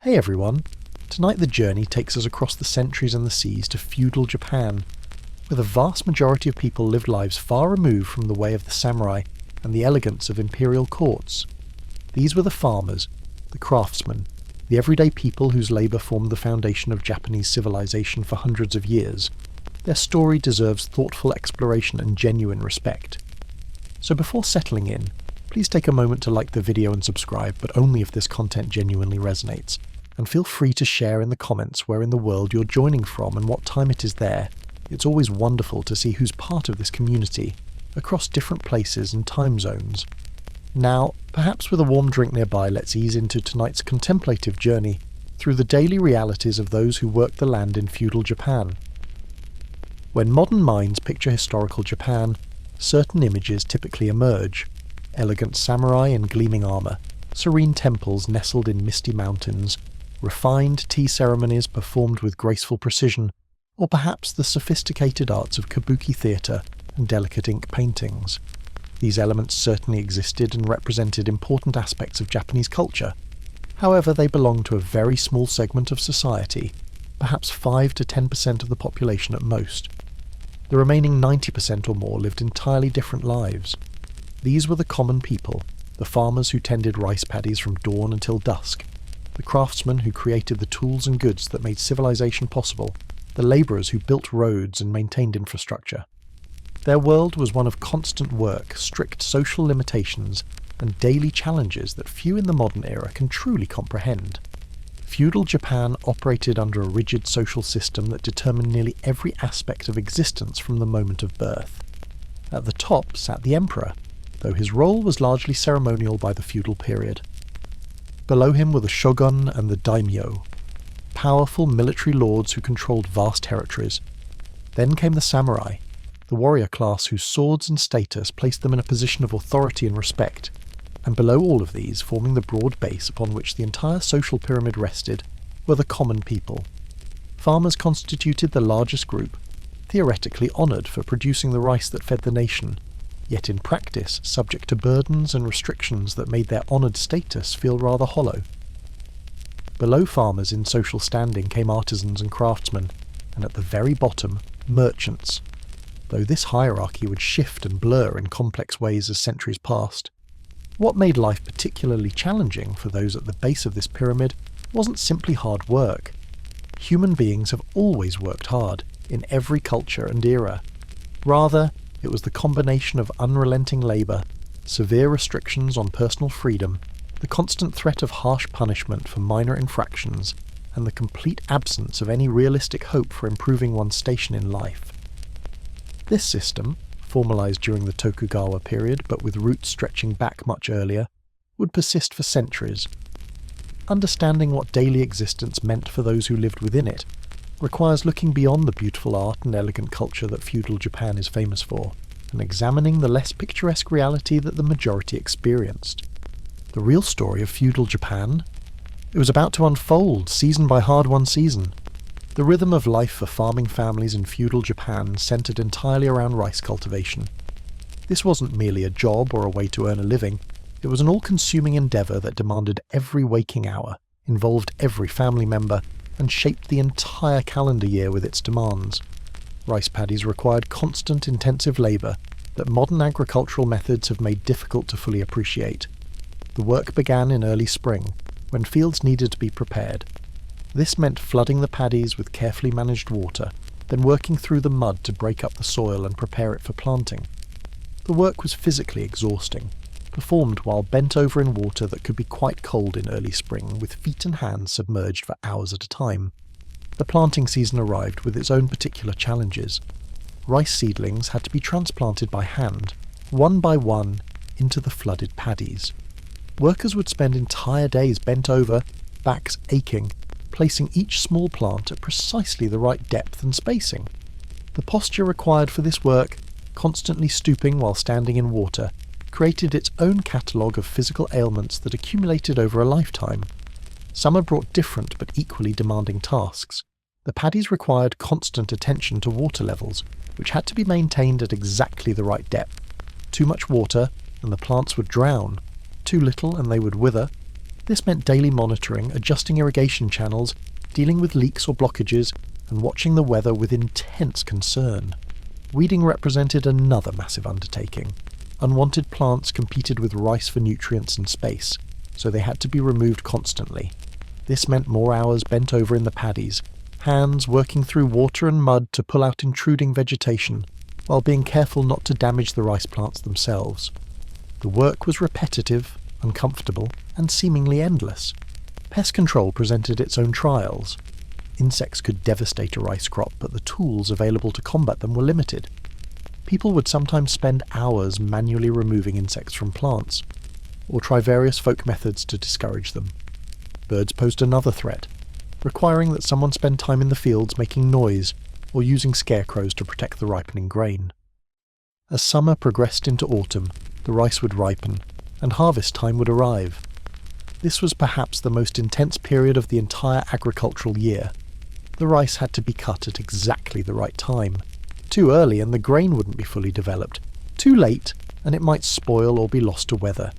Hey everyone! Tonight the journey takes us across the centuries and the seas to feudal Japan, where the vast majority of people lived lives far removed from the way of the samurai and the elegance of imperial courts. These were the farmers, the craftsmen, the everyday people whose labour formed the foundation of Japanese civilization for hundreds of years. Their story deserves thoughtful exploration and genuine respect. So before settling in, please take a moment to like the video and subscribe, but only if this content genuinely resonates. And feel free to share in the comments where in the world you're joining from and what time it is there. It's always wonderful to see who's part of this community, across different places and time zones. Now, perhaps with a warm drink nearby, let's ease into tonight's contemplative journey through the daily realities of those who worked the land in feudal Japan. When modern minds picture historical Japan, certain images typically emerge. Elegant samurai in gleaming armour, serene temples nestled in misty mountains, refined tea ceremonies performed with graceful precision, or perhaps the sophisticated arts of kabuki theatre and delicate ink paintings. These elements certainly existed and represented important aspects of Japanese culture. However, they belonged to a very small segment of society, perhaps 5 to 10% of the population at most. The remaining 90% or more lived entirely different lives. These were the common people, the farmers who tended rice paddies from dawn until dusk, the craftsmen who created the tools and goods that made civilization possible, the labourers who built roads and maintained infrastructure. Their world was one of constant work, strict social limitations, and daily challenges that few in the modern era can truly comprehend. Feudal Japan operated under a rigid social system that determined nearly every aspect of existence from the moment of birth. At the top sat the emperor, though his role was largely ceremonial by the feudal period. Below him were the shogun and the daimyo, powerful military lords who controlled vast territories. Then came the samurai, the warrior class whose swords and status placed them in a position of authority and respect, and below all of these, forming the broad base upon which the entire social pyramid rested, were the common people. Farmers constituted the largest group, theoretically honoured for producing the rice that fed the nation, yet in practice subject to burdens and restrictions that made their honoured status feel rather hollow. Below farmers in social standing came artisans and craftsmen, and at the very bottom, merchants, though this hierarchy would shift and blur in complex ways as centuries passed. What made life particularly challenging for those at the base of this pyramid wasn't simply hard work. Human beings have always worked hard, in every culture and era. Rather, it was the combination of unrelenting labour, severe restrictions on personal freedom, the constant threat of harsh punishment for minor infractions, and the complete absence of any realistic hope for improving one's station in life. This system, formalised during the Tokugawa period but with roots stretching back much earlier, would persist for centuries. Understanding what daily existence meant for those who lived within it requires looking beyond the beautiful art and elegant culture that feudal Japan is famous for, and examining the less picturesque reality that the majority experienced. The real story of feudal Japan? It was about to unfold, season by hard-won season. The rhythm of life for farming families in feudal Japan centred entirely around rice cultivation. This wasn't merely a job or a way to earn a living, it was an all-consuming endeavour that demanded every waking hour, involved every family member, and shaped the entire calendar year with its demands. Rice paddies required constant intensive labour that modern agricultural methods have made difficult to fully appreciate. The work began in early spring, when fields needed to be prepared. This meant flooding the paddies with carefully managed water, then working through the mud to break up the soil and prepare it for planting. The work was physically exhausting, performed while bent over in water that could be quite cold in early spring, with feet and hands submerged for hours at a time. The planting season arrived with its own particular challenges. Rice seedlings had to be transplanted by hand, one by one, into the flooded paddies. Workers would spend entire days bent over, backs aching, placing each small plant at precisely the right depth and spacing. The posture required for this work, constantly stooping while standing in water, created its own catalogue of physical ailments that accumulated over a lifetime. Summer brought different but equally demanding tasks. The paddies required constant attention to water levels, which had to be maintained at exactly the right depth. Too much water, and the plants would drown. Too little, and they would wither. This meant daily monitoring, adjusting irrigation channels, dealing with leaks or blockages, and watching the weather with intense concern. Weeding represented another massive undertaking. Unwanted plants competed with rice for nutrients and space, so they had to be removed constantly. This meant more hours bent over in the paddies, hands working through water and mud to pull out intruding vegetation, while being careful not to damage the rice plants themselves. The work was repetitive, uncomfortable, and seemingly endless. Pest control presented its own trials. Insects could devastate a rice crop, but the tools available to combat them were limited. People would sometimes spend hours manually removing insects from plants, or try various folk methods to discourage them. Birds posed another threat, requiring that someone spend time in the fields making noise, or using scarecrows to protect the ripening grain. As summer progressed into autumn, the rice would ripen, and harvest time would arrive. This was perhaps the most intense period of the entire agricultural year. The rice had to be cut at exactly the right time. Too early and the grain wouldn't be fully developed. Too late and it might spoil or be lost to weather.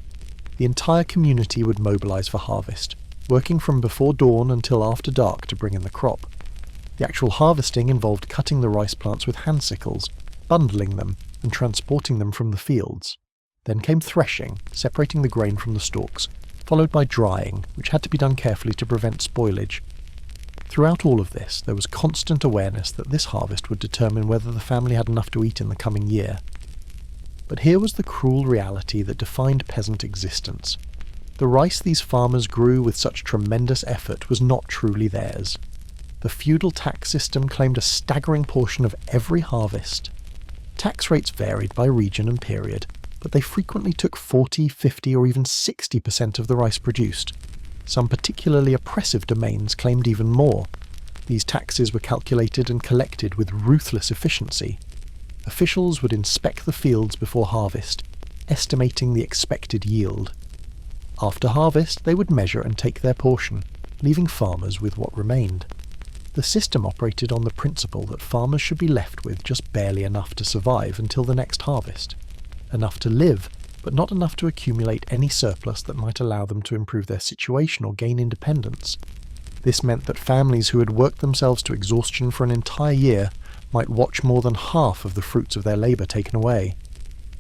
The entire community would mobilise for harvest, working from before dawn until after dark to bring in the crop. The actual harvesting involved cutting the rice plants with hand sickles, bundling them and transporting them from the fields. Then came threshing, separating the grain from the stalks, followed by drying, which had to be done carefully to prevent spoilage. Throughout all of this, there was constant awareness that this harvest would determine whether the family had enough to eat in the coming year. But here was the cruel reality that defined peasant existence. The rice these farmers grew with such tremendous effort was not truly theirs. The feudal tax system claimed a staggering portion of every harvest. Tax rates varied by region and period, but they frequently took 40, 50 or even 60% of the rice produced. Some particularly oppressive domains claimed even more. These taxes were calculated and collected with ruthless efficiency. Officials would inspect the fields before harvest, estimating the expected yield. After harvest, they would measure and take their portion, leaving farmers with what remained. The system operated on the principle that farmers should be left with just barely enough to survive until the next harvest. Enough to live, but not enough to accumulate any surplus that might allow them to improve their situation or gain independence. This meant that families who had worked themselves to exhaustion for an entire year might watch more than half of the fruits of their labour taken away.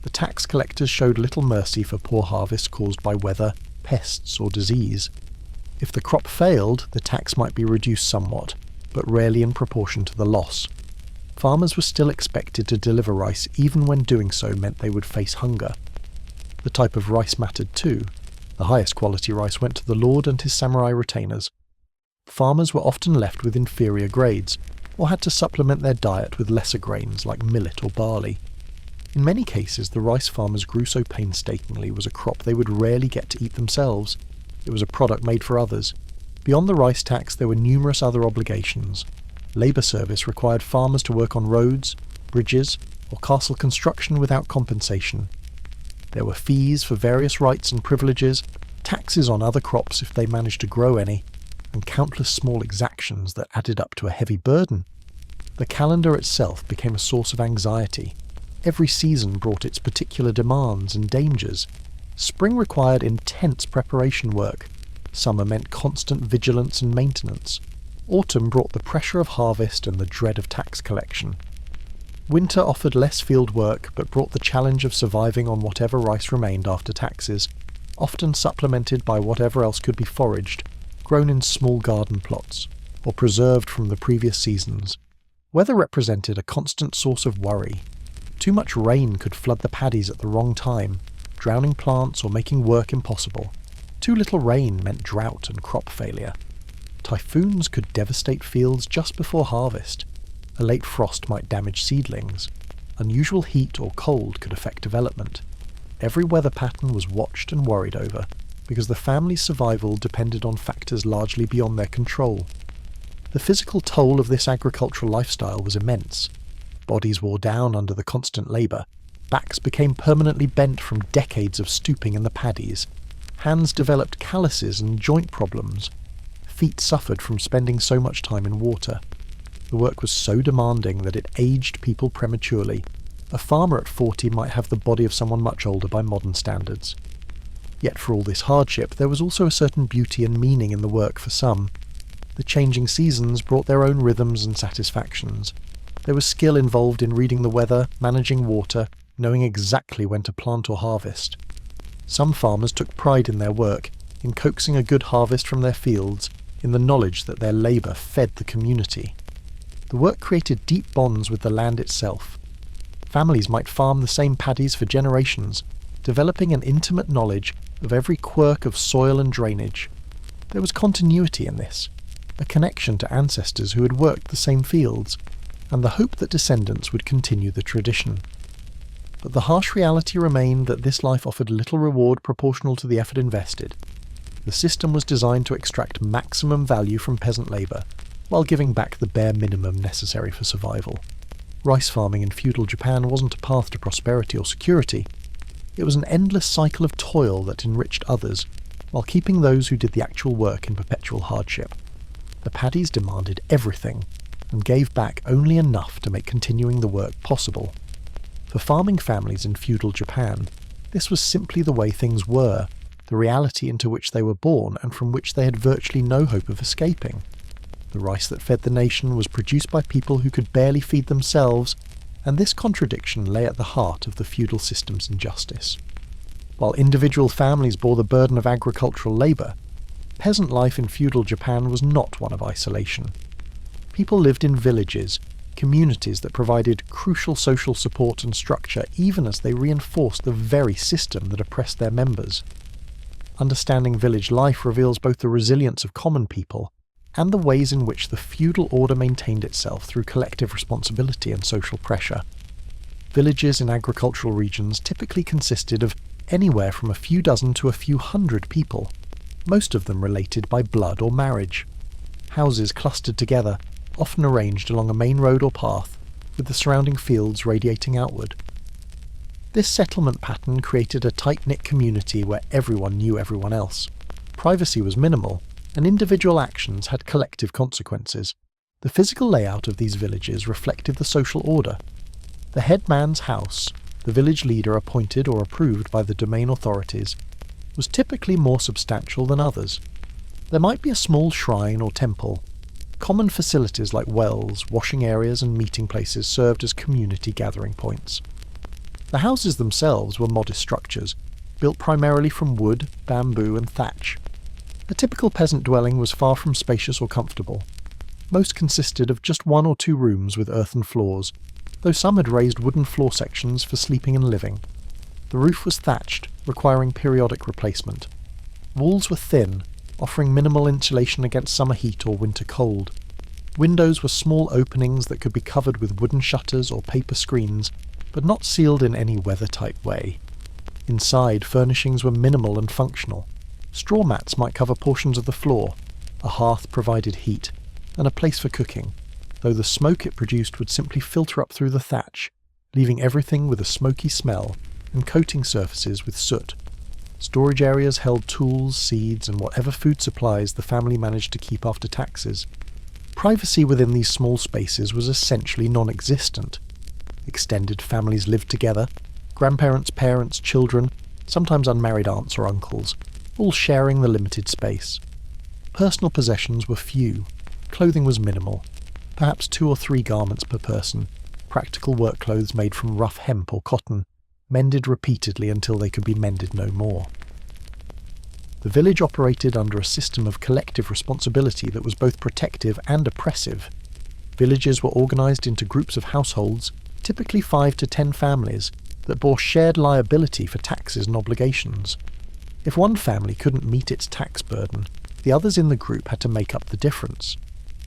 The tax collectors showed little mercy for poor harvests caused by weather, pests or disease. If the crop failed, the tax might be reduced somewhat, but rarely in proportion to the loss. Farmers were still expected to deliver rice even when doing so meant they would face hunger. The type of rice mattered too. The highest quality rice went to the lord and his samurai retainers. Farmers were often left with inferior grades, or had to supplement their diet with lesser grains like millet or barley. In many cases, the rice farmers grew so painstakingly was a crop they would rarely get to eat themselves. It was a product made for others. Beyond the rice tax, there were numerous other obligations. Labour service required farmers to work on roads, bridges, or castle construction without compensation. There were fees for various rights and privileges, taxes on other crops if they managed to grow any, and countless small exactions that added up to a heavy burden. The calendar itself became a source of anxiety. Every season brought its particular demands and dangers. Spring required intense preparation work. Summer meant constant vigilance and maintenance. Autumn brought the pressure of harvest and the dread of tax collection. Winter offered less field work, but brought the challenge of surviving on whatever rice remained after taxes, often supplemented by whatever else could be foraged, grown in small garden plots, or preserved from the previous seasons. Weather represented a constant source of worry. Too much rain could flood the paddies at the wrong time, drowning plants or making work impossible. Too little rain meant drought and crop failure. Typhoons could devastate fields just before harvest. A late frost might damage seedlings. Unusual heat or cold could affect development. Every weather pattern was watched and worried over, because the family's survival depended on factors largely beyond their control. The physical toll of this agricultural lifestyle was immense. Bodies wore down under the constant labour. Backs became permanently bent from decades of stooping in the paddies. Hands developed calluses and joint problems. Feet suffered from spending so much time in water. The work was so demanding that it aged people prematurely. A farmer at 40 might have the body of someone much older by modern standards. Yet for all this hardship, there was also a certain beauty and meaning in the work for some. The changing seasons brought their own rhythms and satisfactions. There was skill involved in reading the weather, managing water, knowing exactly when to plant or harvest. Some farmers took pride in their work, in coaxing a good harvest from their fields, in the knowledge that their labour fed the community. The work created deep bonds with the land itself. Families might farm the same paddies for generations, developing an intimate knowledge of every quirk of soil and drainage. There was continuity in this, a connection to ancestors who had worked the same fields, and the hope that descendants would continue the tradition. But the harsh reality remained that this life offered little reward proportional to the effort invested. The system was designed to extract maximum value from peasant labour, while giving back the bare minimum necessary for survival. Rice farming in feudal Japan wasn't a path to prosperity or security. It was an endless cycle of toil that enriched others, while keeping those who did the actual work in perpetual hardship. The paddies demanded everything, and gave back only enough to make continuing the work possible. For farming families in feudal Japan, this was simply the way things were, the reality into which they were born and from which they had virtually no hope of escaping. The rice that fed the nation was produced by people who could barely feed themselves, and this contradiction lay at the heart of the feudal system's injustice. While individual families bore the burden of agricultural labour, peasant life in feudal Japan was not one of isolation. People lived in villages, communities that provided crucial social support and structure even as they reinforced the very system that oppressed their members. Understanding village life reveals both the resilience of common people and the ways in which the feudal order maintained itself through collective responsibility and social pressure. Villages in agricultural regions typically consisted of anywhere from a few dozen to a few hundred people, most of them related by blood or marriage. Houses clustered together, often arranged along a main road or path, with the surrounding fields radiating outward. This settlement pattern created a tight-knit community where everyone knew everyone else. Privacy was minimal, and individual actions had collective consequences. The physical layout of these villages reflected the social order. The headman's house, the village leader appointed or approved by the domain authorities, was typically more substantial than others. There might be a small shrine or temple. Common facilities like wells, washing areas and meeting places served as community gathering points. The houses themselves were modest structures, built primarily from wood, bamboo and thatch. A typical peasant dwelling was far from spacious or comfortable. Most consisted of just one or two rooms with earthen floors, though some had raised wooden floor sections for sleeping and living. The roof was thatched, requiring periodic replacement. Walls were thin, offering minimal insulation against summer heat or winter cold. Windows were small openings that could be covered with wooden shutters or paper screens, but not sealed in any weather-tight way. Inside, furnishings were minimal and functional. Straw mats might cover portions of the floor, a hearth provided heat, and a place for cooking, though the smoke it produced would simply filter up through the thatch, leaving everything with a smoky smell and coating surfaces with soot. Storage areas held tools, seeds, and whatever food supplies the family managed to keep after taxes. Privacy within these small spaces was essentially non-existent. Extended families lived together, grandparents, parents, children, sometimes unmarried aunts or uncles, all sharing the limited space. Personal possessions were few, clothing was minimal, perhaps 2 or 3 garments per person, practical work clothes made from rough hemp or cotton, mended repeatedly until they could be mended no more. The village operated under a system of collective responsibility that was both protective and oppressive. Villages were organised into groups of households, typically 5 to 10 families, that bore shared liability for taxes and obligations. If one family couldn't meet its tax burden, the others in the group had to make up the difference.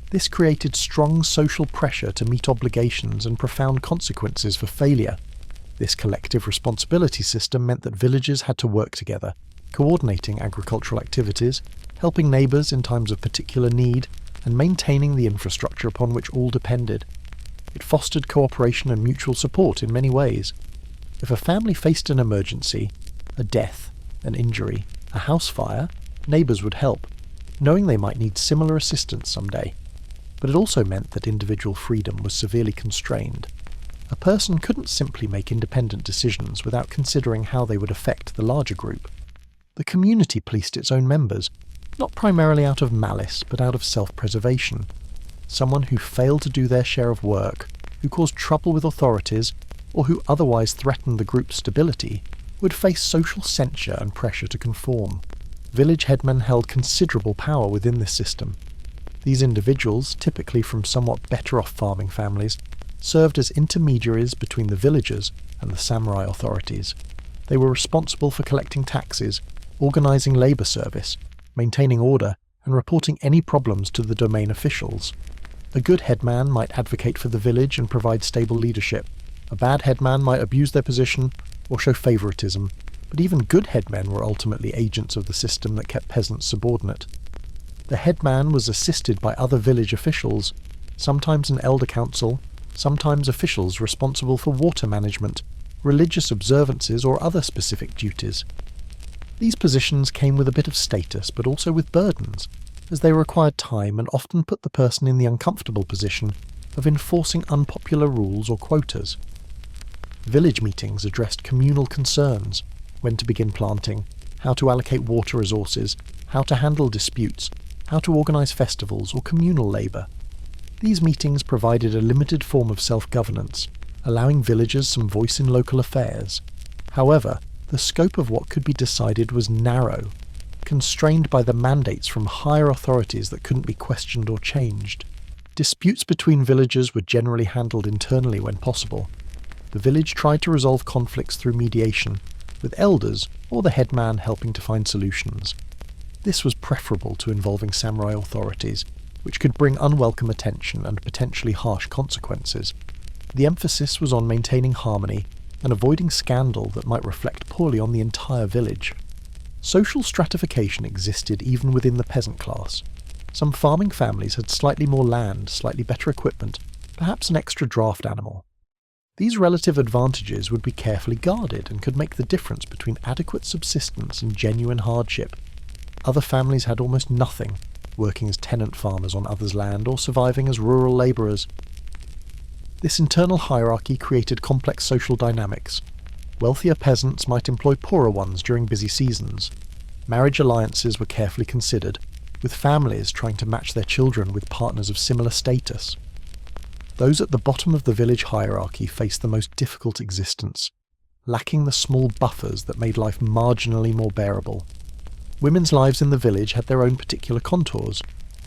This created strong social pressure to meet obligations and profound consequences for failure. This collective responsibility system meant that villages had to work together, coordinating agricultural activities, helping neighbours in times of particular need, and maintaining the infrastructure upon which all depended. It fostered cooperation and mutual support in many ways. If a family faced an emergency, a death, an injury, a house fire, neighbours would help, knowing they might need similar assistance someday. But it also meant that individual freedom was severely constrained. A person couldn't simply make independent decisions without considering how they would affect the larger group. The community policed its own members, not primarily out of malice, but out of self-preservation. Someone who failed to do their share of work, who caused trouble with authorities, or who otherwise threatened the group's stability, would face social censure and pressure to conform. Village headmen held considerable power within this system. These individuals, typically from somewhat better-off farming families, served as intermediaries between the villagers and the samurai authorities. They were responsible for collecting taxes, organising labour service, maintaining order, and reporting any problems to the domain officials. A good headman might advocate for the village and provide stable leadership. A bad headman might abuse their position or show favouritism, but even good headmen were ultimately agents of the system that kept peasants subordinate. The headman was assisted by other village officials, sometimes an elder council, sometimes officials responsible for water management, religious observances or other specific duties. These positions came with a bit of status, but also with burdens, as they required time and often put the person in the uncomfortable position of enforcing unpopular rules or quotas. Village meetings addressed communal concerns, when to begin planting, how to allocate water resources, how to handle disputes, how to organise festivals or communal labour. These meetings provided a limited form of self-governance, allowing villagers some voice in local affairs. However, the scope of what could be decided was narrow, constrained by the mandates from higher authorities that couldn't be questioned or changed. Disputes between villagers were generally handled internally when possible. The village tried to resolve conflicts through mediation, with elders or the headman helping to find solutions. This was preferable to involving samurai authorities, which could bring unwelcome attention and potentially harsh consequences. The emphasis was on maintaining harmony and avoiding scandal that might reflect poorly on the entire village. Social stratification existed even within the peasant class. Some farming families had slightly more land, slightly better equipment, perhaps an extra draft animal. These relative advantages would be carefully guarded and could make the difference between adequate subsistence and genuine hardship. Other families had almost nothing, working as tenant farmers on others' land or surviving as rural labourers. This internal hierarchy created complex social dynamics. Wealthier peasants might employ poorer ones during busy seasons. Marriage alliances were carefully considered, with families trying to match their children with partners of similar status. Those at the bottom of the village hierarchy faced the most difficult existence, lacking the small buffers that made life marginally more bearable. Women's lives in the village had their own particular contours.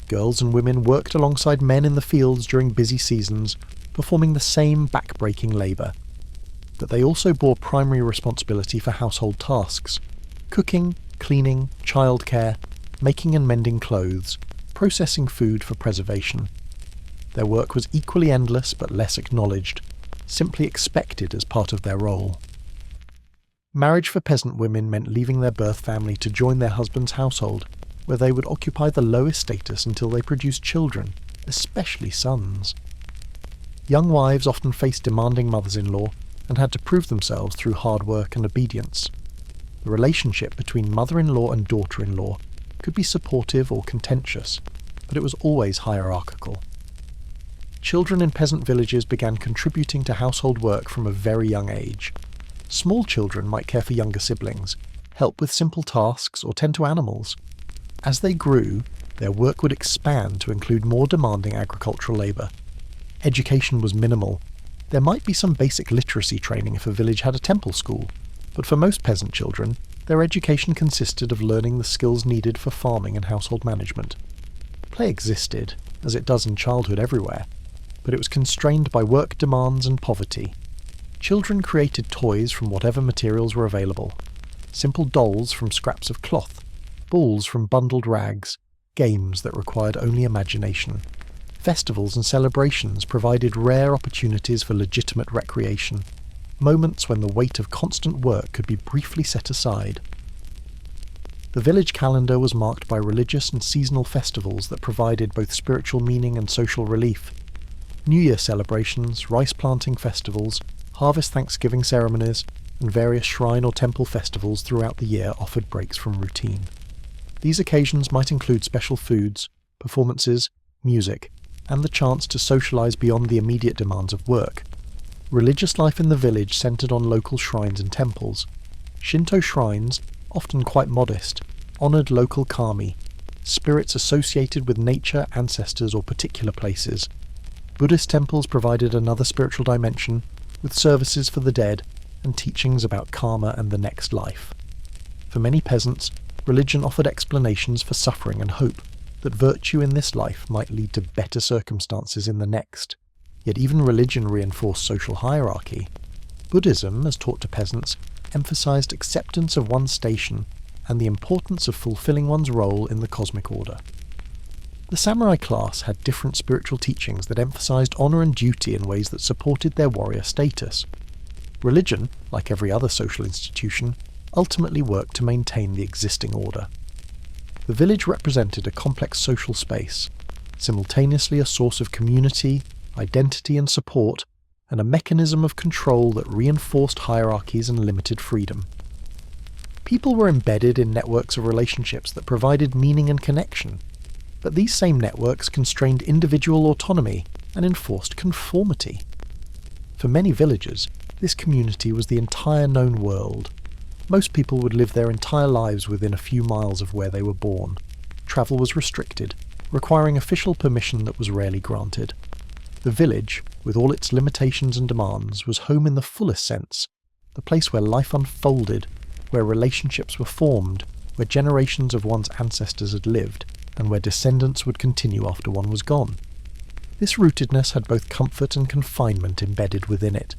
Girls and women worked alongside men in the fields during busy seasons, performing the same back-breaking labour. But they also bore primary responsibility for household tasks: cooking, cleaning, childcare, making and mending clothes, processing food for preservation. Their work was equally endless but less acknowledged, simply expected as part of their role. Marriage for peasant women meant leaving their birth family to join their husband's household, where they would occupy the lowest status until they produced children, especially sons. Young wives often faced demanding mothers-in-law and had to prove themselves through hard work and obedience. The relationship between mother-in-law and daughter-in-law could be supportive or contentious, but it was always hierarchical. Children in peasant villages began contributing to household work from a very young age. Small children might care for younger siblings, help with simple tasks, or tend to animals. As they grew, their work would expand to include more demanding agricultural labour. Education was minimal. There might be some basic literacy training if a village had a temple school, but for most peasant children, their education consisted of learning the skills needed for farming and household management. Play existed, as it does in childhood everywhere, but it was constrained by work demands and poverty. Children created toys from whatever materials were available. Simple dolls from scraps of cloth, balls from bundled rags, games that required only imagination. Festivals and celebrations provided rare opportunities for legitimate recreation, moments when the weight of constant work could be briefly set aside. The village calendar was marked by religious and seasonal festivals that provided both spiritual meaning and social relief. New Year celebrations, rice planting festivals, harvest Thanksgiving ceremonies, and various shrine or temple festivals throughout the year offered breaks from routine. These occasions might include special foods, performances, music, and the chance to socialise beyond the immediate demands of work. Religious life in the village centred on local shrines and temples. Shinto shrines, often quite modest, honoured local kami, spirits associated with nature, ancestors, or particular places. Buddhist temples provided another spiritual dimension, with services for the dead and teachings about karma and the next life. For many peasants, religion offered explanations for suffering and hope that virtue in this life might lead to better circumstances in the next. Yet even religion reinforced social hierarchy. Buddhism, as taught to peasants, emphasized acceptance of one's station and the importance of fulfilling one's role in the cosmic order. The samurai class had different spiritual teachings that emphasized honor and duty in ways that supported their warrior status. Religion, like every other social institution, ultimately worked to maintain the existing order. The village represented a complex social space, simultaneously a source of community, identity and support, and a mechanism of control that reinforced hierarchies and limited freedom. People were embedded in networks of relationships that provided meaning and connection, but these same networks constrained individual autonomy and enforced conformity. For many villagers, this community was the entire known world. Most people would live their entire lives within a few miles of where they were born. Travel was restricted, requiring official permission that was rarely granted. The village, with all its limitations and demands, was home in the fullest sense, the place where life unfolded, where relationships were formed, where generations of one's ancestors had lived, and where descendants would continue after one was gone. This rootedness had both comfort and confinement embedded within it.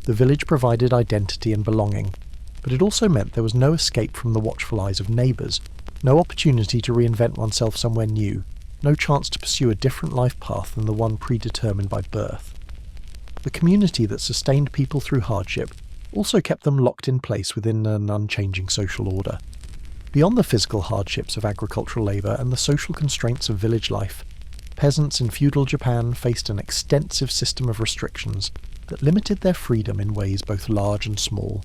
The village provided identity and belonging, but it also meant there was no escape from the watchful eyes of neighbours, no opportunity to reinvent oneself somewhere new, no chance to pursue a different life path than the one predetermined by birth. The community that sustained people through hardship also kept them locked in place within an unchanging social order. Beyond the physical hardships of agricultural labour and the social constraints of village life, peasants in feudal Japan faced an extensive system of restrictions that limited their freedom in ways both large and small.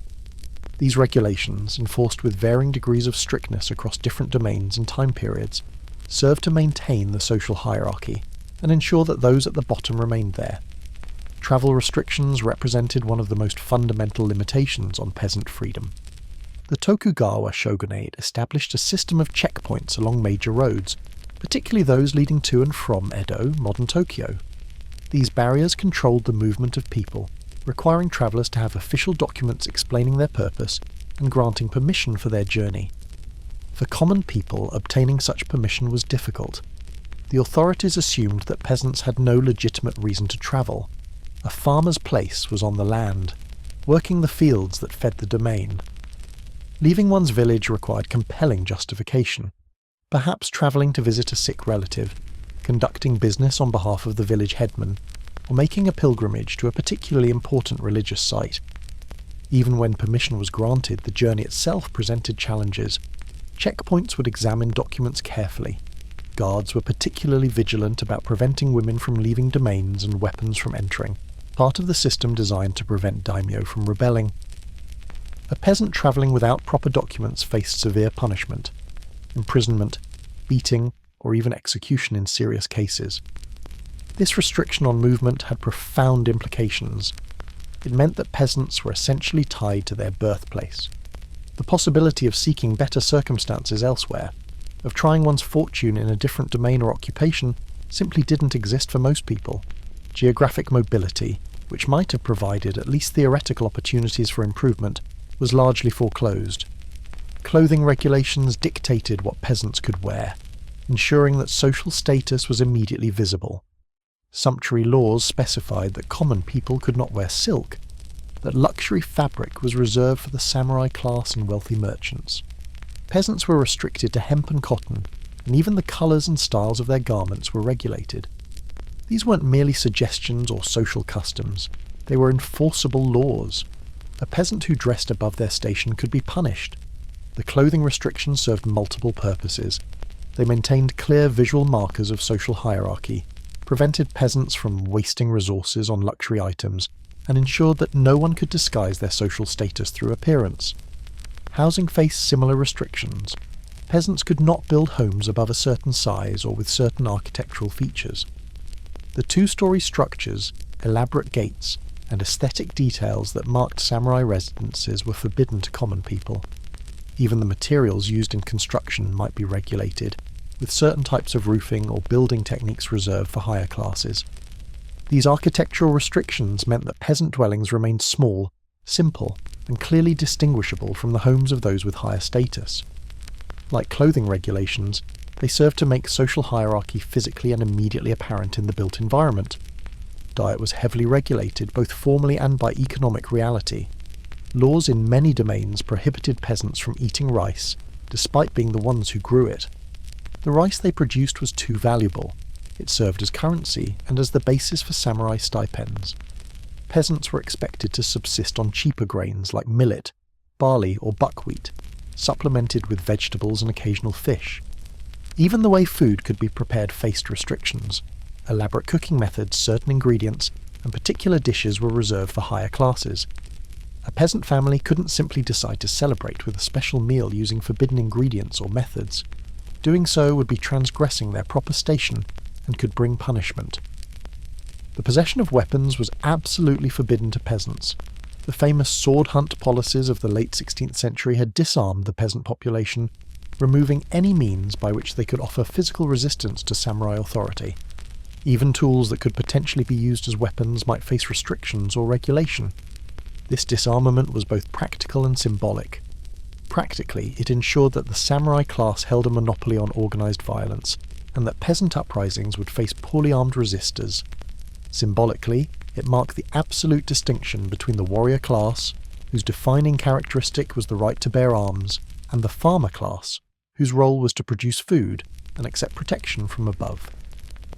These regulations, enforced with varying degrees of strictness across different domains and time periods, served to maintain the social hierarchy and ensure that those at the bottom remained there. Travel restrictions represented one of the most fundamental limitations on peasant freedom. The Tokugawa shogunate established a system of checkpoints along major roads, particularly those leading to and from Edo, modern Tokyo. These barriers controlled the movement of people, requiring travellers to have official documents explaining their purpose and granting permission for their journey. For common people, obtaining such permission was difficult. The authorities assumed that peasants had no legitimate reason to travel. A farmer's place was on the land, working the fields that fed the domain. Leaving one's village required compelling justification, perhaps travelling to visit a sick relative, conducting business on behalf of the village headman, or making a pilgrimage to a particularly important religious site. Even when permission was granted, the journey itself presented challenges. Checkpoints would examine documents carefully. Guards were particularly vigilant about preventing women from leaving domains and weapons from entering, part of the system designed to prevent daimyo from rebelling. A peasant travelling without proper documents faced severe punishment, imprisonment, beating, or even execution in serious cases. This restriction on movement had profound implications. It meant that peasants were essentially tied to their birthplace. The possibility of seeking better circumstances elsewhere, of trying one's fortune in a different domain or occupation, simply didn't exist for most people. Geographic mobility, which might have provided at least theoretical opportunities for improvement, was largely foreclosed. Clothing regulations dictated what peasants could wear, ensuring that social status was immediately visible. Sumptuary laws specified that common people could not wear silk, that luxury fabric was reserved for the samurai class and wealthy merchants. Peasants were restricted to hemp and cotton, and even the colours and styles of their garments were regulated. These weren't merely suggestions or social customs, they were enforceable laws. A peasant who dressed above their station could be punished. The clothing restrictions served multiple purposes. They maintained clear visual markers of social hierarchy, prevented peasants from wasting resources on luxury items, and ensured that no one could disguise their social status through appearance. Housing faced similar restrictions. Peasants could not build homes above a certain size or with certain architectural features. The two-storey structures, elaborate gates, and aesthetic details that marked samurai residences were forbidden to common people. Even the materials used in construction might be regulated, with certain types of roofing or building techniques reserved for higher classes. These architectural restrictions meant that peasant dwellings remained small, simple, and clearly distinguishable from the homes of those with higher status. Like clothing regulations, they served to make social hierarchy physically and immediately apparent in the built environment. Diet was heavily regulated, both formally and by economic reality. Laws in many domains prohibited peasants from eating rice, despite being the ones who grew it. The rice they produced was too valuable. It served as currency and as the basis for samurai stipends. Peasants were expected to subsist on cheaper grains like millet, barley or buckwheat, supplemented with vegetables and occasional fish. Even the way food could be prepared faced restrictions. Elaborate cooking methods, certain ingredients, and particular dishes were reserved for higher classes. A peasant family couldn't simply decide to celebrate with a special meal using forbidden ingredients or methods. Doing so would be transgressing their proper station and could bring punishment. The possession of weapons was absolutely forbidden to peasants. The famous sword hunt policies of the late 16th century had disarmed the peasant population, removing any means by which they could offer physical resistance to samurai authority. Even tools that could potentially be used as weapons might face restrictions or regulation. This disarmament was both practical and symbolic. Practically, it ensured that the samurai class held a monopoly on organised violence, and that peasant uprisings would face poorly armed resistors. Symbolically, it marked the absolute distinction between the warrior class, whose defining characteristic was the right to bear arms, and the farmer class, whose role was to produce food and accept protection from above.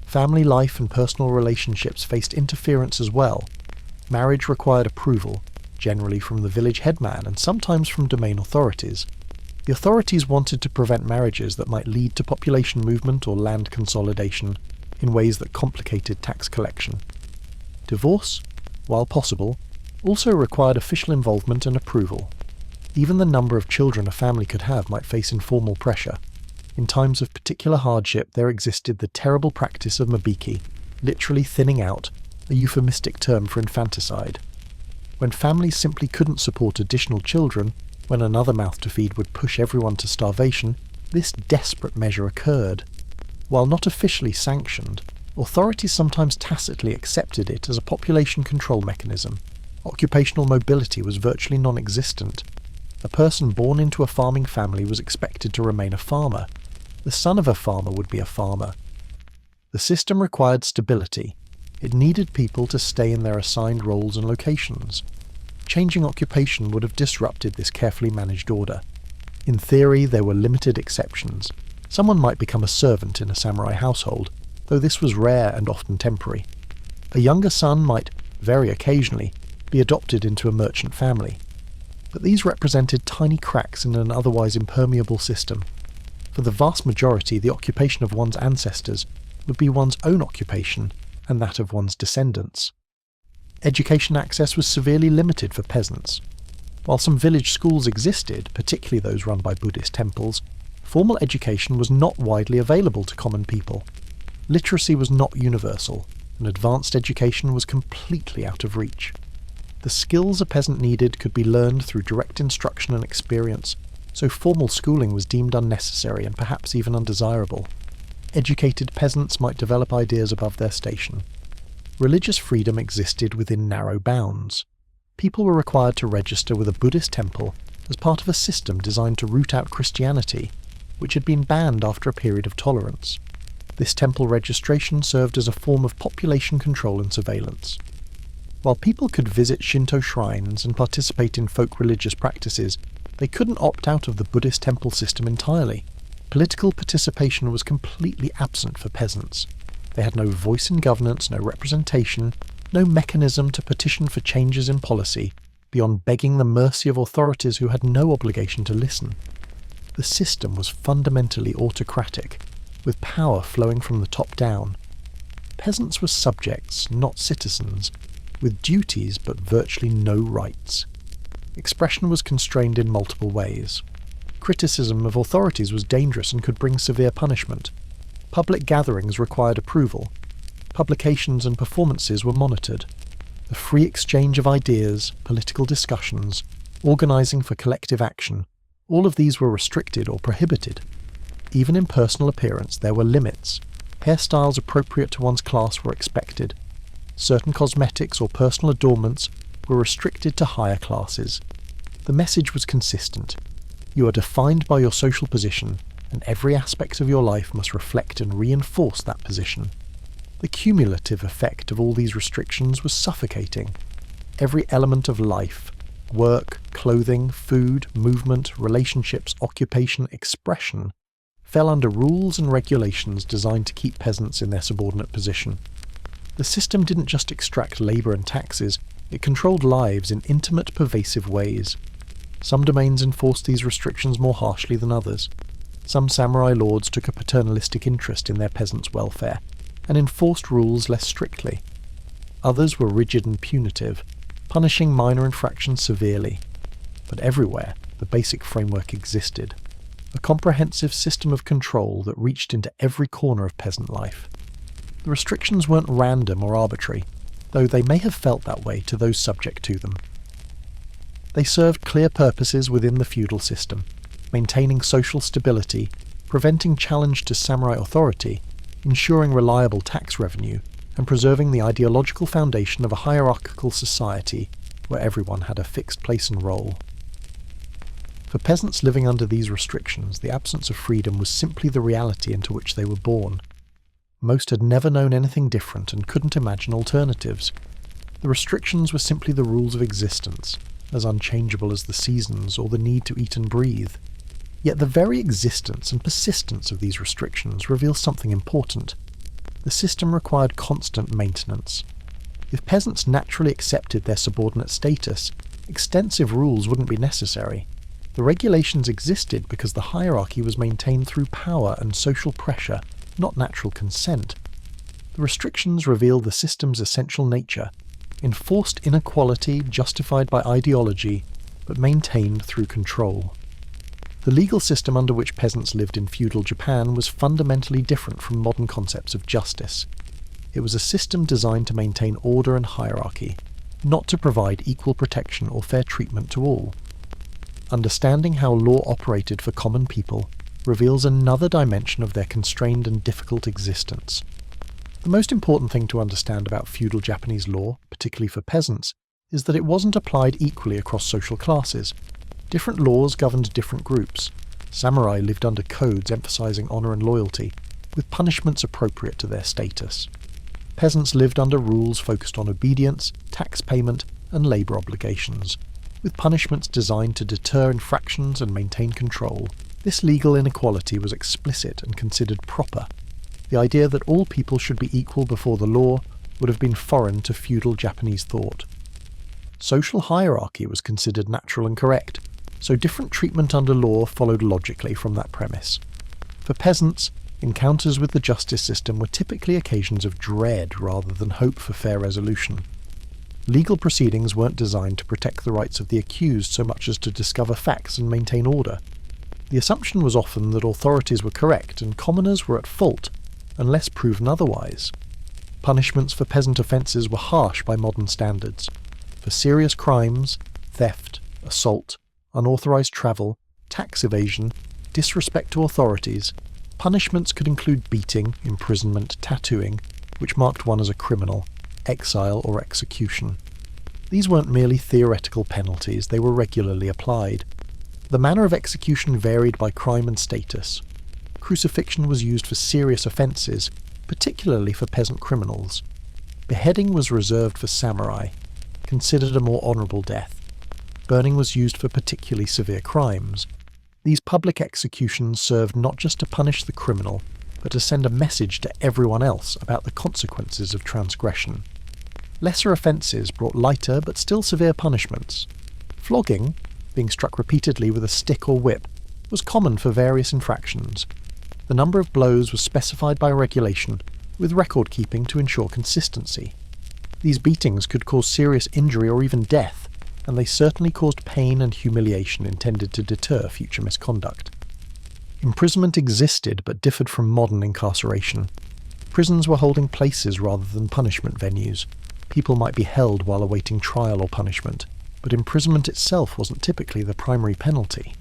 Family life and personal relationships faced interference as well. Marriage required approval, generally from the village headman and sometimes from domain authorities. The authorities wanted to prevent marriages that might lead to population movement or land consolidation in ways that complicated tax collection. Divorce, while possible, also required official involvement and approval. Even the number of children a family could have might face informal pressure. In times of particular hardship, there existed the terrible practice of mabiki, literally thinning out, a euphemistic term for infanticide. When families simply couldn't support additional children, when another mouth to feed would push everyone to starvation, this desperate measure occurred. While not officially sanctioned, authorities sometimes tacitly accepted it as a population control mechanism. Occupational mobility was virtually non-existent. A person born into a farming family was expected to remain a farmer. The son of a farmer would be a farmer. The system required stability. It needed people to stay in their assigned roles and locations. Changing occupation would have disrupted this carefully managed order. In theory, there were limited exceptions. Someone might become a servant in a samurai household, though this was rare and often temporary. A younger son might, very occasionally, be adopted into a merchant family. But these represented tiny cracks in an otherwise impermeable system. For the vast majority, the occupation of one's ancestors would be one's own occupation and that of one's descendants. Education access was severely limited for peasants. While some village schools existed, particularly those run by Buddhist temples, formal education was not widely available to common people. Literacy was not universal, and advanced education was completely out of reach. The skills a peasant needed could be learned through direct instruction and experience, so formal schooling was deemed unnecessary and perhaps even undesirable. Educated peasants might develop ideas above their station. Religious freedom existed within narrow bounds. People were required to register with a Buddhist temple as part of a system designed to root out Christianity, which had been banned after a period of tolerance. This temple registration served as a form of population control and surveillance. While people could visit Shinto shrines and participate in folk religious practices, they couldn't opt out of the Buddhist temple system entirely. Political participation was completely absent for peasants. They had no voice in governance, no representation, no mechanism to petition for changes in policy, beyond begging the mercy of authorities who had no obligation to listen. The system was fundamentally autocratic, with power flowing from the top down. Peasants were subjects, not citizens, with duties but virtually no rights. Expression was constrained in multiple ways. Criticism of authorities was dangerous and could bring severe punishment. Public gatherings required approval. Publications and performances were monitored. The free exchange of ideas, political discussions, organising for collective action, All of these were restricted or prohibited. Even in personal appearance, there were limits. Hairstyles appropriate to one's class were expected. Certain cosmetics or personal adornments were restricted to higher classes. The message was consistent. You are defined by your social position, and every aspect of your life must reflect and reinforce that position. The cumulative effect of all these restrictions was suffocating. Every element of life — work, clothing, food, movement, relationships, occupation, expression — fell under rules and regulations designed to keep peasants in their subordinate position. The system didn't just extract labour and taxes, it controlled lives in intimate, pervasive ways. Some domains enforced these restrictions more harshly than others. Some samurai lords took a paternalistic interest in their peasants' welfare, and enforced rules less strictly. Others were rigid and punitive, punishing minor infractions severely. But everywhere, the basic framework existed. A comprehensive system of control that reached into every corner of peasant life. The restrictions weren't random or arbitrary, though they may have felt that way to those subject to them. They served clear purposes within the feudal system, maintaining social stability, preventing challenge to samurai authority, ensuring reliable tax revenue, and preserving the ideological foundation of a hierarchical society where everyone had a fixed place and role. For peasants living under these restrictions, the absence of freedom was simply the reality into which they were born. Most had never known anything different and couldn't imagine alternatives. The restrictions were simply the rules of existence, as unchangeable as the seasons or the need to eat and breathe. Yet the very existence and persistence of these restrictions reveals something important. The system required constant maintenance. If peasants naturally accepted their subordinate status, extensive rules wouldn't be necessary. The regulations existed because the hierarchy was maintained through power and social pressure, not natural consent. The restrictions reveal the system's essential nature: enforced inequality justified by ideology, but maintained through control. The legal system under which peasants lived in feudal Japan was fundamentally different from modern concepts of justice. It was a system designed to maintain order and hierarchy, not to provide equal protection or fair treatment to all. Understanding how law operated for common people reveals another dimension of their constrained and difficult existence. The most important thing to understand about feudal Japanese law, particularly for peasants, is that it wasn't applied equally across social classes. Different laws governed different groups. Samurai lived under codes emphasizing honor and loyalty, with punishments appropriate to their status. Peasants lived under rules focused on obedience, tax payment, and labor obligations, with punishments designed to deter infractions and maintain control. This legal inequality was explicit and considered proper. The idea that all people should be equal before the law would have been foreign to feudal Japanese thought. Social hierarchy was considered natural and correct, so different treatment under law followed logically from that premise. For peasants, encounters with the justice system were typically occasions of dread rather than hope for fair resolution. Legal proceedings weren't designed to protect the rights of the accused so much as to discover facts and maintain order. The assumption was often that authorities were correct and commoners were at fault, unless proven otherwise. Punishments for peasant offences were harsh by modern standards. For serious crimes, theft, assault, unauthorised travel, tax evasion, disrespect to authorities, punishments could include beating, imprisonment, tattooing, which marked one as a criminal, exile or execution. These weren't merely theoretical penalties, they were regularly applied. The manner of execution varied by crime and status. Crucifixion was used for serious offences, particularly for peasant criminals. Beheading was reserved for samurai, considered a more honourable death. Burning was used for particularly severe crimes. These public executions served not just to punish the criminal, but to send a message to everyone else about the consequences of transgression. Lesser offences brought lighter but still severe punishments. Flogging, being struck repeatedly with a stick or whip, was common for various infractions. The number of blows was specified by regulation, with record keeping to ensure consistency. These beatings could cause serious injury or even death, and they certainly caused pain and humiliation intended to deter future misconduct. Imprisonment existed but differed from modern incarceration. Prisons were holding places rather than punishment venues. People might be held while awaiting trial or punishment, but imprisonment itself wasn't typically the primary penalty.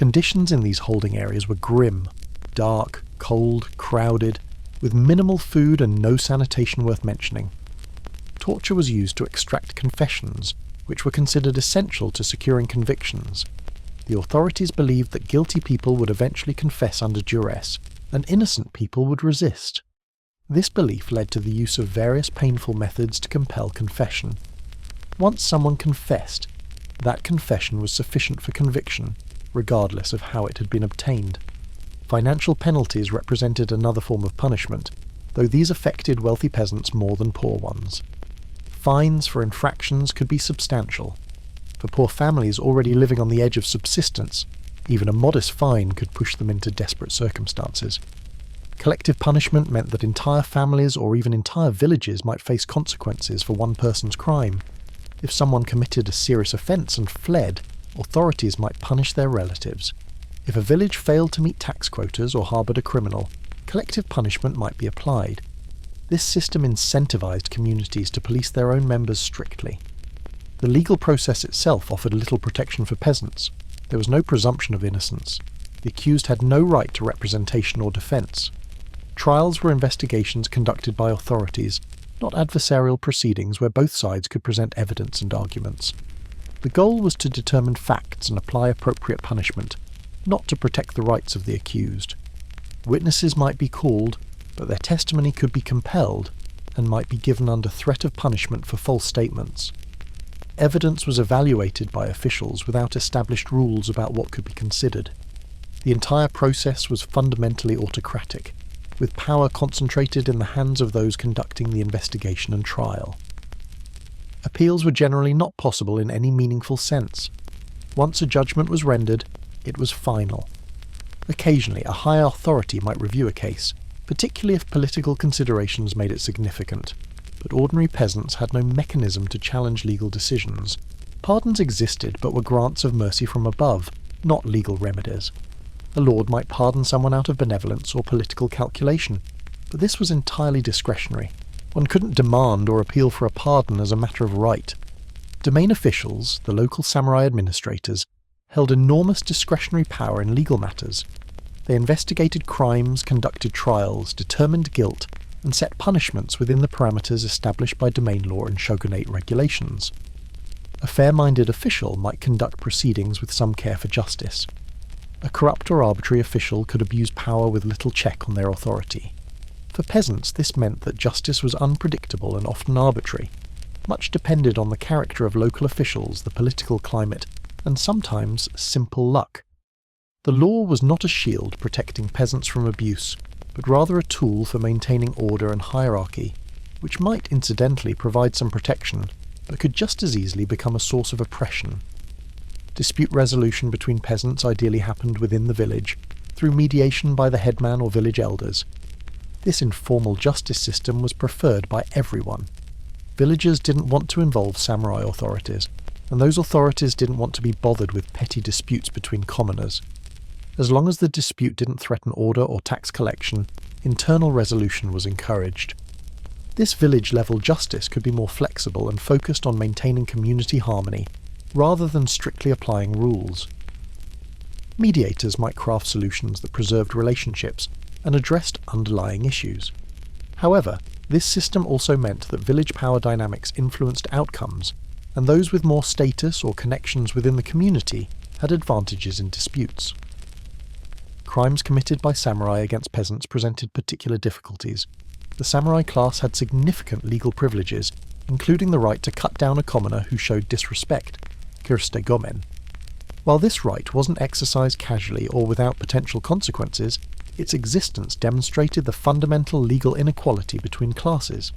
Conditions in these holding areas were grim, dark, cold, crowded, with minimal food and no sanitation worth mentioning. Torture was used to extract confessions, which were considered essential to securing convictions. The authorities believed that guilty people would eventually confess under duress, and innocent people would resist. This belief led to the use of various painful methods to compel confession. Once someone confessed, that confession was sufficient for conviction, regardless of how it had been obtained. Financial penalties represented another form of punishment, though these affected wealthy peasants more than poor ones. Fines for infractions could be substantial. For poor families already living on the edge of subsistence, even a modest fine could push them into desperate circumstances. Collective punishment meant that entire families or even entire villages might face consequences for one person's crime. If someone committed a serious offence and fled, authorities might punish their relatives. If a village failed to meet tax quotas or harboured a criminal, collective punishment might be applied. This system incentivized communities to police their own members strictly. The legal process itself offered little protection for peasants. There was no presumption of innocence. The accused had no right to representation or defence. Trials were investigations conducted by authorities, not adversarial proceedings where both sides could present evidence and arguments. The goal was to determine facts and apply appropriate punishment, not to protect the rights of the accused. Witnesses might be called, but their testimony could be compelled and might be given under threat of punishment for false statements. Evidence was evaluated by officials without established rules about what could be considered. The entire process was fundamentally autocratic, with power concentrated in the hands of those conducting the investigation and trial. Appeals were generally not possible in any meaningful sense. Once a judgment was rendered, it was final. Occasionally, a higher authority might review a case, particularly if political considerations made it significant, but ordinary peasants had no mechanism to challenge legal decisions. Pardons existed, but were grants of mercy from above, not legal remedies. A lord might pardon someone out of benevolence or political calculation, but this was entirely discretionary. One couldn't demand or appeal for a pardon as a matter of right. Domain officials, the local samurai administrators, held enormous discretionary power in legal matters. They investigated crimes, conducted trials, determined guilt, and set punishments within the parameters established by domain law and shogunate regulations. A fair-minded official might conduct proceedings with some care for justice. A corrupt or arbitrary official could abuse power with little check on their authority. For peasants, this meant that justice was unpredictable and often arbitrary. Much depended on the character of local officials, the political climate, and sometimes simple luck. The law was not a shield protecting peasants from abuse, but rather a tool for maintaining order and hierarchy, which might incidentally provide some protection, but could just as easily become a source of oppression. Dispute resolution between peasants ideally happened within the village, through mediation by the headman or village elders. This informal justice system was preferred by everyone. Villagers didn't want to involve samurai authorities, and those authorities didn't want to be bothered with petty disputes between commoners. As long as the dispute didn't threaten order or tax collection, internal resolution was encouraged. This village-level justice could be more flexible and focused on maintaining community harmony, rather than strictly applying rules. Mediators might craft solutions that preserved relationships and addressed underlying issues. However, this system also meant that village power dynamics influenced outcomes, and those with more status or connections within the community had advantages in disputes. Crimes committed by samurai against peasants presented particular difficulties. The samurai class had significant legal privileges, including the right to cut down a commoner who showed disrespect, kirste gomen. While this right wasn't exercised casually or without potential consequences, its existence demonstrated the fundamental legal inequality between classes.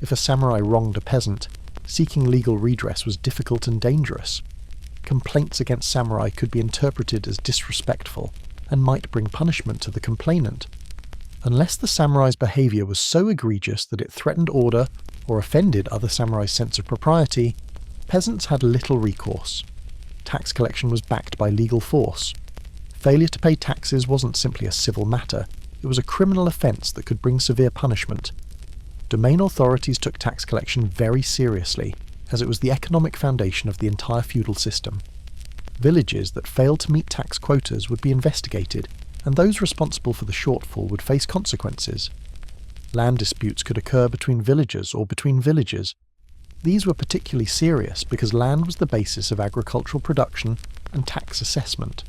If a samurai wronged a peasant, seeking legal redress was difficult and dangerous. Complaints against samurai could be interpreted as disrespectful, and might bring punishment to the complainant. Unless the samurai's behaviour was so egregious that it threatened order or offended other samurai's sense of propriety, peasants had little recourse. Tax collection was backed by legal force. Failure to pay taxes wasn't simply a civil matter, it was a criminal offence that could bring severe punishment. Domain authorities took tax collection very seriously, as it was the economic foundation of the entire feudal system. Villages that failed to meet tax quotas would be investigated, and those responsible for the shortfall would face consequences. Land disputes could occur between villagers or between villages. These were particularly serious because land was the basis of agricultural production and tax assessment.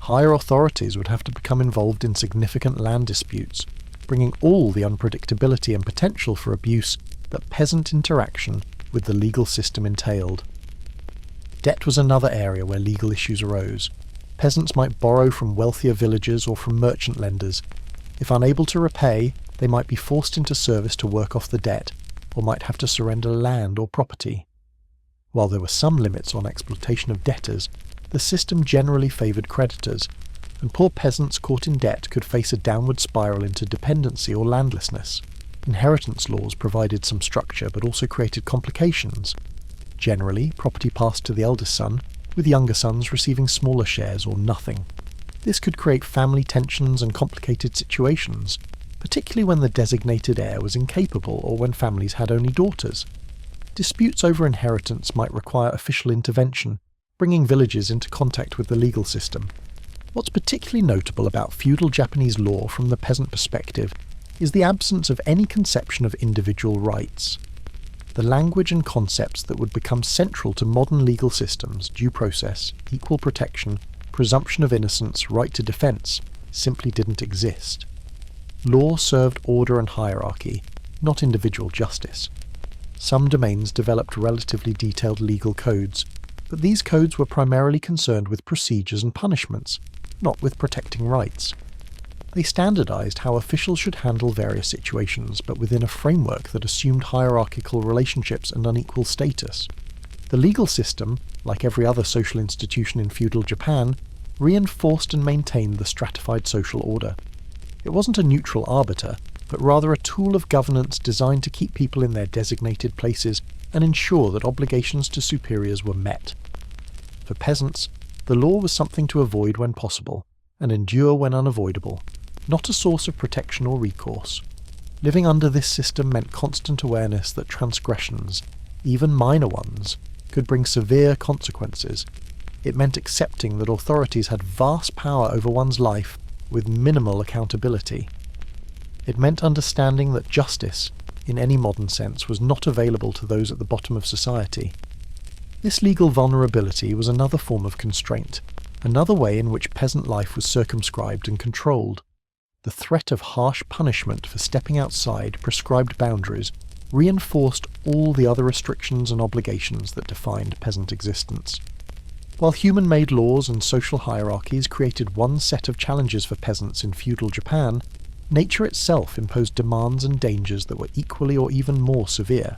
Higher authorities would have to become involved in significant land disputes, bringing all the unpredictability and potential for abuse that peasant interaction with the legal system entailed. Debt was another area where legal issues arose. Peasants might borrow from wealthier villagers or from merchant lenders. If unable to repay, they might be forced into service to work off the debt, or might have to surrender land or property. While there were some limits on exploitation of debtors, the system generally favoured creditors, and poor peasants caught in debt could face a downward spiral into dependency or landlessness. Inheritance laws provided some structure but also created complications. Generally, property passed to the eldest son, with younger sons receiving smaller shares or nothing. This could create family tensions and complicated situations, particularly when the designated heir was incapable or when families had only daughters. Disputes over inheritance might require official intervention, bringing villages into contact with the legal system. What's particularly notable about feudal Japanese law from the peasant perspective is the absence of any conception of individual rights. The language and concepts that would become central to modern legal systems, due process, equal protection, presumption of innocence, right to defence, simply didn't exist. Law served order and hierarchy, not individual justice. Some domains developed relatively detailed legal codes, but these codes were primarily concerned with procedures and punishments, not with protecting rights. They standardized how officials should handle various situations, but within a framework that assumed hierarchical relationships and unequal status. The legal system, like every other social institution in feudal Japan, reinforced and maintained the stratified social order. It wasn't a neutral arbiter, but rather a tool of governance designed to keep people in their designated places and ensure that obligations to superiors were met. For peasants, the law was something to avoid when possible, and endure when unavoidable, not a source of protection or recourse. Living under this system meant constant awareness that transgressions, even minor ones, could bring severe consequences. It meant accepting that authorities had vast power over one's life with minimal accountability. It meant understanding that justice, in any modern sense, was not available to those at the bottom of society. This legal vulnerability was another form of constraint, another way in which peasant life was circumscribed and controlled. The threat of harsh punishment for stepping outside prescribed boundaries reinforced all the other restrictions and obligations that defined peasant existence. While human-made laws and social hierarchies created one set of challenges for peasants in feudal Japan, nature itself imposed demands and dangers that were equally or even more severe.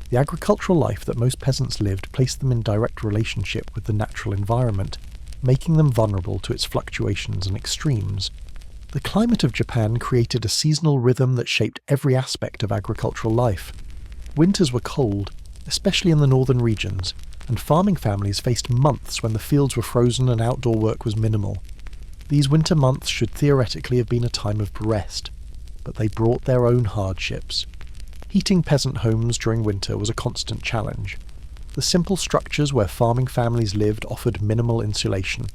The agricultural life that most peasants lived placed them in direct relationship with the natural environment, making them vulnerable to its fluctuations and extremes. The climate of Japan created a seasonal rhythm that shaped every aspect of agricultural life. Winters were cold, especially in the northern regions, and farming families faced months when the fields were frozen and outdoor work was minimal. These winter months should theoretically have been a time of rest, but they brought their own hardships. Heating peasant homes during winter was a constant challenge. The simple structures where farming families lived offered minimal insulation.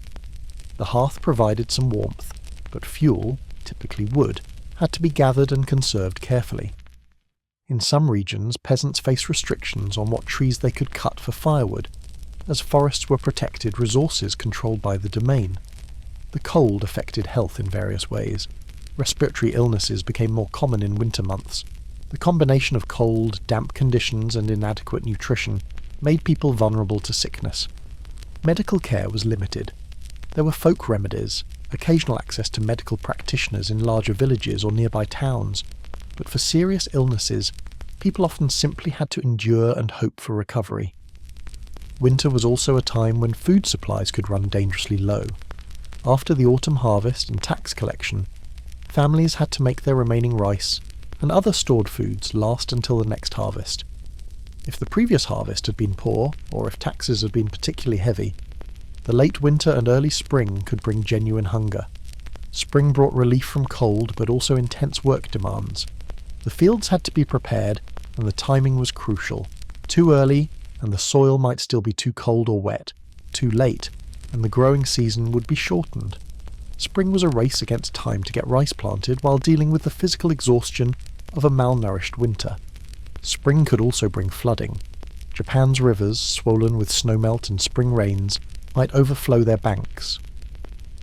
The hearth provided some warmth, but fuel, typically wood, had to be gathered and conserved carefully. In some regions, peasants faced restrictions on what trees they could cut for firewood. As forests were protected, resources controlled by the domain. The cold affected health in various ways. Respiratory illnesses became more common in winter months. The combination of cold, damp conditions and inadequate nutrition made people vulnerable to sickness. Medical care was limited. There were folk remedies, occasional access to medical practitioners in larger villages or nearby towns, but for serious illnesses, people often simply had to endure and hope for recovery. Winter was also a time when food supplies could run dangerously low. After the autumn harvest and tax collection, families had to make their remaining rice and other stored foods last until the next harvest. If the previous harvest had been poor, or if taxes had been particularly heavy, the late winter and early spring could bring genuine hunger. Spring brought relief from cold but also intense work demands. The fields had to be prepared, and the timing was crucial. Too early, and the soil might still be too cold or wet. Too late, and the growing season would be shortened. Spring was a race against time to get rice planted while dealing with the physical exhaustion of a malnourished winter. Spring could also bring flooding. Japan's rivers, swollen with snowmelt and spring rains, might overflow their banks.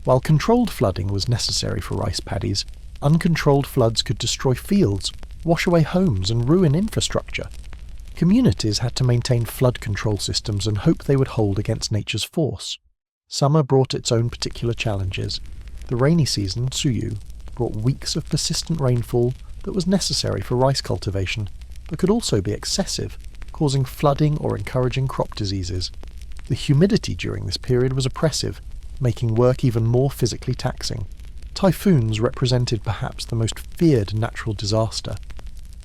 While controlled flooding was necessary for rice paddies, uncontrolled floods could destroy fields, wash away homes, and ruin infrastructure. Communities had to maintain flood control systems and hope they would hold against nature's force. Summer brought its own particular challenges. The rainy season, Tsuyu, brought weeks of persistent rainfall that was necessary for rice cultivation, but could also be excessive, causing flooding or encouraging crop diseases. The humidity during this period was oppressive, making work even more physically taxing. Typhoons represented perhaps the most feared natural disaster.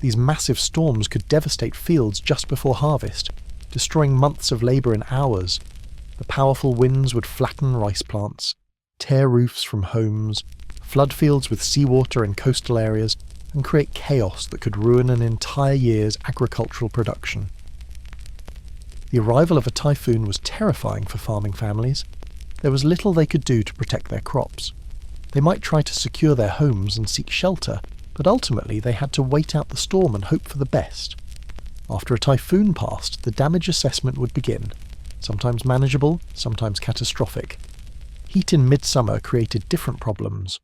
These massive storms could devastate fields just before harvest, destroying months of labour in hours. The powerful winds would flatten rice plants, tear roofs from homes, flood fields with seawater in coastal areas, and create chaos that could ruin an entire year's agricultural production. The arrival of a typhoon was terrifying for farming families. There was little they could do to protect their crops. They might try to secure their homes and seek shelter, but ultimately they had to wait out the storm and hope for the best. After a typhoon passed, the damage assessment would begin, sometimes manageable, sometimes catastrophic. Heat in midsummer created different problems.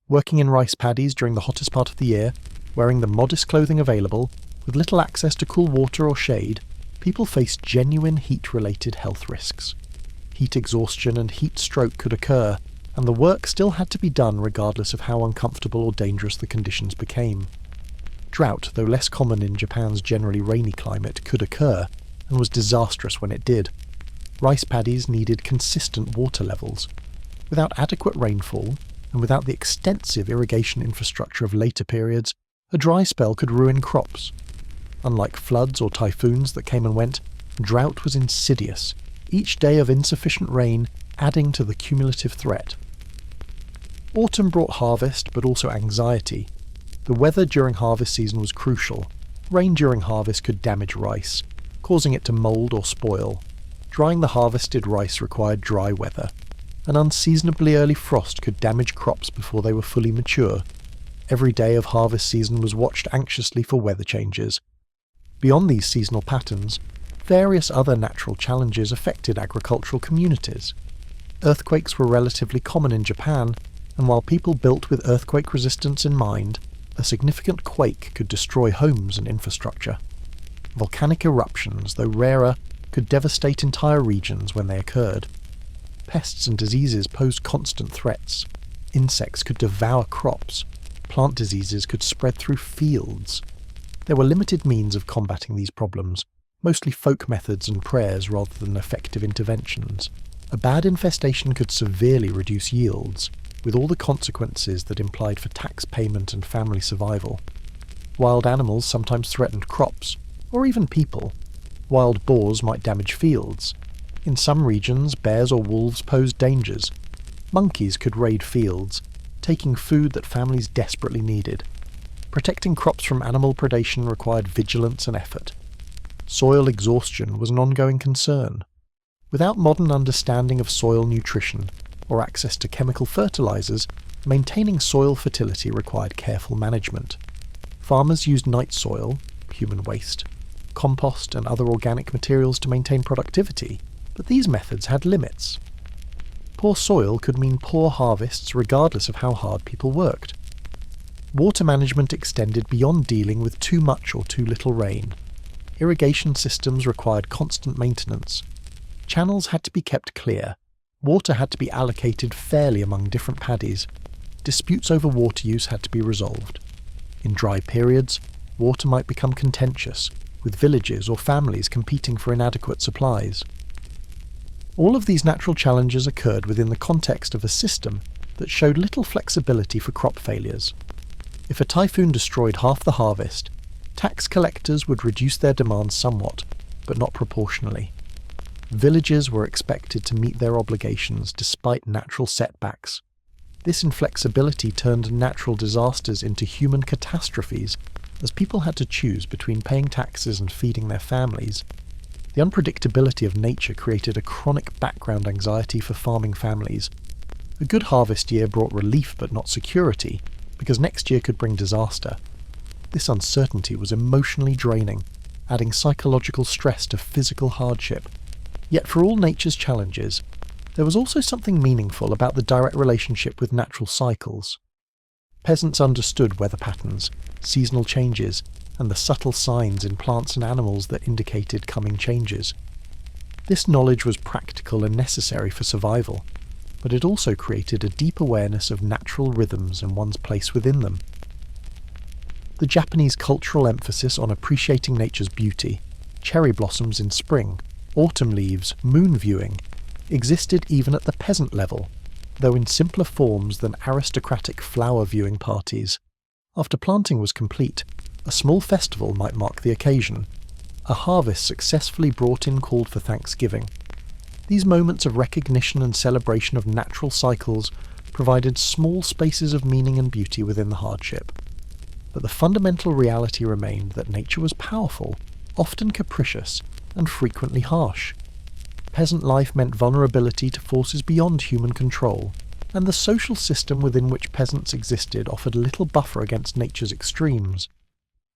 Working in rice paddies during the hottest part of the year, wearing the modest clothing available, with little access to cool water or shade, people faced genuine heat-related health risks. Heat exhaustion and heat stroke could occur, and the work still had to be done regardless of how uncomfortable or dangerous the conditions became. Drought, though less common in Japan's generally rainy climate, could occur, and was disastrous when it did. Rice paddies needed consistent water levels. Without adequate rainfall, and without the extensive irrigation infrastructure of later periods, a dry spell could ruin crops. Unlike floods or typhoons that came and went, drought was insidious, each day of insufficient rain adding to the cumulative threat. Autumn brought harvest, but also anxiety. The weather during harvest season was crucial. Rain during harvest could damage rice, causing it to mould or spoil. Drying the harvested rice required dry weather. An unseasonably early frost could damage crops before they were fully mature. Every day of harvest season was watched anxiously for weather changes. Beyond these seasonal patterns, various other natural challenges affected agricultural communities. Earthquakes were relatively common in Japan, and while people built with earthquake resistance in mind, a significant quake could destroy homes and infrastructure. Volcanic eruptions, though rarer, could devastate entire regions when they occurred. Pests and diseases posed constant threats. Insects could devour crops. Plant diseases could spread through fields. There were limited means of combating these problems, mostly folk methods and prayers rather than effective interventions. A bad infestation could severely reduce yields, with all the consequences that implied for tax payment and family survival. Wild animals sometimes threatened crops, or even people. Wild boars might damage fields. In some regions, bears or wolves posed dangers. Monkeys could raid fields, taking food that families desperately needed. Protecting crops from animal predation required vigilance and effort. Soil exhaustion was an ongoing concern. Without modern understanding of soil nutrition, or access to chemical fertilizers, maintaining soil fertility required careful management. Farmers used night soil, human waste, compost and other organic materials to maintain productivity, but these methods had limits. Poor soil could mean poor harvests regardless of how hard people worked. Water management extended beyond dealing with too much or too little rain. Irrigation systems required constant maintenance. Channels had to be kept clear. Water had to be allocated fairly among different paddies. Disputes over water use had to be resolved. In dry periods, water might become contentious, with villages or families competing for inadequate supplies. All of these natural challenges occurred within the context of a system that showed little flexibility for crop failures. If a typhoon destroyed half the harvest, tax collectors would reduce their demands somewhat, but not proportionally. Villages were expected to meet their obligations despite natural setbacks. This inflexibility turned natural disasters into human catastrophes, as people had to choose between paying taxes and feeding their families. The unpredictability of nature created a chronic background anxiety for farming families. A good harvest year brought relief but not security, because next year could bring disaster. This uncertainty was emotionally draining, adding psychological stress to physical hardship. Yet for all nature's challenges, there was also something meaningful about the direct relationship with natural cycles. Peasants understood weather patterns, seasonal changes, and the subtle signs in plants and animals that indicated coming changes. This knowledge was practical and necessary for survival, but it also created a deep awareness of natural rhythms and one's place within them. The Japanese cultural emphasis on appreciating nature's beauty, cherry blossoms in spring, autumn leaves, moon viewing, existed even at the peasant level, though in simpler forms than aristocratic flower viewing parties. After planting was complete, a small festival might mark the occasion. A harvest successfully brought in called for thanksgiving. These moments of recognition and celebration of natural cycles provided small spaces of meaning and beauty within the hardship. But the fundamental reality remained that nature was powerful, often capricious, and frequently harsh. Peasant life meant vulnerability to forces beyond human control, and the social system within which peasants existed offered little buffer against nature's extremes.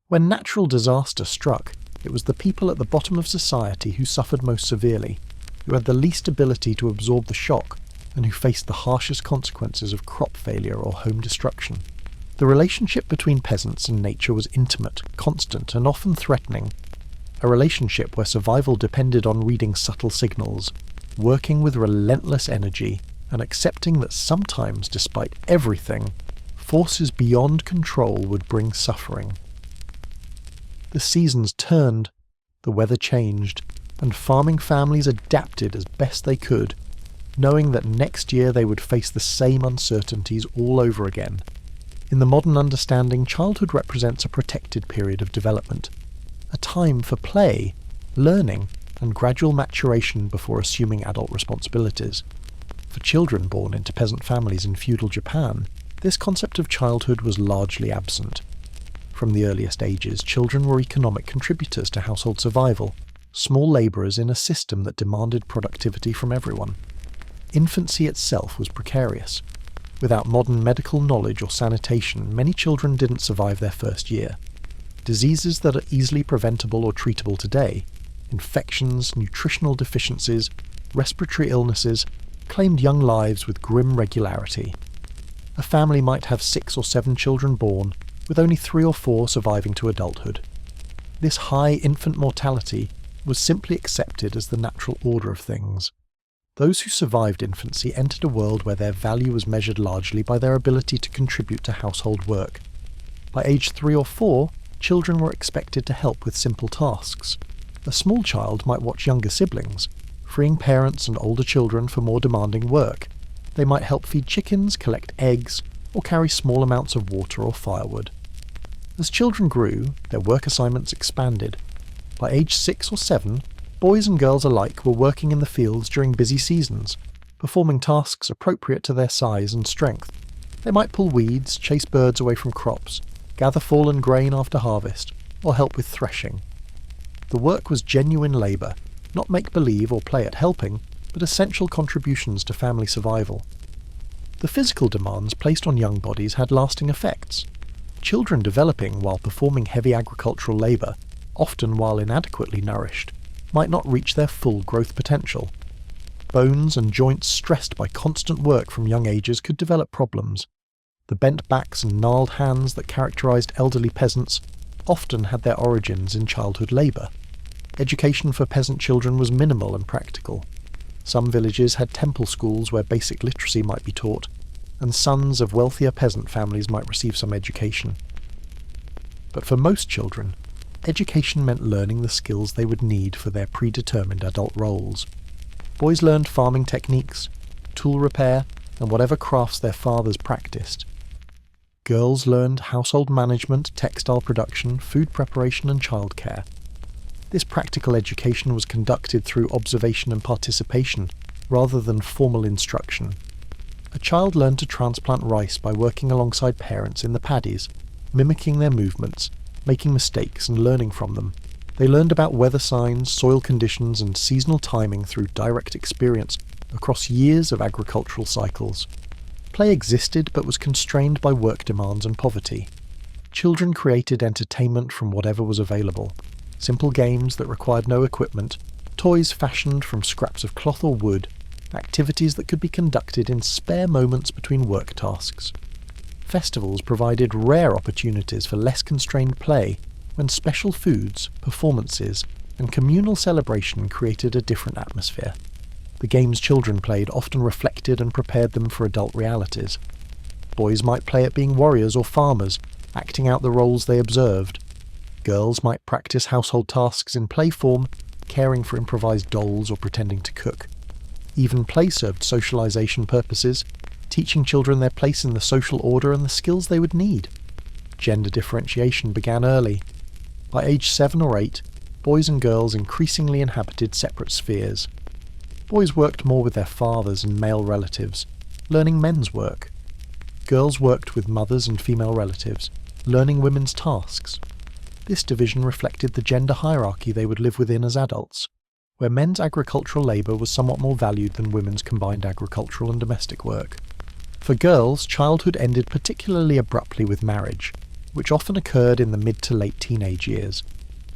When natural disaster struck, it was the people at the bottom of society who suffered most severely, who had the least ability to absorb the shock, and who faced the harshest consequences of crop failure or home destruction. The relationship between peasants and nature was intimate, constant, and often threatening. A relationship where survival depended on reading subtle signals, working with relentless energy, and accepting that sometimes, despite everything, forces beyond control would bring suffering. The seasons turned, the weather changed, and farming families adapted as best they could, knowing that next year they would face the same uncertainties all over again. In the modern understanding, childhood represents a protected period of development, a time for play, learning, and gradual maturation before assuming adult responsibilities. For children born into peasant families in feudal Japan, this concept of childhood was largely absent. From the earliest ages, children were economic contributors to household survival, small labourers in a system that demanded productivity from everyone. Infancy itself was precarious. Without modern medical knowledge or sanitation, many children didn't survive their first year. Diseases that are easily preventable or treatable today, infections, nutritional deficiencies, respiratory illnesses, claimed young lives with grim regularity. A family might have 6 or 7 children born, with only 3 or 4 surviving to adulthood. This high infant mortality was simply accepted as the natural order of things. Those who survived infancy entered a world where their value was measured largely by their ability to contribute to household work. By age 3 or 4, children were expected to help with simple tasks. A small child might watch younger siblings, freeing parents and older children for more demanding work. They might help feed chickens, collect eggs, or carry small amounts of water or firewood. As children grew, their work assignments expanded. By age 6 or 7, boys and girls alike were working in the fields during busy seasons, performing tasks appropriate to their size and strength. They might pull weeds, chase birds away from crops, gather fallen grain after harvest, or help with threshing. The work was genuine labour, not make-believe or play at helping, but essential contributions to family survival. The physical demands placed on young bodies had lasting effects. Children developing while performing heavy agricultural labour, often while inadequately nourished, might not reach their full growth potential. Bones and joints stressed by constant work from young ages could develop problems. The bent backs and gnarled hands that characterised elderly peasants often had their origins in childhood labour. Education for peasant children was minimal and practical. Some villages had temple schools where basic literacy might be taught, and sons of wealthier peasant families might receive some education. But for most children, education meant learning the skills they would need for their predetermined adult roles. Boys learned farming techniques, tool repair, and whatever crafts their fathers practiced. Girls learned household management, textile production, food preparation, and childcare. This practical education was conducted through observation and participation, rather than formal instruction. A child learned to transplant rice by working alongside parents in the paddies, mimicking their movements, making mistakes and learning from them. They learned about weather signs, soil conditions, and seasonal timing through direct experience across years of agricultural cycles. Play existed but was constrained by work demands and poverty. Children created entertainment from whatever was available. Simple games that required no equipment, toys fashioned from scraps of cloth or wood, activities that could be conducted in spare moments between work tasks. Festivals provided rare opportunities for less constrained play, when special foods, performances, and communal celebration created a different atmosphere. The games children played often reflected and prepared them for adult realities. Boys might play at being warriors or farmers, acting out the roles they observed. Girls might practice household tasks in play form, caring for improvised dolls or pretending to cook. Even play served socialization purposes, teaching children their place in the social order and the skills they would need. Gender differentiation began early. By age 7 or 8, boys and girls increasingly inhabited separate spheres. Boys worked more with their fathers and male relatives, learning men's work. Girls worked with mothers and female relatives, learning women's tasks. This division reflected the gender hierarchy they would live within as adults, where men's agricultural labour was somewhat more valued than women's combined agricultural and domestic work. For girls, childhood ended particularly abruptly with marriage, which often occurred in the mid to late teenage years.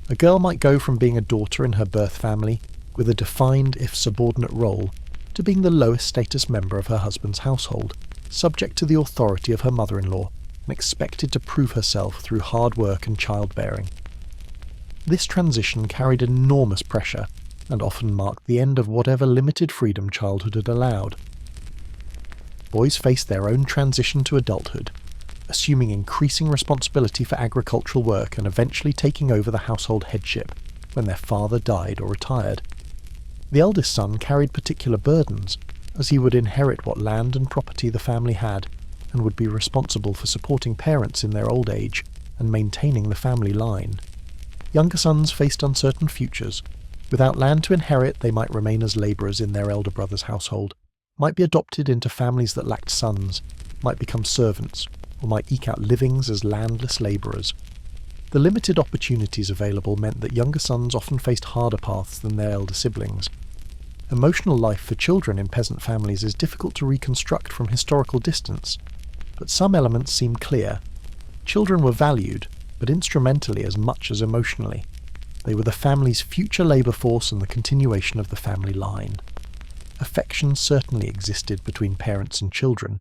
A girl might go from being a daughter in her birth family, with a defined, if subordinate role, to being the lowest status member of her husband's household, subject to the authority of her mother-in-law, and expected to prove herself through hard work and childbearing. This transition carried enormous pressure, and often marked the end of whatever limited freedom childhood had allowed. Boys faced their own transition to adulthood, assuming increasing responsibility for agricultural work and eventually taking over the household headship when their father died or retired. The eldest son carried particular burdens, as he would inherit what land and property the family had, and would be responsible for supporting parents in their old age and maintaining the family line. Younger sons faced uncertain futures. Without land to inherit, they might remain as labourers in their elder brother's household, might be adopted into families that lacked sons, might become servants, or might eke out livings as landless labourers. The limited opportunities available meant that younger sons often faced harder paths than their elder siblings. Emotional life for children in peasant families is difficult to reconstruct from historical distance, but some elements seem clear. Children were valued, but instrumentally as much as emotionally. They were the family's future labour force and the continuation of the family line. Affection certainly existed between parents and children,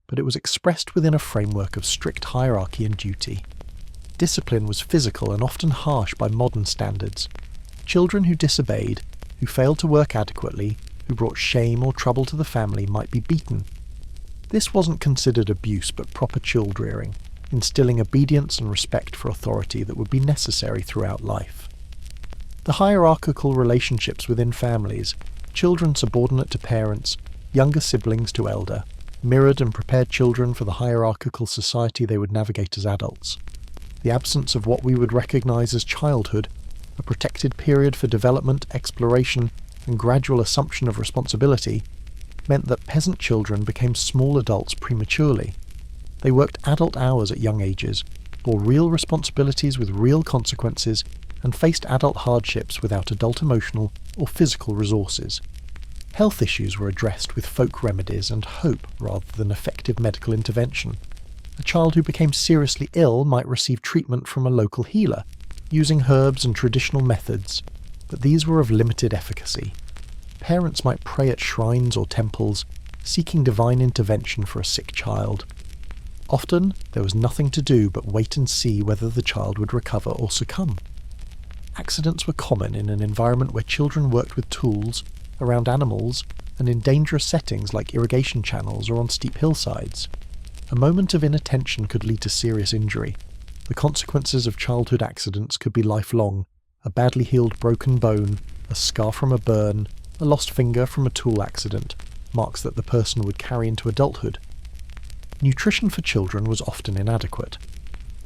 but it was expressed within a framework of strict hierarchy and duty. Discipline was physical and often harsh by modern standards. Children who disobeyed, who failed to work adequately, who brought shame or trouble to the family might be beaten. This wasn't considered abuse but proper child-rearing, instilling obedience and respect for authority that would be necessary throughout life. The hierarchical relationships within families, children subordinate to parents, younger siblings to elder, mirrored and prepared children for the hierarchical society they would navigate as adults. The absence of what we would recognise as childhood, a protected period for development, exploration, and gradual assumption of responsibility, meant that peasant children became small adults prematurely. They worked adult hours at young ages, bore real responsibilities with real consequences, and faced adult hardships without adult emotional or physical resources. Health issues were addressed with folk remedies and hope rather than effective medical intervention. A child who became seriously ill might receive treatment from a local healer, using herbs and traditional methods, but these were of limited efficacy. Parents might pray at shrines or temples, seeking divine intervention for a sick child. Often, there was nothing to do but wait and see whether the child would recover or succumb. Accidents were common in an environment where children worked with tools, around animals, and in dangerous settings like irrigation channels or on steep hillsides. A moment of inattention could lead to serious injury. The consequences of childhood accidents could be lifelong: a badly healed broken bone, a scar from a burn, a lost finger from a tool accident, marks that the person would carry into adulthood. Nutrition for children was often inadequate.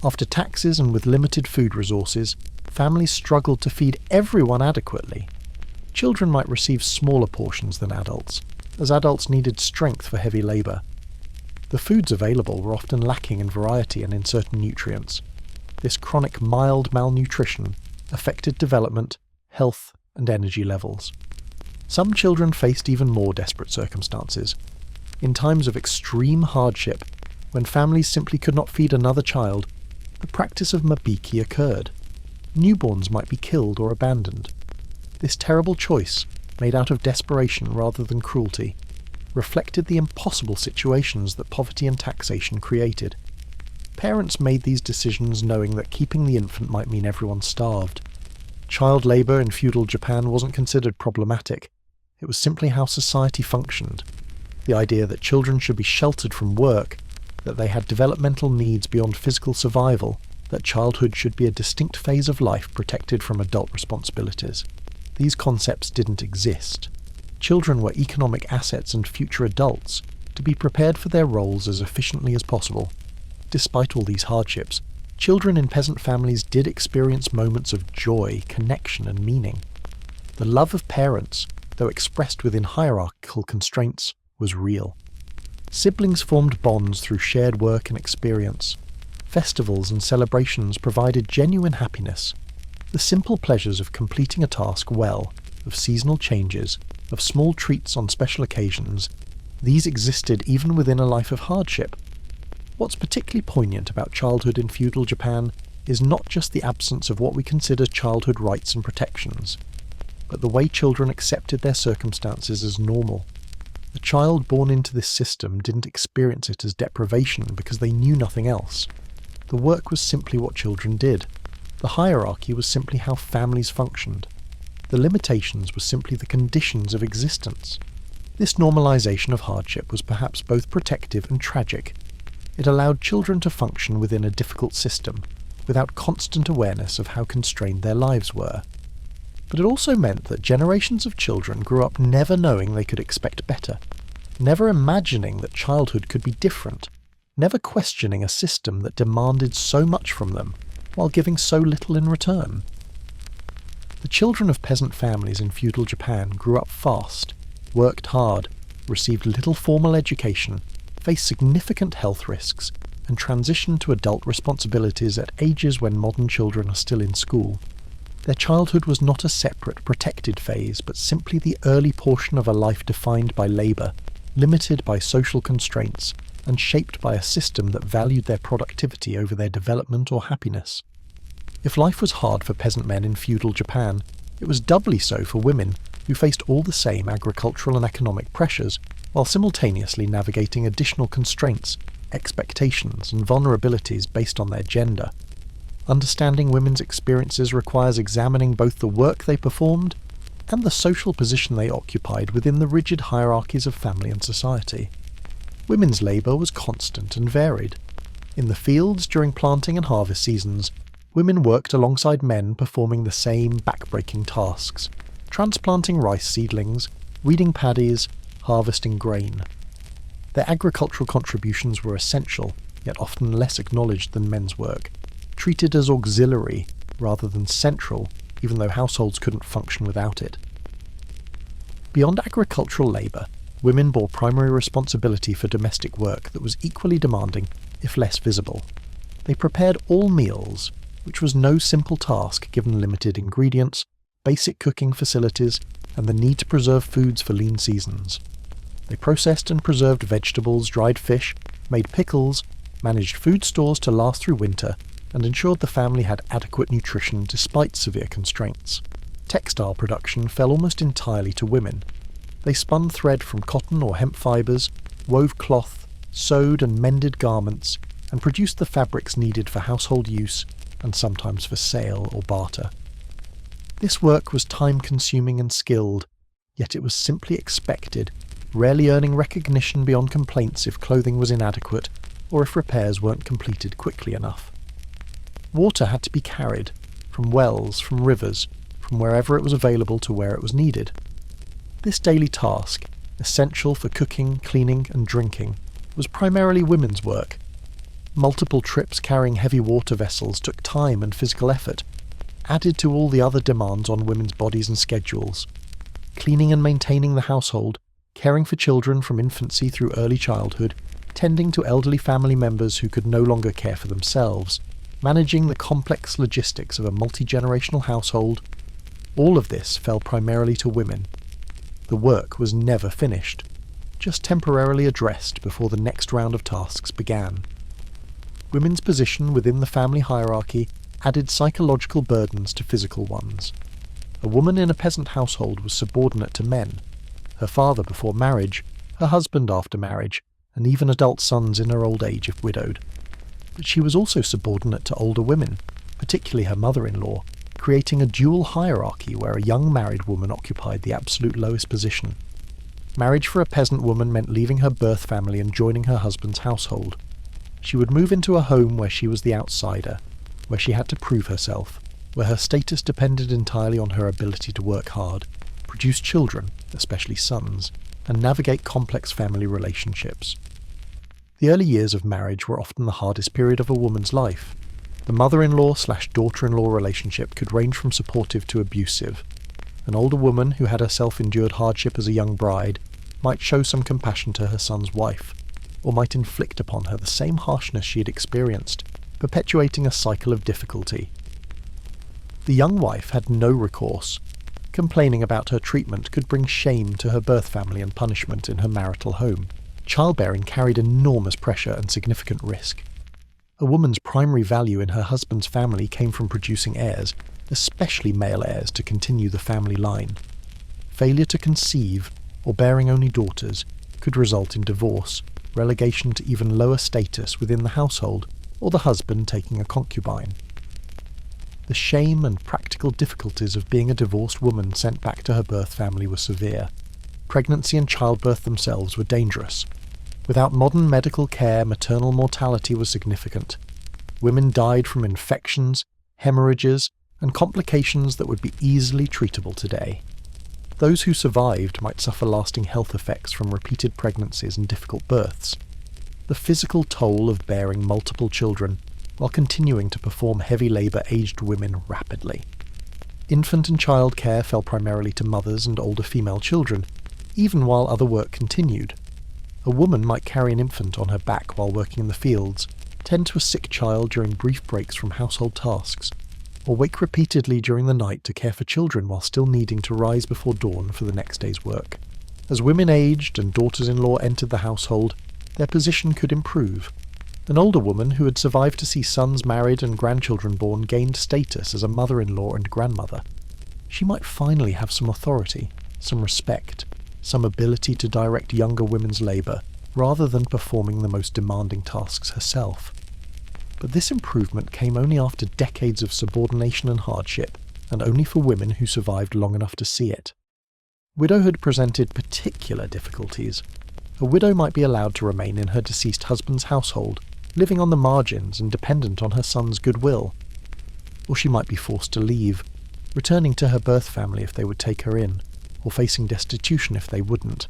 After taxes and with limited food resources, families struggled to feed everyone adequately. Children might receive smaller portions than adults, as adults needed strength for heavy labour. The foods available were often lacking in variety and in certain nutrients. This chronic mild malnutrition, affected development, health, and energy levels. Some children faced even more desperate circumstances. In times of extreme hardship, when families simply could not feed another child, the practice of mabiki occurred. Newborns might be killed or abandoned. This terrible choice, made out of desperation rather than cruelty, reflected the impossible situations that poverty and taxation created. Parents made these decisions knowing that keeping the infant might mean everyone starved. Child labour in feudal Japan wasn't considered problematic. It was simply how society functioned. The idea that children should be sheltered from work, that they had developmental needs beyond physical survival, that childhood should be a distinct phase of life protected from adult responsibilities. These concepts didn't exist. Children were economic assets and future adults, to be prepared for their roles as efficiently as possible. Despite all these hardships, children in peasant families did experience moments of joy, connection, and meaning. The love of parents, though expressed within hierarchical constraints, was real. Siblings formed bonds through shared work and experience. Festivals and celebrations provided genuine happiness. The simple pleasures of completing a task well, of seasonal changes, of small treats on special occasions, these existed even within a life of hardship. What's particularly poignant about childhood in feudal Japan is not just the absence of what we consider childhood rights and protections, but the way children accepted their circumstances as normal. The child born into this system didn't experience it as deprivation because they knew nothing else. The work was simply what children did. The hierarchy was simply how families functioned. The limitations were simply the conditions of existence. This normalization of hardship was perhaps both protective and tragic. It allowed children to function within a difficult system, without constant awareness of how constrained their lives were. But it also meant that generations of children grew up never knowing they could expect better, never imagining that childhood could be different, never questioning a system that demanded so much from them, while giving so little in return. The children of peasant families in feudal Japan grew up fast, worked hard, received little formal education, faced significant health risks, and transitioned to adult responsibilities at ages when modern children are still in school. Their childhood was not a separate, protected phase, but simply the early portion of a life defined by labour, limited by social constraints, and shaped by a system that valued their productivity over their development or happiness. If life was hard for peasant men in feudal Japan, it was doubly so for women, who faced all the same agricultural and economic pressures, while simultaneously navigating additional constraints, expectations, and vulnerabilities based on their gender. Understanding women's experiences requires examining both the work they performed and the social position they occupied within the rigid hierarchies of family and society. Women's labour was constant and varied. In the fields during planting and harvest seasons, women worked alongside men performing the same back-breaking tasks, transplanting rice seedlings, weeding paddies, harvesting grain. Their agricultural contributions were essential, yet often less acknowledged than men's work, treated as auxiliary rather than central, even though households couldn't function without it. Beyond agricultural labour, women bore primary responsibility for domestic work that was equally demanding, if less visible. They prepared all meals, which was no simple task given limited ingredients, basic cooking facilities, and the need to preserve foods for lean seasons. They processed and preserved vegetables, dried fish, made pickles, managed food stores to last through winter, and ensured the family had adequate nutrition despite severe constraints. Textile production fell almost entirely to women. They spun thread from cotton or hemp fibres, wove cloth, sewed and mended garments, and produced the fabrics needed for household use and sometimes for sale or barter. This work was time-consuming and skilled, yet it was simply expected, rarely earning recognition beyond complaints if clothing was inadequate or if repairs weren't completed quickly enough. Water had to be carried, from wells, from rivers, from wherever it was available to where it was needed. This daily task, essential for cooking, cleaning, and drinking, was primarily women's work. Multiple trips carrying heavy water vessels took time and physical effort, added to all the other demands on women's bodies and schedules. Cleaning and maintaining the household, caring for children from infancy through early childhood, tending to elderly family members who could no longer care for themselves. managing the complex logistics of a multi-generational household. All of this fell primarily to women. The work was never finished, just temporarily addressed before the next round of tasks began. Women's position within the family hierarchy added psychological burdens to physical ones. A woman in a peasant household was subordinate to men, her father before marriage, her husband after marriage, and even adult sons in her old age if widowed. But she was also subordinate to older women, particularly her mother-in-law, creating a dual hierarchy where a young married woman occupied the absolute lowest position. Marriage for a peasant woman meant leaving her birth family and joining her husband's household. She would move into a home where she was the outsider, where she had to prove herself, where her status depended entirely on her ability to work hard, produce children, especially sons, and navigate complex family relationships. The early years of marriage were often the hardest period of a woman's life. The mother-in-law/daughter-in-law relationship could range from supportive to abusive. An older woman who had herself endured hardship as a young bride might show some compassion to her son's wife, or might inflict upon her the same harshness she had experienced, perpetuating a cycle of difficulty. The young wife had no recourse. Complaining about her treatment could bring shame to her birth family and punishment in her marital home. Childbearing carried enormous pressure and significant risk. A woman's primary value in her husband's family came from producing heirs, especially male heirs, to continue the family line. Failure to conceive, or bearing only daughters, could result in divorce, relegation to even lower status within the household, or the husband taking a concubine. The shame and practical difficulties of being a divorced woman sent back to her birth family were severe. Pregnancy and childbirth themselves were dangerous. Without modern medical care, maternal mortality was significant. Women died from infections, hemorrhages, and complications that would be easily treatable today. Those who survived might suffer lasting health effects from repeated pregnancies and difficult births. The physical toll of bearing multiple children while continuing to perform heavy labour aged women rapidly. Infant and child care fell primarily to mothers and older female children, even while other work continued. A woman might carry an infant on her back while working in the fields, tend to a sick child during brief breaks from household tasks, or wake repeatedly during the night to care for children while still needing to rise before dawn for the next day's work. As women aged and daughters-in-law entered the household, their position could improve. An older woman who had survived to see sons married and grandchildren born gained status as a mother-in-law and grandmother. She might finally have some authority, some respect, some ability to direct younger women's labour, rather than performing the most demanding tasks herself. But this improvement came only after decades of subordination and hardship, and only for women who survived long enough to see it. Widowhood presented particular difficulties. A widow might be allowed to remain in her deceased husband's household, living on the margins and dependent on her son's goodwill. Or she might be forced to leave, returning to her birth family if they would take her in, or facing destitution if they wouldn't.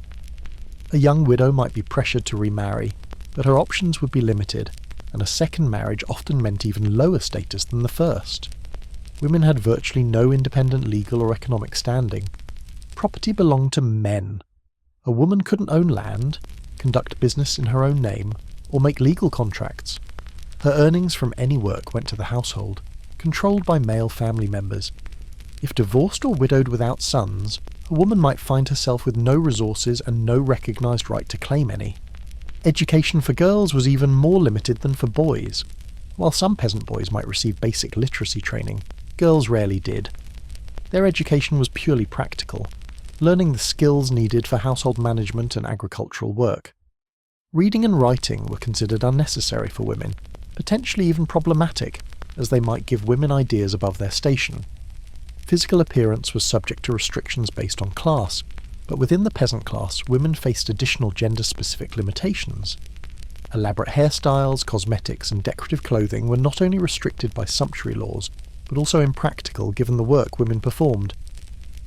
A young widow might be pressured to remarry, but her options would be limited, and a second marriage often meant even lower status than the first. Women had virtually no independent legal or economic standing. Property belonged to men. A woman couldn't own land, conduct business in her own name, or make legal contracts. Her earnings from any work went to the household, controlled by male family members. If divorced or widowed without sons, a woman might find herself with no resources and no recognised right to claim any. Education for girls was even more limited than for boys. While some peasant boys might receive basic literacy training, girls rarely did. Their education was purely practical, learning the skills needed for household management and agricultural work. Reading and writing were considered unnecessary for women, potentially even problematic, as they might give women ideas above their station. Physical appearance was subject to restrictions based on class, but within the peasant class, women faced additional gender-specific limitations. Elaborate hairstyles, cosmetics, and decorative clothing were not only restricted by sumptuary laws, but also impractical given the work women performed.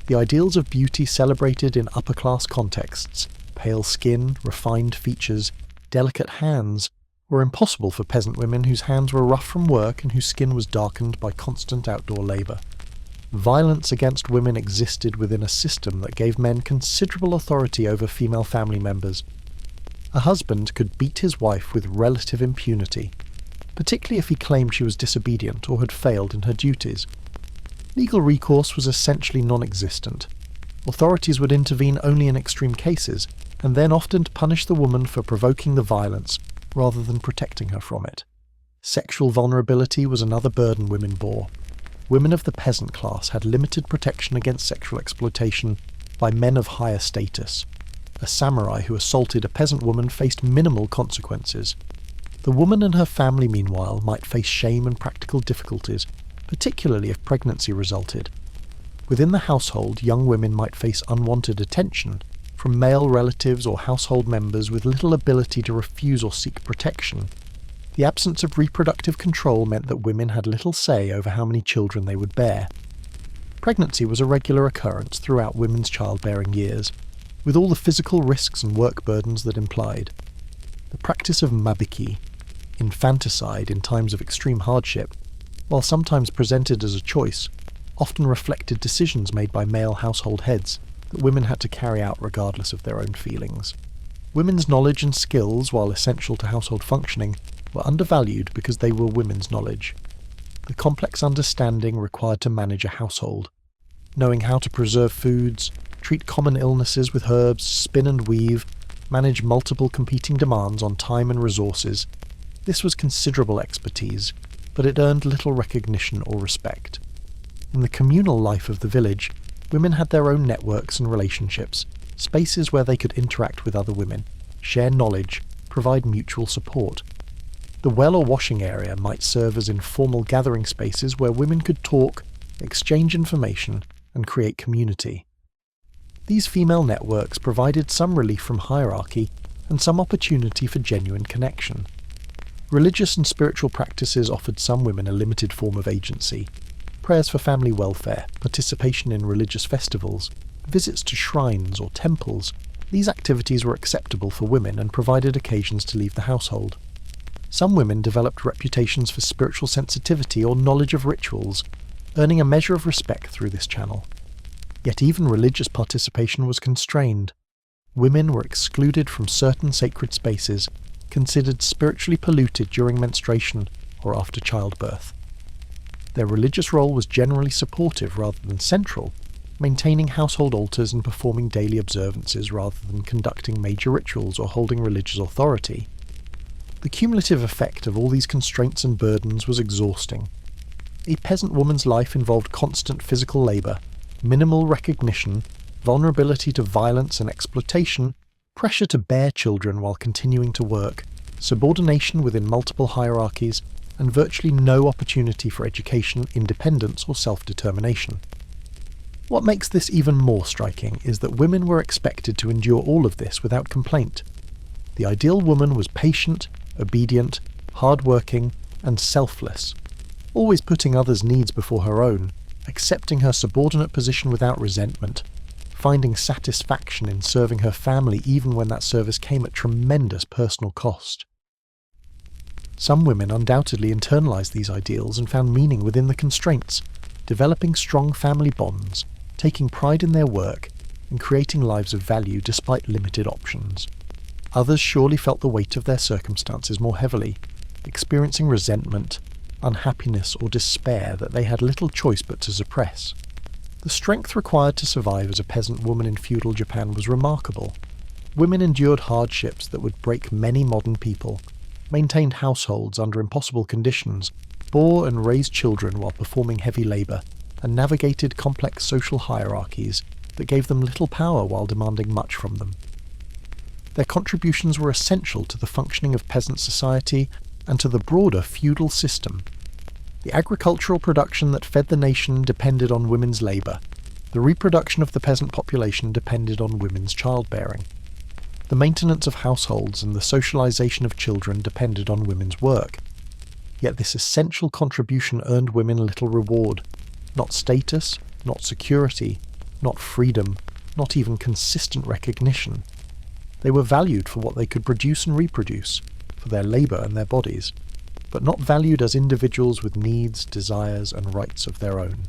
The ideals of beauty celebrated in upper-class contexts, pale skin, refined features, delicate hands, were impossible for peasant women whose hands were rough from work and whose skin was darkened by constant outdoor labour. Violence against women existed within a system that gave men considerable authority over female family members. A husband could beat his wife with relative impunity. particularly if he claimed she was disobedient or had failed in her duties. Legal recourse was essentially non-existent. Authorities would intervene only in extreme cases, and then often to punish the woman for provoking the violence rather than protecting her from it. Sexual vulnerability was another burden women bore. Women of the peasant class had limited protection against sexual exploitation by men of higher status. A samurai who assaulted a peasant woman faced minimal consequences. The woman and her family, meanwhile, might face shame and practical difficulties, particularly if pregnancy resulted. Within the household, young women might face unwanted attention from male relatives or household members with little ability to refuse or seek protection. The absence of reproductive control meant that women had little say over how many children they would bear. Pregnancy was a regular occurrence throughout women's childbearing years, with all the physical risks and work burdens that implied. The practice of mabiki, infanticide in times of extreme hardship, while sometimes presented as a choice, often reflected decisions made by male household heads that women had to carry out regardless of their own feelings. Women's knowledge and skills, while essential to household functioning, were undervalued because they were women's knowledge. The complex understanding required to manage a household, knowing how to preserve foods, treat common illnesses with herbs, spin and weave, manage multiple competing demands on time and resources. This was considerable expertise, but it earned little recognition or respect. In the communal life of the village, women had their own networks and relationships, spaces where they could interact with other women, share knowledge, provide mutual support. The well or washing area might serve as informal gathering spaces where women could talk, exchange information, and create community. These female networks provided some relief from hierarchy and some opportunity for genuine connection. Religious and spiritual practices offered some women a limited form of agency. Prayers for family welfare, participation in religious festivals, visits to shrines or temples, these activities were acceptable for women and provided occasions to leave the household. Some women developed reputations for spiritual sensitivity or knowledge of rituals, earning a measure of respect through this channel. Yet even religious participation was constrained. Women were excluded from certain sacred spaces, considered spiritually polluted during menstruation or after childbirth. Their religious role was generally supportive rather than central, maintaining household altars and performing daily observances rather than conducting major rituals or holding religious authority. The cumulative effect of all these constraints and burdens was exhausting. A peasant woman's life involved constant physical labour, minimal recognition, vulnerability to violence and exploitation, pressure to bear children while continuing to work, subordination within multiple hierarchies, and virtually no opportunity for education, independence, or self-determination. What makes this even more striking is that women were expected to endure all of this without complaint. The ideal woman was patient, obedient, hard-working, and selfless, always putting others' needs before her own, accepting her subordinate position without resentment, finding satisfaction in serving her family even when that service came at tremendous personal cost. Some women undoubtedly internalized these ideals and found meaning within the constraints, developing strong family bonds, taking pride in their work, and creating lives of value despite limited options. Others surely felt the weight of their circumstances more heavily, experiencing resentment, unhappiness, or despair that they had little choice but to suppress. The strength required to survive as a peasant woman in feudal Japan was remarkable. Women endured hardships that would break many modern people, maintained households under impossible conditions, bore and raised children while performing heavy labour, and navigated complex social hierarchies that gave them little power while demanding much from them. Their contributions were essential to the functioning of peasant society and to the broader feudal system. The agricultural production that fed the nation depended on women's labour. The reproduction of the peasant population depended on women's childbearing. The maintenance of households and the socialisation of children depended on women's work. Yet this essential contribution earned women little reward. Not status, not security, not freedom, not even consistent recognition. They were valued for what they could produce and reproduce, for their labour and their bodies, but not valued as individuals with needs, desires, and rights of their own.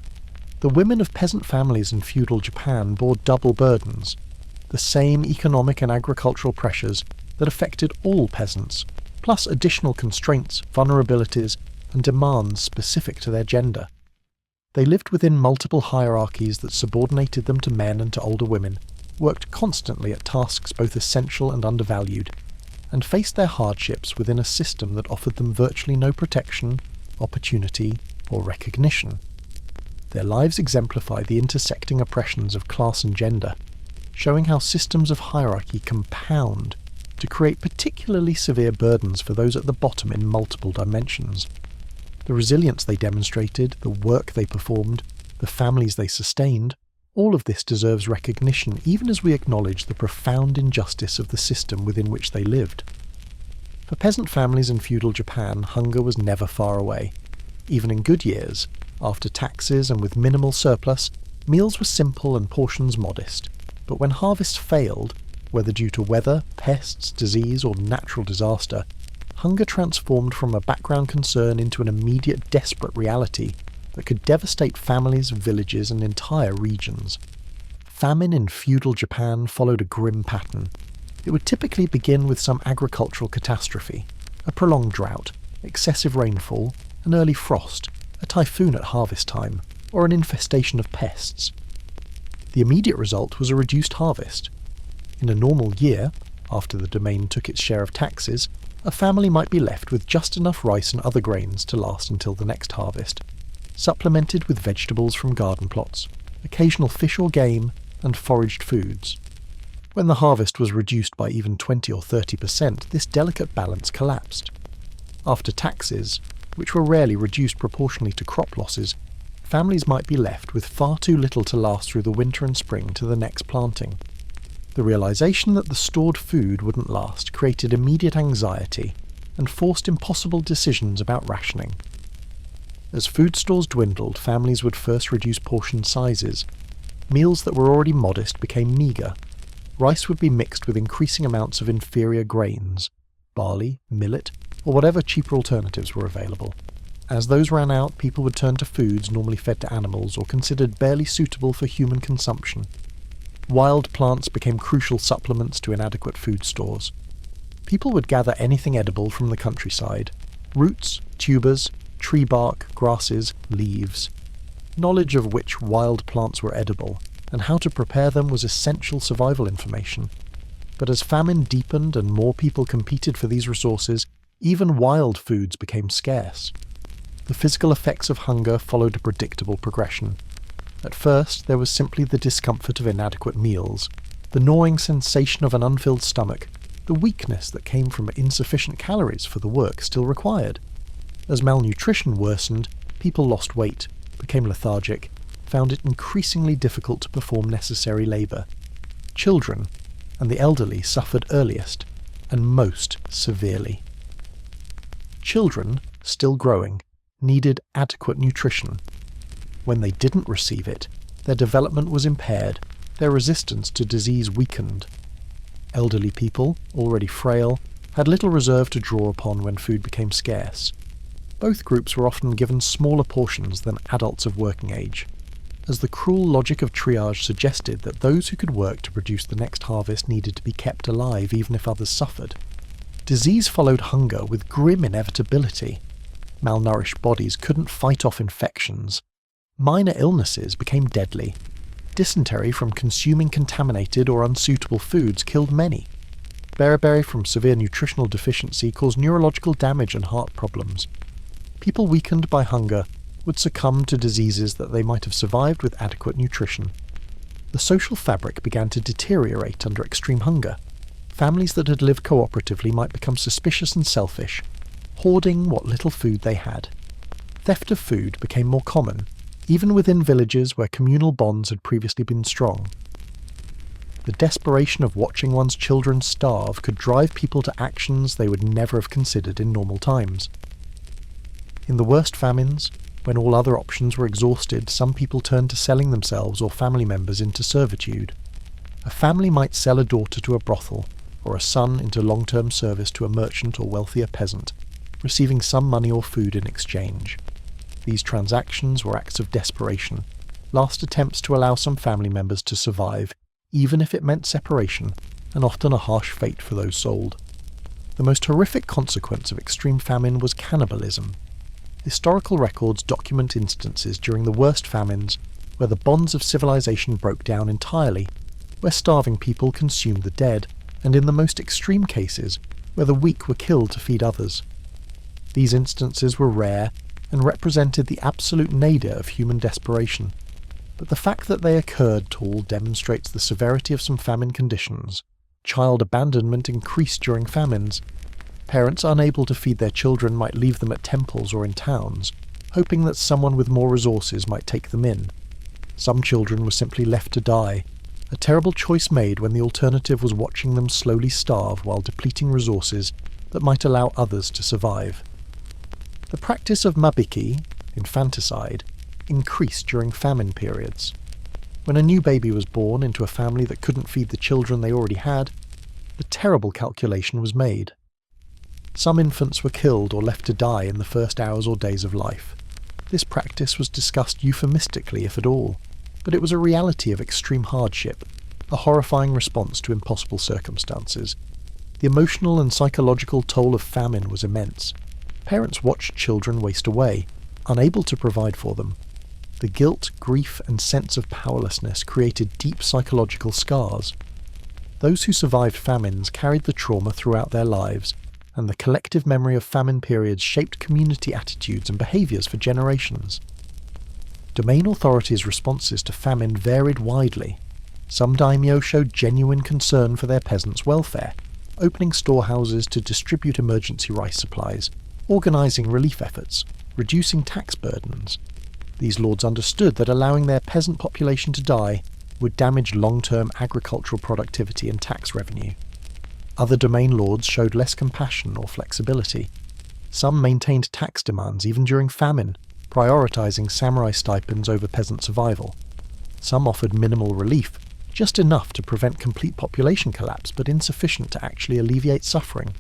The women of peasant families in feudal Japan bore double burdens, the same economic and agricultural pressures that affected all peasants, plus additional constraints, vulnerabilities, and demands specific to their gender. They lived within multiple hierarchies that subordinated them to men and to older women, worked constantly at tasks both essential and undervalued, and faced their hardships within a system that offered them virtually no protection, opportunity, or recognition. Their lives exemplify the intersecting oppressions of class and gender, showing how systems of hierarchy compound to create particularly severe burdens for those at the bottom in multiple dimensions. The resilience they demonstrated, the work they performed, the families they sustained, all of this deserves recognition even as we acknowledge the profound injustice of the system within which they lived. For peasant families in feudal Japan, hunger was never far away. Even in good years, after taxes and with minimal surplus, meals were simple and portions modest. But when harvests failed, whether due to weather, pests, disease, or natural disaster, hunger transformed from a background concern into an immediate, desperate reality that could devastate families, villages, and entire regions. Famine in feudal Japan followed a grim pattern. It would typically begin with some agricultural catastrophe, a prolonged drought, excessive rainfall, an early frost, a typhoon at harvest time, or an infestation of pests. The immediate result was a reduced harvest. In a normal year, after the domain took its share of taxes, a family might be left with just enough rice and other grains to last until the next harvest, supplemented with vegetables from garden plots, occasional fish or game, and foraged foods. When the harvest was reduced by even 20 or 30%, this delicate balance collapsed. After taxes, which were rarely reduced proportionally to crop losses, families might be left with far too little to last through the winter and spring to the next planting. The realization that the stored food wouldn't last created immediate anxiety and forced impossible decisions about rationing. As food stores dwindled, families would first reduce portion sizes. Meals that were already modest became meagre. Rice would be mixed with increasing amounts of inferior grains, barley, millet, or whatever cheaper alternatives were available. As those ran out, people would turn to foods normally fed to animals or considered barely suitable for human consumption. Wild plants became crucial supplements to inadequate food stores. People would gather anything edible from the countryside: roots, tubers, tree bark, grasses, leaves. Knowledge of which wild plants were edible and how to prepare them was essential survival information. But as famine deepened and more people competed for these resources, even wild foods became scarce. The physical effects of hunger followed a predictable progression. At first, there was simply the discomfort of inadequate meals, the gnawing sensation of an unfilled stomach, the weakness that came from insufficient calories for the work still required. As malnutrition worsened, people lost weight, became lethargic, found it increasingly difficult to perform necessary labour. Children and the elderly suffered earliest and most severely. Children, still growing, needed adequate nutrition. When they didn't receive it, their development was impaired, their resistance to disease weakened. Elderly people, already frail, had little reserve to draw upon when food became scarce. Both groups were often given smaller portions than adults of working age, as the cruel logic of triage suggested that those who could work to produce the next harvest needed to be kept alive even if others suffered. Disease followed hunger with grim inevitability. Malnourished bodies couldn't fight off infections. Minor illnesses became deadly. Dysentery from consuming contaminated or unsuitable foods killed many. Beriberi from severe nutritional deficiency caused neurological damage and heart problems. People weakened by hunger would succumb to diseases that they might have survived with adequate nutrition. The social fabric began to deteriorate under extreme hunger. Families that had lived cooperatively might become suspicious and selfish, hoarding what little food they had. Theft of food became more common, even within villages where communal bonds had previously been strong. The desperation of watching one's children starve could drive people to actions they would never have considered in normal times. In the worst famines, when all other options were exhausted, some people turned to selling themselves or family members into servitude. A family might sell a daughter to a brothel, or a son into long-term service to a merchant or wealthier peasant, receiving some money or food in exchange. These transactions were acts of desperation, last attempts to allow some family members to survive, even if it meant separation, and often a harsh fate for those sold. The most horrific consequence of extreme famine was cannibalism. Historical records document instances during the worst famines where the bonds of civilization broke down entirely, where starving people consumed the dead, and in the most extreme cases, where the weak were killed to feed others. These instances were rare and represented the absolute nadir of human desperation, but the fact that they occurred at all demonstrates the severity of some famine conditions. Child abandonment increased during famines. Parents unable to feed their children might leave them at temples or in towns, hoping that someone with more resources might take them in. Some children were simply left to die, a terrible choice made when the alternative was watching them slowly starve while depleting resources that might allow others to survive. The practice of mabiki, infanticide, increased during famine periods. When a new baby was born into a family that couldn't feed the children they already had, the terrible calculation was made. Some infants were killed or left to die in the first hours or days of life. This practice was discussed euphemistically, if at all, but it was a reality of extreme hardship, a horrifying response to impossible circumstances. The emotional and psychological toll of famine was immense. Parents watched children waste away, unable to provide for them. The guilt, grief, and sense of powerlessness created deep psychological scars. Those who survived famines carried the trauma throughout their lives, and the collective memory of famine periods shaped community attitudes and behaviours for generations. Domain authorities' responses to famine varied widely. Some daimyo showed genuine concern for their peasants' welfare, opening storehouses to distribute emergency rice supplies, organising relief efforts, reducing tax burdens. These lords understood that allowing their peasant population to die would damage long-term agricultural productivity and tax revenue. Other domain lords showed less compassion or flexibility. Some maintained tax demands even during famine, prioritising samurai stipends over peasant survival. Some offered minimal relief, just enough to prevent complete population collapse but insufficient to actually alleviate suffering.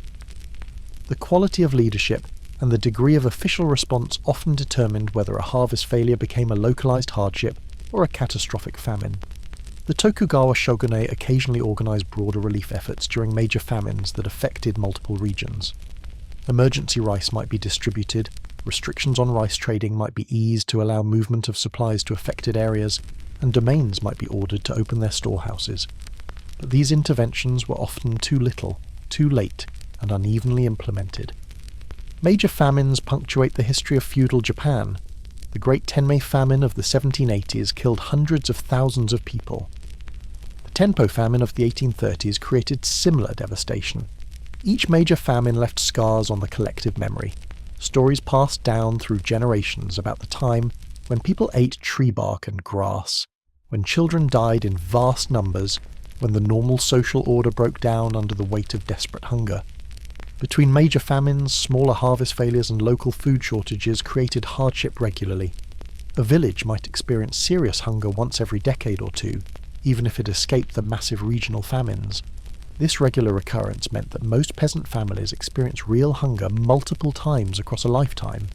The quality of leadership and the degree of official response often determined whether a harvest failure became a localised hardship or a catastrophic famine. The Tokugawa shogunate occasionally organised broader relief efforts during major famines that affected multiple regions. Emergency rice might be distributed, restrictions on rice trading might be eased to allow movement of supplies to affected areas, and domains might be ordered to open their storehouses. But these interventions were often too little, too late, and unevenly implemented. Major famines punctuate the history of feudal Japan. The Great Tenmei Famine of the 1780s killed hundreds of thousands of people. The Tenpo Famine of the 1830s created similar devastation. Each major famine left scars on the collective memory, stories passed down through generations about the time when people ate tree bark and grass, when children died in vast numbers, when the normal social order broke down under the weight of desperate hunger. Between major famines, smaller harvest failures and local food shortages created hardship regularly. A village might experience serious hunger once every decade or two, even if it escaped the massive regional famines. This regular recurrence meant that most peasant families experienced real hunger multiple times across a lifetime.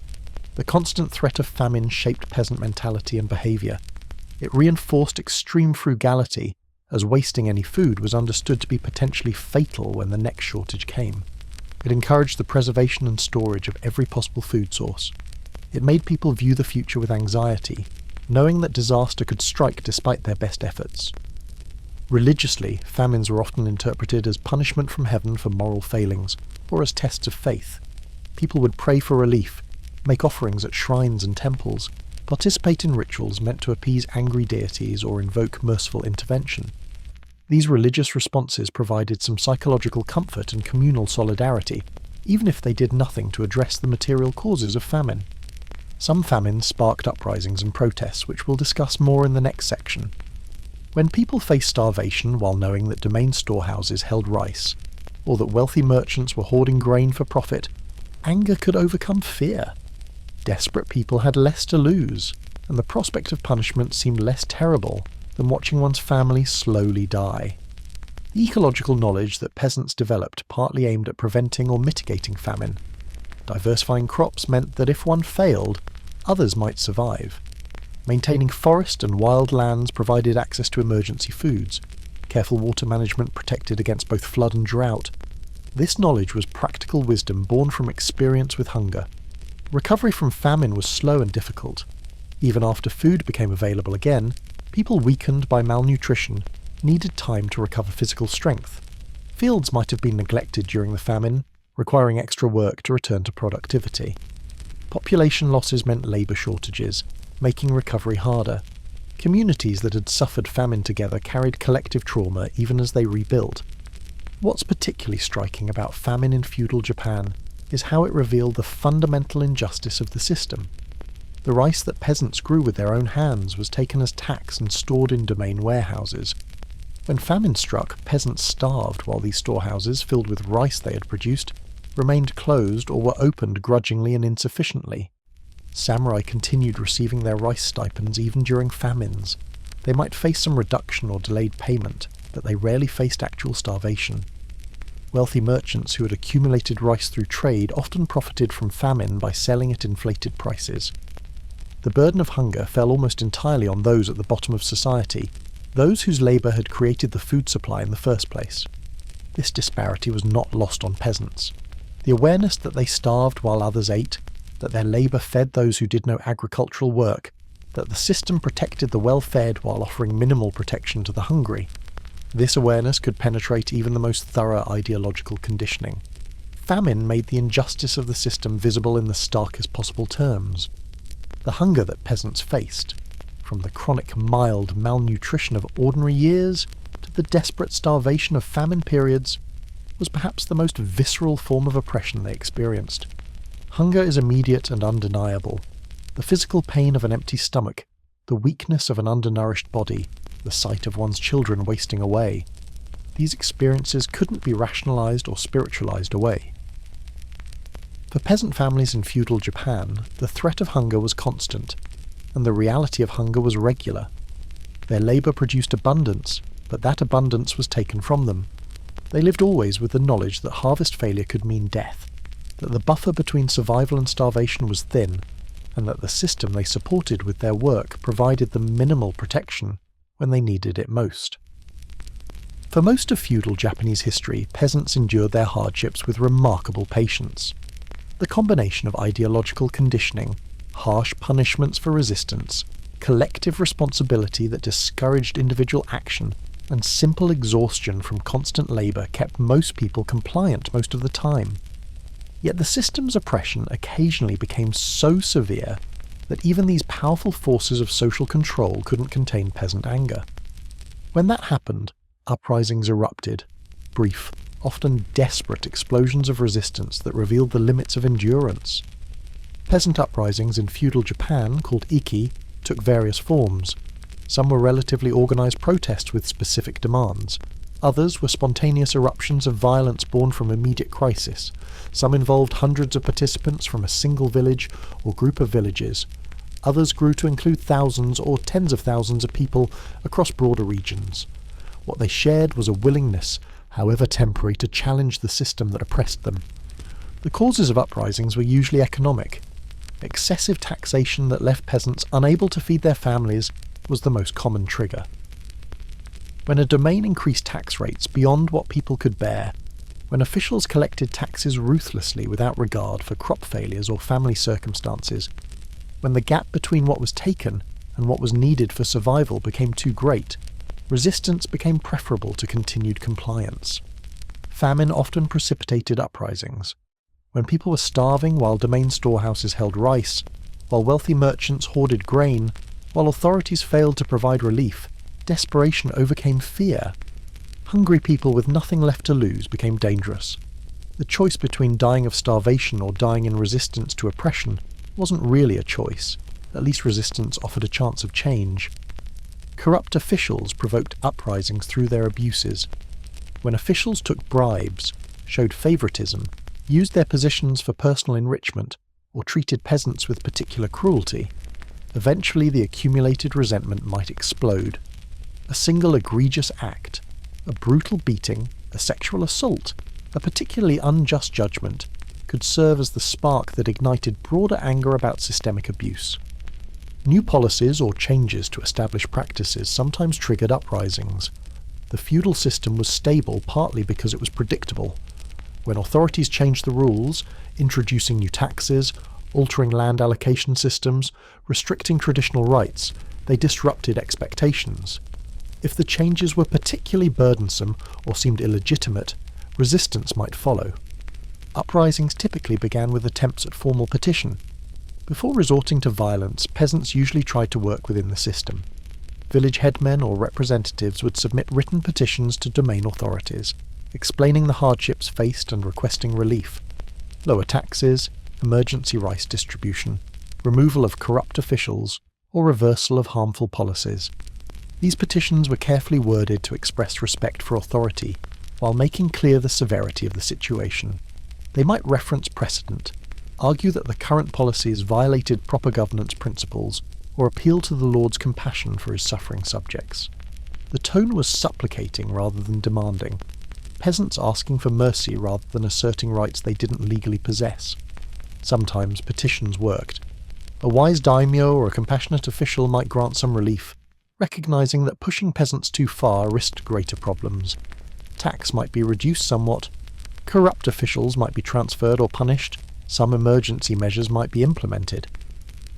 The constant threat of famine shaped peasant mentality and behaviour. It reinforced extreme frugality, as wasting any food was understood to be potentially fatal when the next shortage came. It encouraged the preservation and storage of every possible food source. It made people view the future with anxiety, knowing that disaster could strike despite their best efforts. Religiously, famines were often interpreted as punishment from heaven for moral failings, or as tests of faith. People would pray for relief, make offerings at shrines and temples, participate in rituals meant to appease angry deities or invoke merciful intervention. These religious responses provided some psychological comfort and communal solidarity, even if they did nothing to address the material causes of famine. Some famines sparked uprisings and protests, which we'll discuss more in the next section. When people faced starvation while knowing that domain storehouses held rice, or that wealthy merchants were hoarding grain for profit, anger could overcome fear. Desperate people had less to lose, and the prospect of punishment seemed less terrible than watching one's family slowly die. The ecological knowledge that peasants developed partly aimed at preventing or mitigating famine. Diversifying crops meant that if one failed, others might survive. Maintaining forest and wild lands provided access to emergency foods. Careful water management protected against both flood and drought. This knowledge was practical wisdom born from experience with hunger. Recovery from famine was slow and difficult. Even after food became available again, people weakened by malnutrition needed time to recover physical strength. Fields might have been neglected during the famine, requiring extra work to return to productivity. Population losses meant labour shortages, making recovery harder. Communities that had suffered famine together carried collective trauma even as they rebuilt. What's particularly striking about famine in feudal Japan is how it revealed the fundamental injustice of the system. The rice that peasants grew with their own hands was taken as tax and stored in domain warehouses. When famine struck, peasants starved while these storehouses, filled with rice they had produced, remained closed or were opened grudgingly and insufficiently. Samurai continued receiving their rice stipends even during famines. They might face some reduction or delayed payment, but they rarely faced actual starvation. Wealthy merchants who had accumulated rice through trade often profited from famine by selling at inflated prices. The burden of hunger fell almost entirely on those at the bottom of society, those whose labour had created the food supply in the first place. This disparity was not lost on peasants. The awareness that they starved while others ate, that their labour fed those who did no agricultural work, that the system protected the well-fed while offering minimal protection to the hungry. This awareness could penetrate even the most thorough ideological conditioning. Famine made the injustice of the system visible in the starkest possible terms. The hunger that peasants faced, from the chronic mild malnutrition of ordinary years to the desperate starvation of famine periods, was perhaps the most visceral form of oppression they experienced. Hunger is immediate and undeniable. The physical pain of an empty stomach, the weakness of an undernourished body, the sight of one's children wasting away. These experiences couldn't be rationalized or spiritualized away. For peasant families in feudal Japan, the threat of hunger was constant, and the reality of hunger was regular. Their labour produced abundance, but that abundance was taken from them. They lived always with the knowledge that harvest failure could mean death, that the buffer between survival and starvation was thin, and that the system they supported with their work provided them minimal protection when they needed it most. For most of feudal Japanese history, peasants endured their hardships with remarkable patience. The combination of ideological conditioning, harsh punishments for resistance, collective responsibility that discouraged individual action, and simple exhaustion from constant labour kept most people compliant most of the time. Yet the system's oppression occasionally became so severe that even these powerful forces of social control couldn't contain peasant anger. When that happened, uprisings erupted, brief, often desperate explosions of resistance that revealed the limits of endurance. Peasant uprisings in feudal Japan, called iki, took various forms. Some were relatively organised protests with specific demands. Others were spontaneous eruptions of violence born from immediate crisis. Some involved hundreds of participants from a single village or group of villages. Others grew to include thousands or tens of thousands of people across broader regions. What they shared was a willingness, however temporary, to challenge the system that oppressed them. The causes of uprisings were usually economic. Excessive taxation that left peasants unable to feed their families was the most common trigger. When a domain increased tax rates beyond what people could bear, when officials collected taxes ruthlessly without regard for crop failures or family circumstances, when the gap between what was taken and what was needed for survival became too great, resistance became preferable to continued compliance. Famine often precipitated uprisings. When people were starving while domain storehouses held rice, while wealthy merchants hoarded grain, while authorities failed to provide relief, desperation overcame fear. Hungry people with nothing left to lose became dangerous. The choice between dying of starvation or dying in resistance to oppression wasn't really a choice. At least resistance offered a chance of change. Corrupt officials provoked uprisings through their abuses. When officials took bribes, showed favouritism, used their positions for personal enrichment, or treated peasants with particular cruelty, eventually the accumulated resentment might explode. A single egregious act, a brutal beating, a sexual assault, a particularly unjust judgment, could serve as the spark that ignited broader anger about systemic abuse. New policies or changes to established practices sometimes triggered uprisings. The feudal system was stable partly because it was predictable. When authorities changed the rules, introducing new taxes, altering land allocation systems, restricting traditional rights, they disrupted expectations. If the changes were particularly burdensome or seemed illegitimate, resistance might follow. Uprisings typically began with attempts at formal petition. Before resorting to violence, peasants usually tried to work within the system. Village headmen or representatives would submit written petitions to domain authorities, explaining the hardships faced and requesting relief. Lower taxes, emergency rice distribution, removal of corrupt officials, or reversal of harmful policies. These petitions were carefully worded to express respect for authority, while making clear the severity of the situation. They might reference precedent, argue that the current policies violated proper governance principles, or appeal to the Lord's compassion for his suffering subjects. The tone was supplicating rather than demanding, peasants asking for mercy rather than asserting rights they didn't legally possess. Sometimes petitions worked. A wise daimyo or a compassionate official might grant some relief, recognizing that pushing peasants too far risked greater problems. Tax might be reduced somewhat, corrupt officials might be transferred or punished, some emergency measures might be implemented.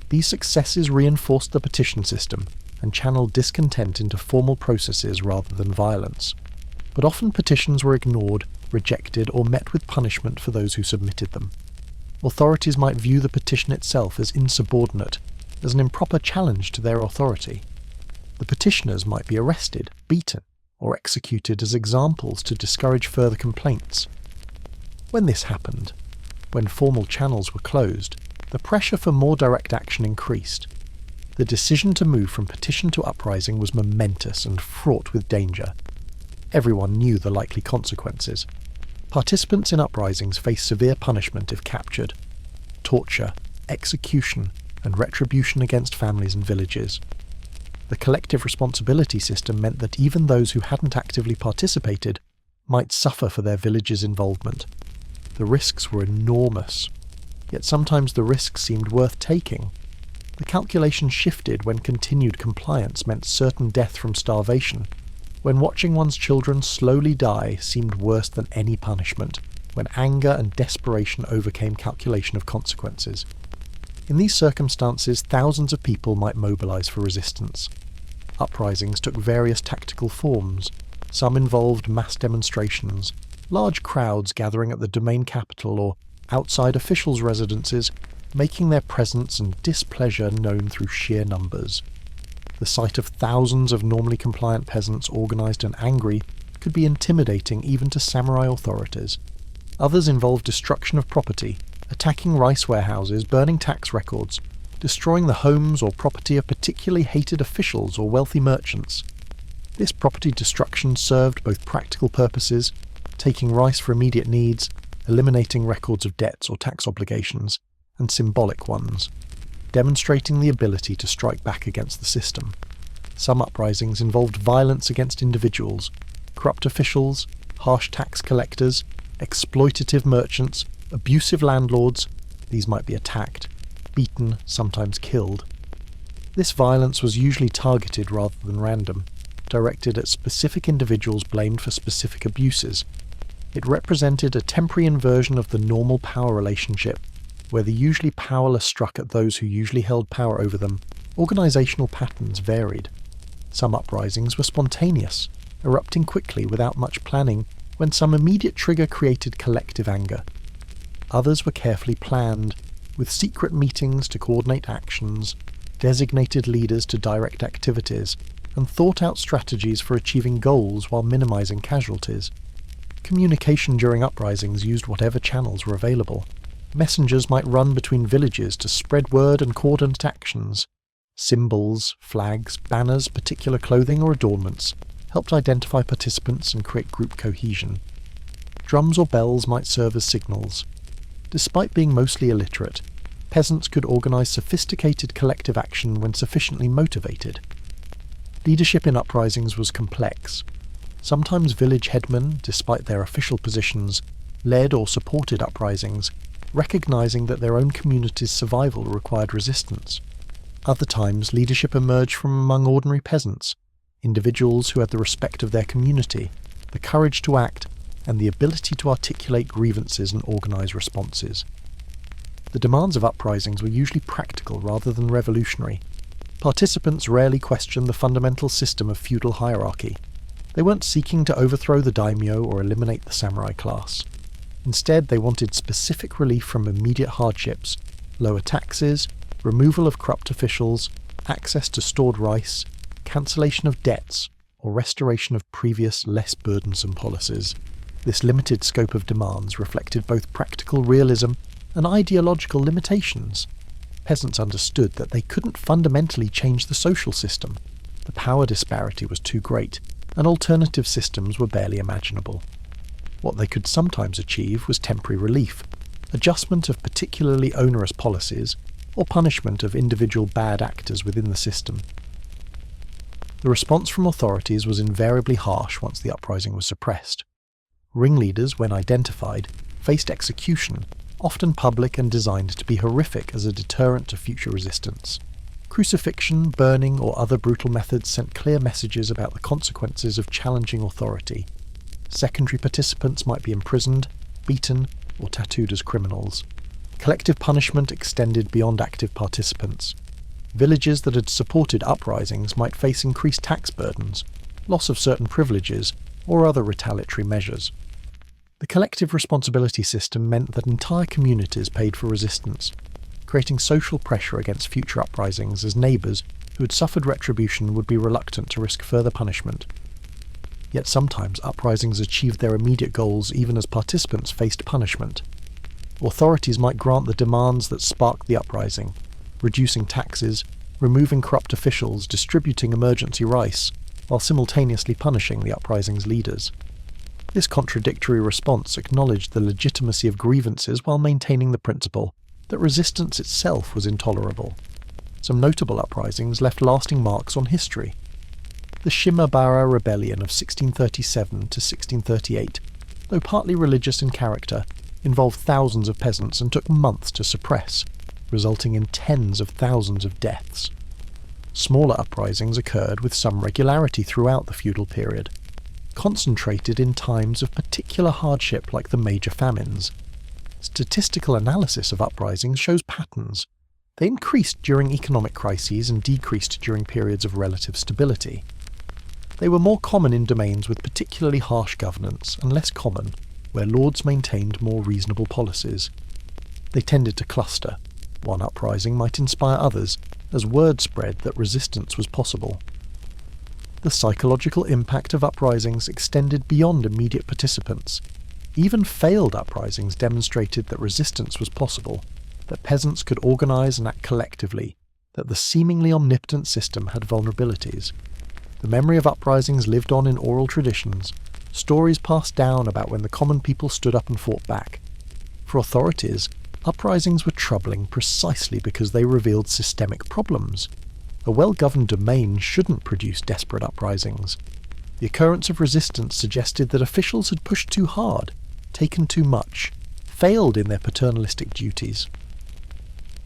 These successes reinforced the petition system and channeled discontent into formal processes rather than violence. But often petitions were ignored, rejected, or met with punishment for those who submitted them. Authorities might view the petition itself as insubordinate, as an improper challenge to their authority. The petitioners might be arrested, beaten, or executed as examples to discourage further complaints. When this happened, when formal channels were closed, the pressure for more direct action increased. The decision to move from petition to uprising was momentous and fraught with danger. Everyone knew the likely consequences. Participants in uprisings faced severe punishment if captured, torture, execution, and retribution against families and villages. The collective responsibility system meant that even those who hadn't actively participated might suffer for their village's involvement. The risks were enormous, yet sometimes the risks seemed worth taking. The calculation shifted when continued compliance meant certain death from starvation, when watching one's children slowly die seemed worse than any punishment, when anger and desperation overcame calculation of consequences. In these circumstances, thousands of people might mobilize for resistance. Uprisings took various tactical forms. Some involved mass demonstrations, large crowds gathering at the domain capital or outside officials' residences, making their presence and displeasure known through sheer numbers. The sight of thousands of normally compliant peasants organised and angry could be intimidating even to samurai authorities. Others involved destruction of property, attacking rice warehouses, burning tax records, destroying the homes or property of particularly hated officials or wealthy merchants. This property destruction served both practical purposes, taking rice for immediate needs, eliminating records of debts or tax obligations, and symbolic ones, demonstrating the ability to strike back against the system. Some uprisings involved violence against individuals, corrupt officials, harsh tax collectors, exploitative merchants, abusive landlords. These might be attacked, beaten, sometimes killed. This violence was usually targeted rather than random, directed at specific individuals blamed for specific abuses. It represented a temporary inversion of the normal power relationship, where the usually powerless struck at those who usually held power over them. Organizational patterns varied. Some uprisings were spontaneous, erupting quickly without much planning, when some immediate trigger created collective anger. Others were carefully planned, with secret meetings to coordinate actions, designated leaders to direct activities, and thought-out strategies for achieving goals while minimizing casualties. Communication during uprisings used whatever channels were available. Messengers might run between villages to spread word and coordinate actions. Symbols, flags, banners, particular clothing or adornments helped identify participants and create group cohesion. Drums or bells might serve as signals. Despite being mostly illiterate, peasants could organize sophisticated collective action when sufficiently motivated. Leadership in uprisings was complex. Sometimes village headmen, despite their official positions, led or supported uprisings, recognizing that their own community's survival required resistance. Other times, leadership emerged from among ordinary peasants, individuals who had the respect of their community, the courage to act, and the ability to articulate grievances and organise responses. The demands of uprisings were usually practical rather than revolutionary. Participants rarely questioned the fundamental system of feudal hierarchy. They weren't seeking to overthrow the daimyo or eliminate the samurai class. Instead, they wanted specific relief from immediate hardships, lower taxes, removal of corrupt officials, access to stored rice, cancellation of debts, or restoration of previous, less burdensome policies. This limited scope of demands reflected both practical realism and ideological limitations. Peasants understood that they couldn't fundamentally change the social system. The power disparity was too great, and alternative systems were barely imaginable. What they could sometimes achieve was temporary relief, adjustment of particularly onerous policies, or punishment of individual bad actors within the system. The response from authorities was invariably harsh once the uprising was suppressed. Ringleaders, when identified, faced execution, often public and designed to be horrific as a deterrent to future resistance. Crucifixion, burning, or other brutal methods sent clear messages about the consequences of challenging authority. Secondary participants might be imprisoned, beaten, or tattooed as criminals. Collective punishment extended beyond active participants. Villages that had supported uprisings might face increased tax burdens, loss of certain privileges, or other retaliatory measures. The collective responsibility system meant that entire communities paid for resistance, creating social pressure against future uprisings as neighbours who had suffered retribution would be reluctant to risk further punishment. Yet sometimes uprisings achieved their immediate goals even as participants faced punishment. Authorities might grant the demands that sparked the uprising, reducing taxes, removing corrupt officials, distributing emergency rice, while simultaneously punishing the uprising's leaders. This contradictory response acknowledged the legitimacy of grievances while maintaining the principle that resistance itself was intolerable. Some notable uprisings left lasting marks on history. The Shimabara Rebellion of 1637 to 1638, though partly religious in character, involved thousands of peasants and took months to suppress, resulting in tens of thousands of deaths. Smaller uprisings occurred with some regularity throughout the feudal period, concentrated in times of particular hardship like the major famines. Statistical analysis of uprisings shows patterns. They increased during economic crises and decreased during periods of relative stability. They were more common in domains with particularly harsh governance and less common where lords maintained more reasonable policies. They tended to cluster. One uprising might inspire others, as word spread that resistance was possible. The psychological impact of uprisings extended beyond immediate participants. Even failed uprisings demonstrated that resistance was possible, that peasants could organise and act collectively, that the seemingly omnipotent system had vulnerabilities. The memory of uprisings lived on in oral traditions, stories passed down about when the common people stood up and fought back. For authorities, uprisings were troubling precisely because they revealed systemic problems. A well-governed domain shouldn't produce desperate uprisings. The occurrence of resistance suggested that officials had pushed too hard, taken too much, failed in their paternalistic duties.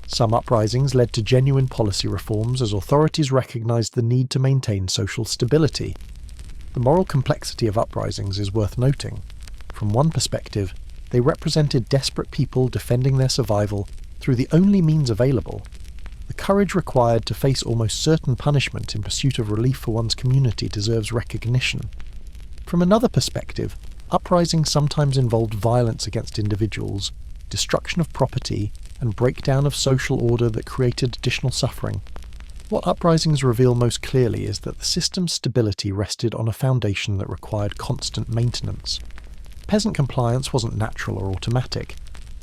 Some uprisings led to genuine policy reforms as authorities recognised the need to maintain social stability. The moral complexity of uprisings is worth noting. From one perspective, they represented desperate people defending their survival through the only means available. The courage required to face almost certain punishment in pursuit of relief for one's community deserves recognition. From another perspective, uprisings sometimes involved violence against individuals, destruction of property, and breakdown of social order that created additional suffering. What uprisings reveal most clearly is that the system's stability rested on a foundation that required constant maintenance. Peasant compliance wasn't natural or automatic.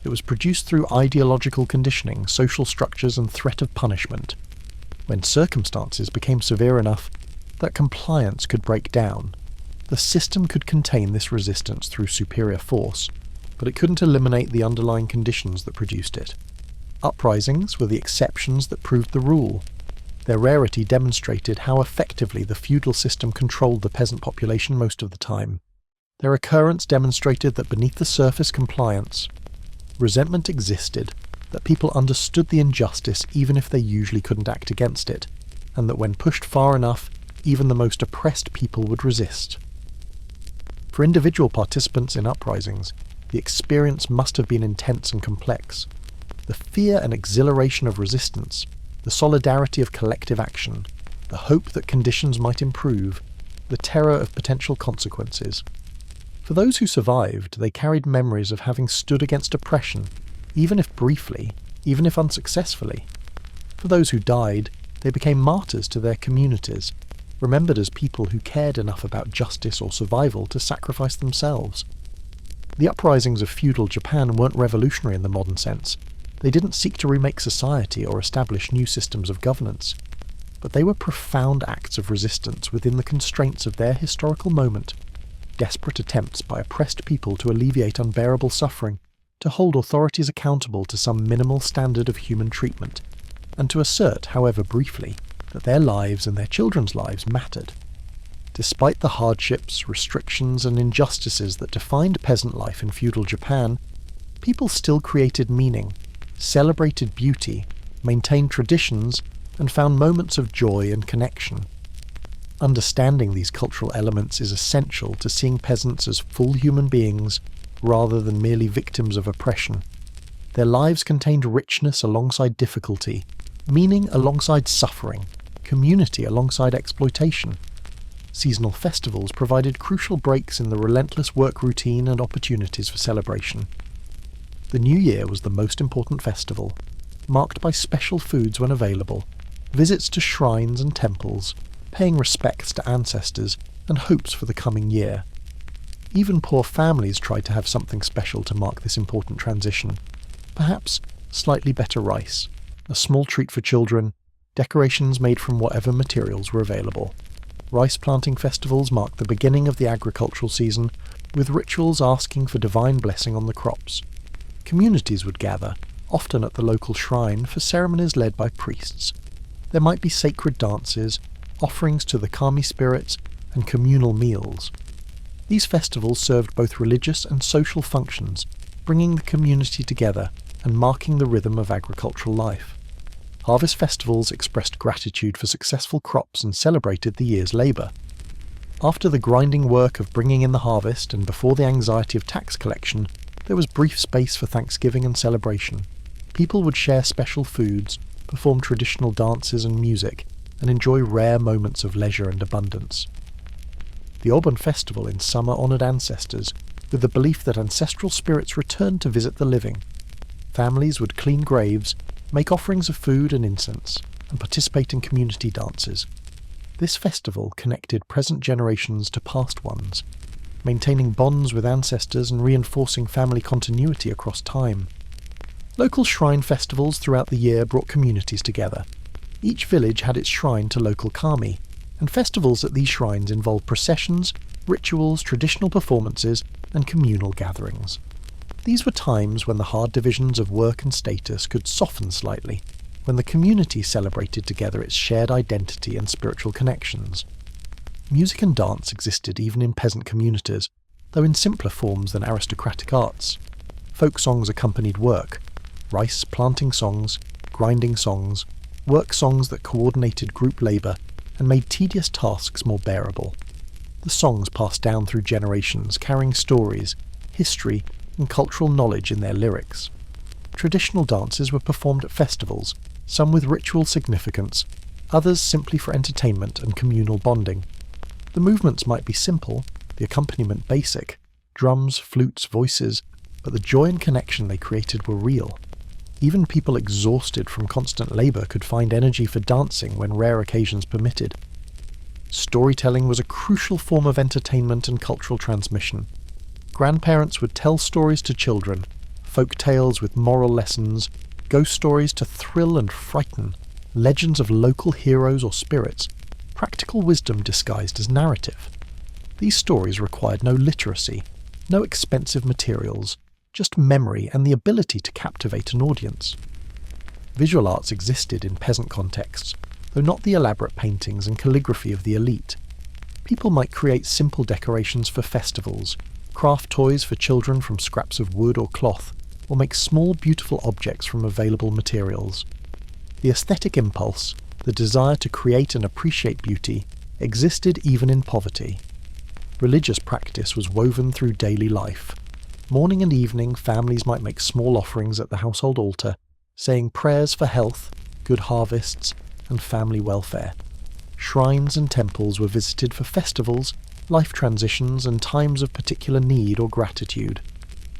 It was produced through ideological conditioning, social structures, and threat of punishment. When circumstances became severe enough that compliance could break down, the system could contain this resistance through superior force, but it couldn't eliminate the underlying conditions that produced it. Uprisings were the exceptions that proved the rule. Their rarity demonstrated how effectively the feudal system controlled the peasant population most of the time. Their occurrence demonstrated that beneath the surface compliance, resentment existed, that people understood the injustice even if they usually couldn't act against it, and that when pushed far enough, even the most oppressed people would resist. For individual participants in uprisings, the experience must have been intense and complex. The fear and exhilaration of resistance, the solidarity of collective action, the hope that conditions might improve, the terror of potential consequences. For those who survived, they carried memories of having stood against oppression, even if briefly, even if unsuccessfully. For those who died, they became martyrs to their communities, remembered as people who cared enough about justice or survival to sacrifice themselves. The uprisings of feudal Japan weren't revolutionary in the modern sense. They didn't seek to remake society or establish new systems of governance. But they were profound acts of resistance within the constraints of their historical moment, desperate attempts by oppressed people to alleviate unbearable suffering, to hold authorities accountable to some minimal standard of human treatment, and to assert, however briefly, that their lives and their children's lives mattered. Despite the hardships, restrictions, and injustices that defined peasant life in feudal Japan, people still created meaning, celebrated beauty, maintained traditions, and found moments of joy and connection. Understanding these cultural elements is essential to seeing peasants as full human beings rather than merely victims of oppression. Their lives contained richness alongside difficulty, meaning alongside suffering, community alongside exploitation. Seasonal festivals provided crucial breaks in the relentless work routine and opportunities for celebration. The New Year was the most important festival, marked by special foods when available, visits to shrines and temples, paying respects to ancestors, and hopes for the coming year. Even poor families tried to have something special to mark this important transition. Perhaps slightly better rice, a small treat for children, decorations made from whatever materials were available. Rice planting festivals marked the beginning of the agricultural season, with rituals asking for divine blessing on the crops. Communities would gather, often at the local shrine, for ceremonies led by priests. There might be sacred dances, offerings to the kami spirits, and communal meals. These festivals served both religious and social functions, bringing the community together and marking the rhythm of agricultural life. Harvest festivals expressed gratitude for successful crops and celebrated the year's labour. After the grinding work of bringing in the harvest and before the anxiety of tax collection, there was brief space for thanksgiving and celebration. People would share special foods, perform traditional dances and music, and enjoy rare moments of leisure and abundance. The Obon festival in summer honoured ancestors, with the belief that ancestral spirits returned to visit the living. Families would clean graves, make offerings of food and incense, and participate in community dances. This festival connected present generations to past ones, maintaining bonds with ancestors and reinforcing family continuity across time. Local shrine festivals throughout the year brought communities together. Each village had its shrine to local kami, and festivals at these shrines involved processions, rituals, traditional performances, and communal gatherings. These were times when the hard divisions of work and status could soften slightly, when the community celebrated together its shared identity and spiritual connections. Music and dance existed even in peasant communities, though in simpler forms than aristocratic arts. Folk songs accompanied work, rice planting songs, grinding songs, work songs that coordinated group labour and made tedious tasks more bearable. The songs passed down through generations, carrying stories, history, and cultural knowledge in their lyrics. Traditional dances were performed at festivals, some with ritual significance, others simply for entertainment and communal bonding. The movements might be simple, the accompaniment basic, drums, flutes, voices, but the joy and connection they created were real. Even people exhausted from constant labour could find energy for dancing when rare occasions permitted. Storytelling was a crucial form of entertainment and cultural transmission. Grandparents would tell stories to children, folk tales with moral lessons, ghost stories to thrill and frighten, legends of local heroes or spirits, practical wisdom disguised as narrative. These stories required no literacy, no expensive materials, just memory and the ability to captivate an audience. Visual arts existed in peasant contexts, though not the elaborate paintings and calligraphy of the elite. People might create simple decorations for festivals, craft toys for children from scraps of wood or cloth, or make small beautiful objects from available materials. The aesthetic impulse, the desire to create and appreciate beauty, existed even in poverty. religious practice was woven through daily life. Morning and evening, families might make small offerings at the household altar, saying prayers for health, good harvests, and family welfare. Shrines and temples were visited for festivals, life transitions, and times of particular need or gratitude.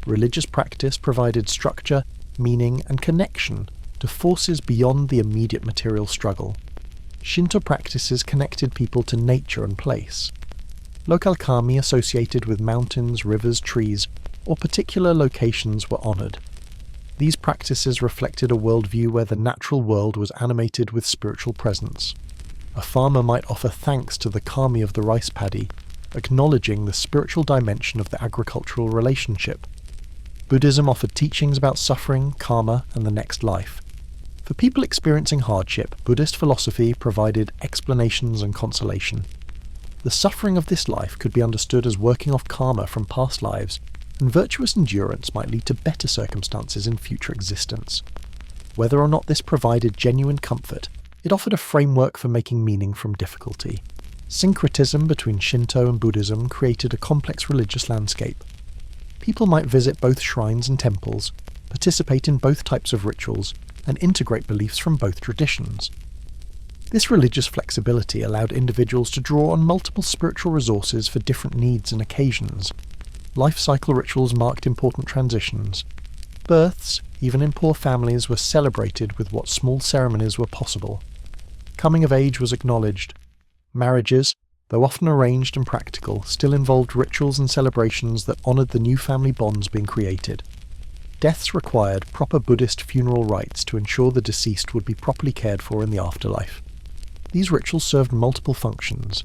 Religious practice provided structure, meaning, and connection to forces beyond the immediate material struggle. Shinto practices connected people to nature and place. Local kami associated with mountains, rivers, trees, or particular locations were honoured. These practices reflected a worldview where the natural world was animated with spiritual presence. A farmer might offer thanks to the kami of the rice paddy, acknowledging the spiritual dimension of the agricultural relationship. Buddhism offered teachings about suffering, karma, and the next life. For people experiencing hardship, Buddhist philosophy provided explanations and consolation. The suffering of this life could be understood as working off karma from past lives, and virtuous endurance might lead to better circumstances in future existence. Whether or not this provided genuine comfort, it offered a framework for making meaning from difficulty. Syncretism between Shinto and Buddhism created a complex religious landscape. People might visit both shrines and temples, participate in both types of rituals, and integrate beliefs from both traditions. This religious flexibility allowed individuals to draw on multiple spiritual resources for different needs and occasions. Life cycle rituals marked important transitions. Births, even in poor families, were celebrated with what small ceremonies were possible. Coming of age was acknowledged. Marriages, though often arranged and practical, still involved rituals and celebrations that honoured the new family bonds being created. Deaths required proper Buddhist funeral rites to ensure the deceased would be properly cared for in the afterlife. These rituals served multiple functions.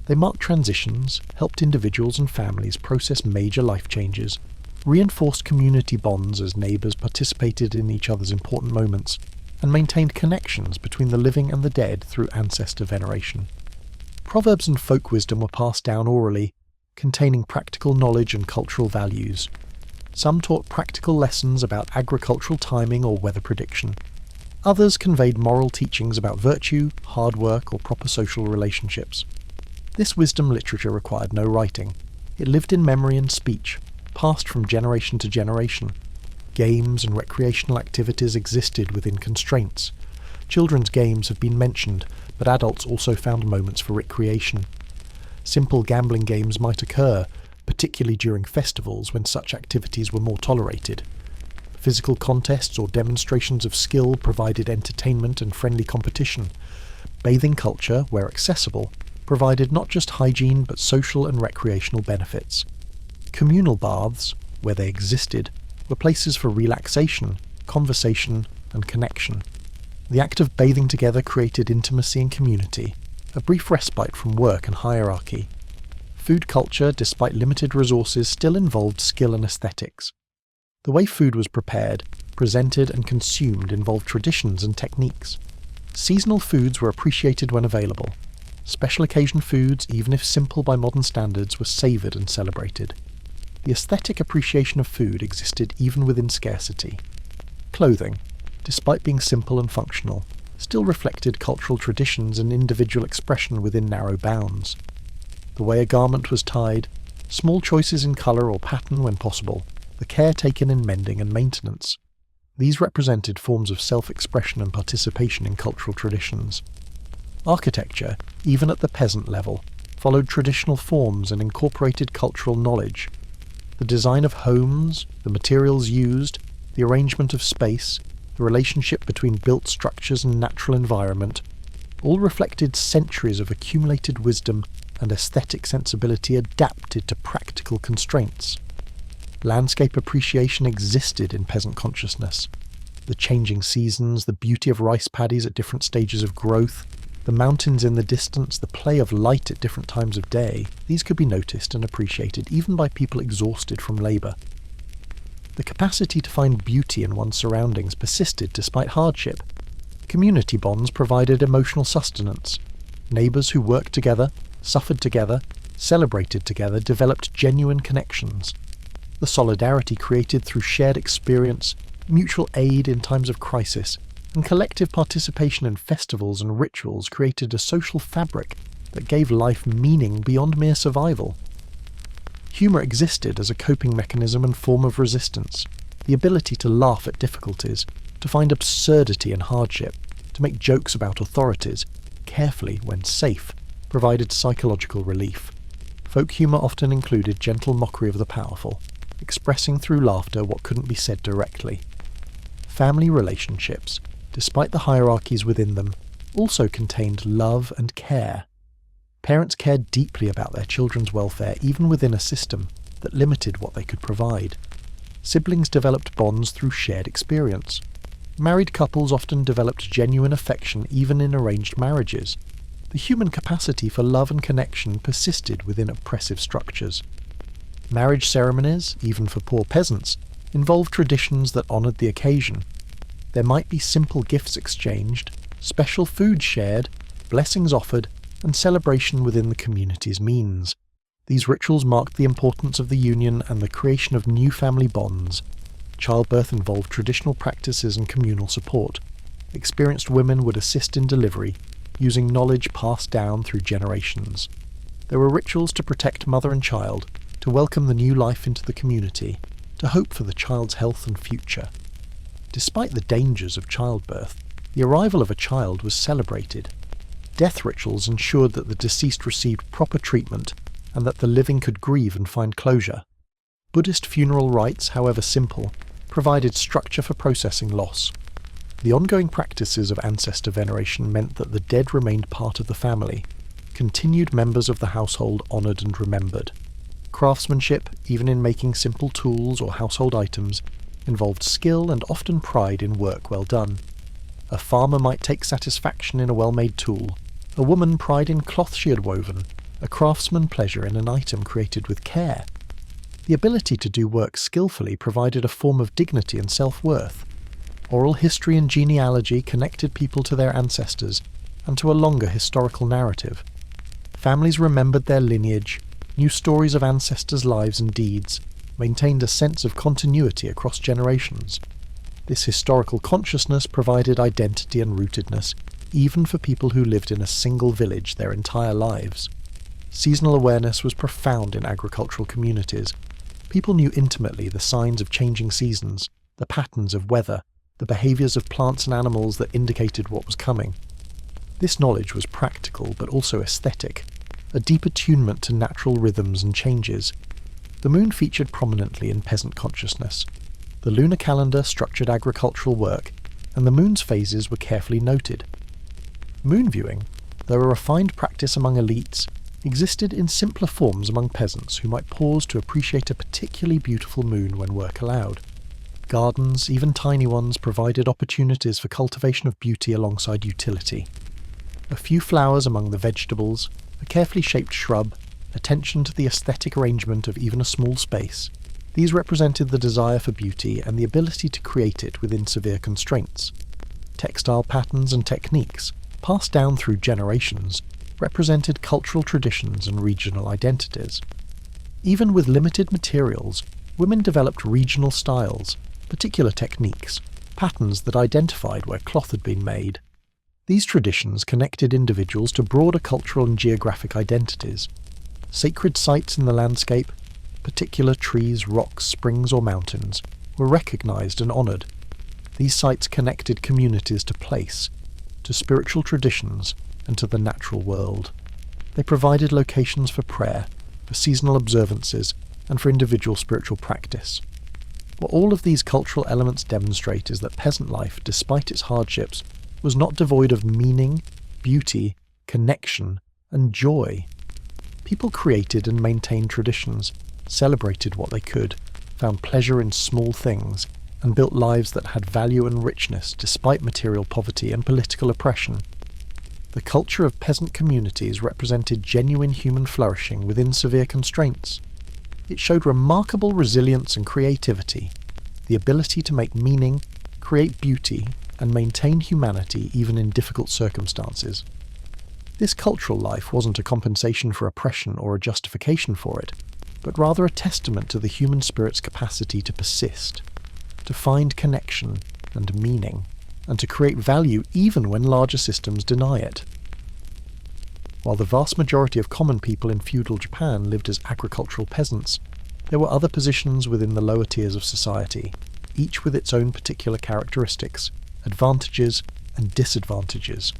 They marked transitions, helped individuals and families process major life changes, reinforced community bonds as neighbours participated in each other's important moments, and maintained connections between the living and the dead through ancestor veneration. Proverbs and folk wisdom were passed down orally, containing practical knowledge and cultural values. Some taught practical lessons about agricultural timing or weather prediction. Others conveyed moral teachings about virtue, hard work, or proper social relationships. This wisdom literature required no writing. It lived in memory and speech, passed from generation to generation. Games and recreational activities existed within constraints. Children's games have been mentioned, but adults also found moments for recreation. Simple gambling games might occur, particularly during festivals when such activities were more tolerated. Physical contests or demonstrations of skill provided entertainment and friendly competition. Bathing culture, where accessible, provided not just hygiene but social and recreational benefits. Communal baths, where they existed, were places for relaxation, conversation, and connection. The act of bathing together created intimacy and community, a brief respite from work and hierarchy. Food culture, despite limited resources, still involved skill and aesthetics. The way food was prepared, presented, and consumed involved traditions and techniques. Seasonal foods were appreciated when available. Special occasion foods, even if simple by modern standards, were savoured and celebrated. The aesthetic appreciation of food existed even within scarcity. Clothing, despite being simple and functional, still reflected cultural traditions and individual expression within narrow bounds. The way a garment was tied, small choices in colour or pattern when possible, the care taken in mending and maintenance. These represented forms of self-expression and participation in cultural traditions. Architecture, even at the peasant level, followed traditional forms and incorporated cultural knowledge. The design of homes, the materials used, the arrangement of space, the relationship between built structures and natural environment, all reflected centuries of accumulated wisdom and aesthetic sensibility adapted to practical constraints. Landscape appreciation existed in peasant consciousness. The changing seasons, the beauty of rice paddies at different stages of growth, the mountains in the distance, the play of light at different times of day, these could be noticed and appreciated even by people exhausted from labour. The capacity to find beauty in one's surroundings persisted despite hardship. Community bonds provided emotional sustenance. Neighbours who worked together, suffered together, celebrated together, developed genuine connections. The solidarity created through shared experience, mutual aid in times of crisis, and collective participation in festivals and rituals created a social fabric that gave life meaning beyond mere survival. Humour existed as a coping mechanism and form of resistance, the ability to laugh at difficulties, to find absurdity in hardship, to make jokes about authorities, carefully when safe, provided psychological relief. Folk humour often included gentle mockery of the powerful, expressing through laughter what couldn't be said directly. Family relationships, despite the hierarchies within them, also contained love and care. Parents cared deeply about their children's welfare even within a system that limited what they could provide. Siblings developed bonds through shared experience. Married couples often developed genuine affection even in arranged marriages. The human capacity for love and connection persisted within oppressive structures. Marriage ceremonies, even for poor peasants, involved traditions that honoured the occasion. There might be simple gifts exchanged, special food shared, blessings offered, and celebration within the community's means. These rituals marked the importance of the union and the creation of new family bonds. Childbirth involved traditional practices and communal support. Experienced women would assist in delivery, using knowledge passed down through generations. There were rituals to protect mother and child, to welcome the new life into the community, to hope for the child's health and future. Despite the dangers of childbirth, the arrival of a child was celebrated. Death rituals ensured that the deceased received proper treatment and that the living could grieve and find closure. Buddhist funeral rites, however simple, provided structure for processing loss. The ongoing practices of ancestor veneration meant that the dead remained part of the family, continued members of the household honoured and remembered. Craftsmanship, even in making simple tools or household items, involved skill and often pride in work well done. A farmer might take satisfaction in a well-made tool, a woman pride in cloth she had woven, a craftsman pleasure in an item created with care. The ability to do work skillfully provided a form of dignity and self-worth. Oral history and genealogy connected people to their ancestors and to a longer historical narrative. Families remembered their lineage, knew stories of ancestors' lives and deeds, maintained a sense of continuity across generations. This historical consciousness provided identity and rootedness, even for people who lived in a single village their entire lives. Seasonal awareness was profound in agricultural communities. People knew intimately the signs of changing seasons, the patterns of weather, the behaviours of plants and animals that indicated what was coming. This knowledge was practical but also aesthetic, a deep attunement to natural rhythms and changes. The moon featured prominently in peasant consciousness. The lunar calendar structured agricultural work, and the moon's phases were carefully noted. Moon viewing, though a refined practice among elites, existed in simpler forms among peasants who might pause to appreciate a particularly beautiful moon when work allowed. Gardens, even tiny ones, provided opportunities for cultivation of beauty alongside utility. A few flowers among the vegetables, a carefully shaped shrub, attention to the aesthetic arrangement of even a small space. These represented the desire for beauty and the ability to create it within severe constraints. Textile patterns and techniques, passed down through generations, represented cultural traditions and regional identities. Even with limited materials, women developed regional styles, particular techniques, patterns that identified where cloth had been made. These traditions connected individuals to broader cultural and geographic identities. Sacred sites in the landscape, particular trees, rocks, springs or mountains, were recognised and honoured. These sites connected communities to place, to spiritual traditions, and to the natural world. They provided locations for prayer, for seasonal observances, and for individual spiritual practice. What all of these cultural elements demonstrate is that peasant life, despite its hardships, was not devoid of meaning, beauty, connection, and joy. People created and maintained traditions, celebrated what they could, found pleasure in small things, and built lives that had value and richness despite material poverty and political oppression. The culture of peasant communities represented genuine human flourishing within severe constraints. It showed remarkable resilience and creativity, the ability to make meaning, create beauty, and maintain humanity even in difficult circumstances. This cultural life wasn't a compensation for oppression or a justification for it, but rather a testament to the human spirit's capacity to persist, to find connection and meaning, and to create value even when larger systems deny it. While the vast majority of common people in feudal Japan lived as agricultural peasants, there were other positions within the lower tiers of society, each with its own particular characteristics, advantages and disadvantages.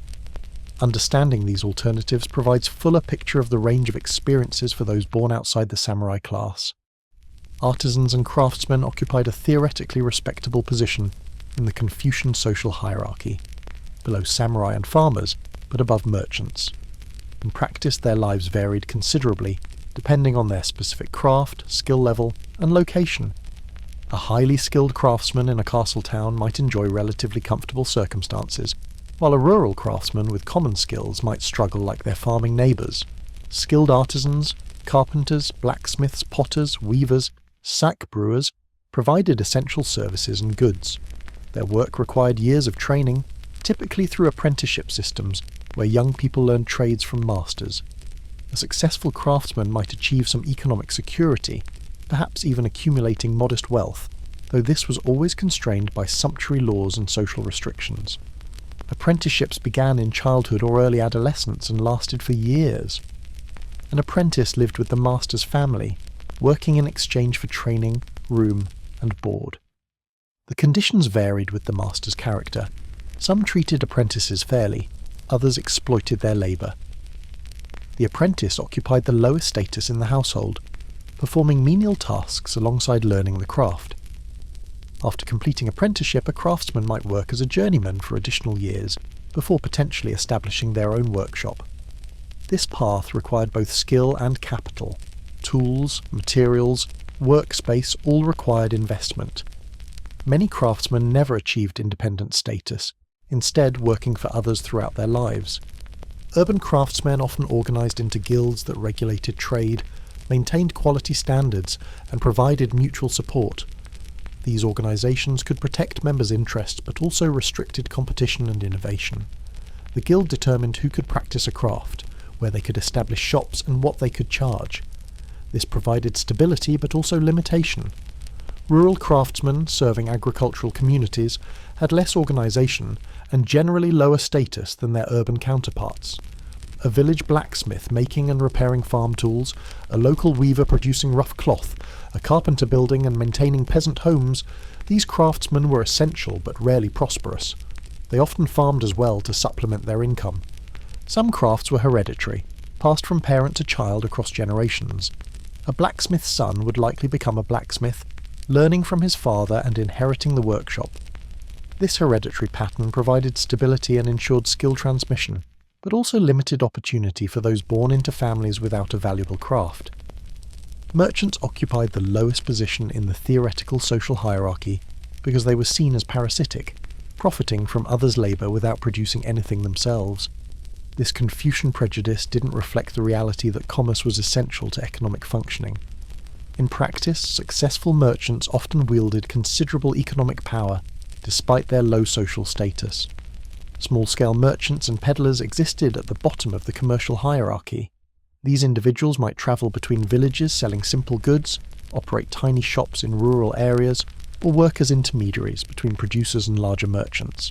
Understanding these alternatives provides fuller picture of the range of experiences for those born outside the samurai class. Artisans and craftsmen occupied a theoretically respectable position in the Confucian social hierarchy, below samurai and farmers, but above merchants. In practice, their lives varied considerably, depending on their specific craft, skill level, and location. A highly skilled craftsman in a castle town might enjoy relatively comfortable circumstances, while a rural craftsman with common skills might struggle like their farming neighbours. Skilled artisans, carpenters, blacksmiths, potters, weavers, sack brewers provided essential services and goods. Their work required years of training, typically through apprenticeship systems where young people learned trades from masters. A successful craftsman might achieve some economic security, perhaps even accumulating modest wealth, though this was always constrained by sumptuary laws and social restrictions. Apprenticeships began in childhood or early adolescence and lasted for years. An apprentice lived with the master's family, working in exchange for training, room, and board. The conditions varied with the master's character. Some treated apprentices fairly, others exploited their labour. The apprentice occupied the lowest status in the household, performing menial tasks alongside learning the craft. After completing apprenticeship, a craftsman might work as a journeyman for additional years, before potentially establishing their own workshop. This path required both skill and capital. Tools, materials, workspace all required investment. Many craftsmen never achieved independent status, instead working for others throughout their lives. Urban craftsmen often organised into guilds that regulated trade, maintained quality standards, and provided mutual support. These organisations could protect members' interests but also restricted competition and innovation. The guild determined who could practice a craft, where they could establish shops and what they could charge. This provided stability but also limitation. Rural craftsmen serving agricultural communities had less organisation and generally lower status than their urban counterparts. A village blacksmith making and repairing farm tools, a local weaver producing rough cloth, a carpenter building and maintaining peasant homes, these craftsmen were essential but rarely prosperous. They often farmed as well to supplement their income. Some crafts were hereditary, passed from parent to child across generations. A blacksmith's son would likely become a blacksmith, learning from his father and inheriting the workshop. This hereditary pattern provided stability and ensured skill transmission, but also limited opportunity for those born into families without a valuable craft. Merchants occupied the lowest position in the theoretical social hierarchy because they were seen as parasitic, profiting from others' labour without producing anything themselves. This Confucian prejudice didn't reflect the reality that commerce was essential to economic functioning. In practice, successful merchants often wielded considerable economic power despite their low social status. Small-scale merchants and peddlers existed at the bottom of the commercial hierarchy. These individuals might travel between villages selling simple goods, operate tiny shops in rural areas, or work as intermediaries between producers and larger merchants.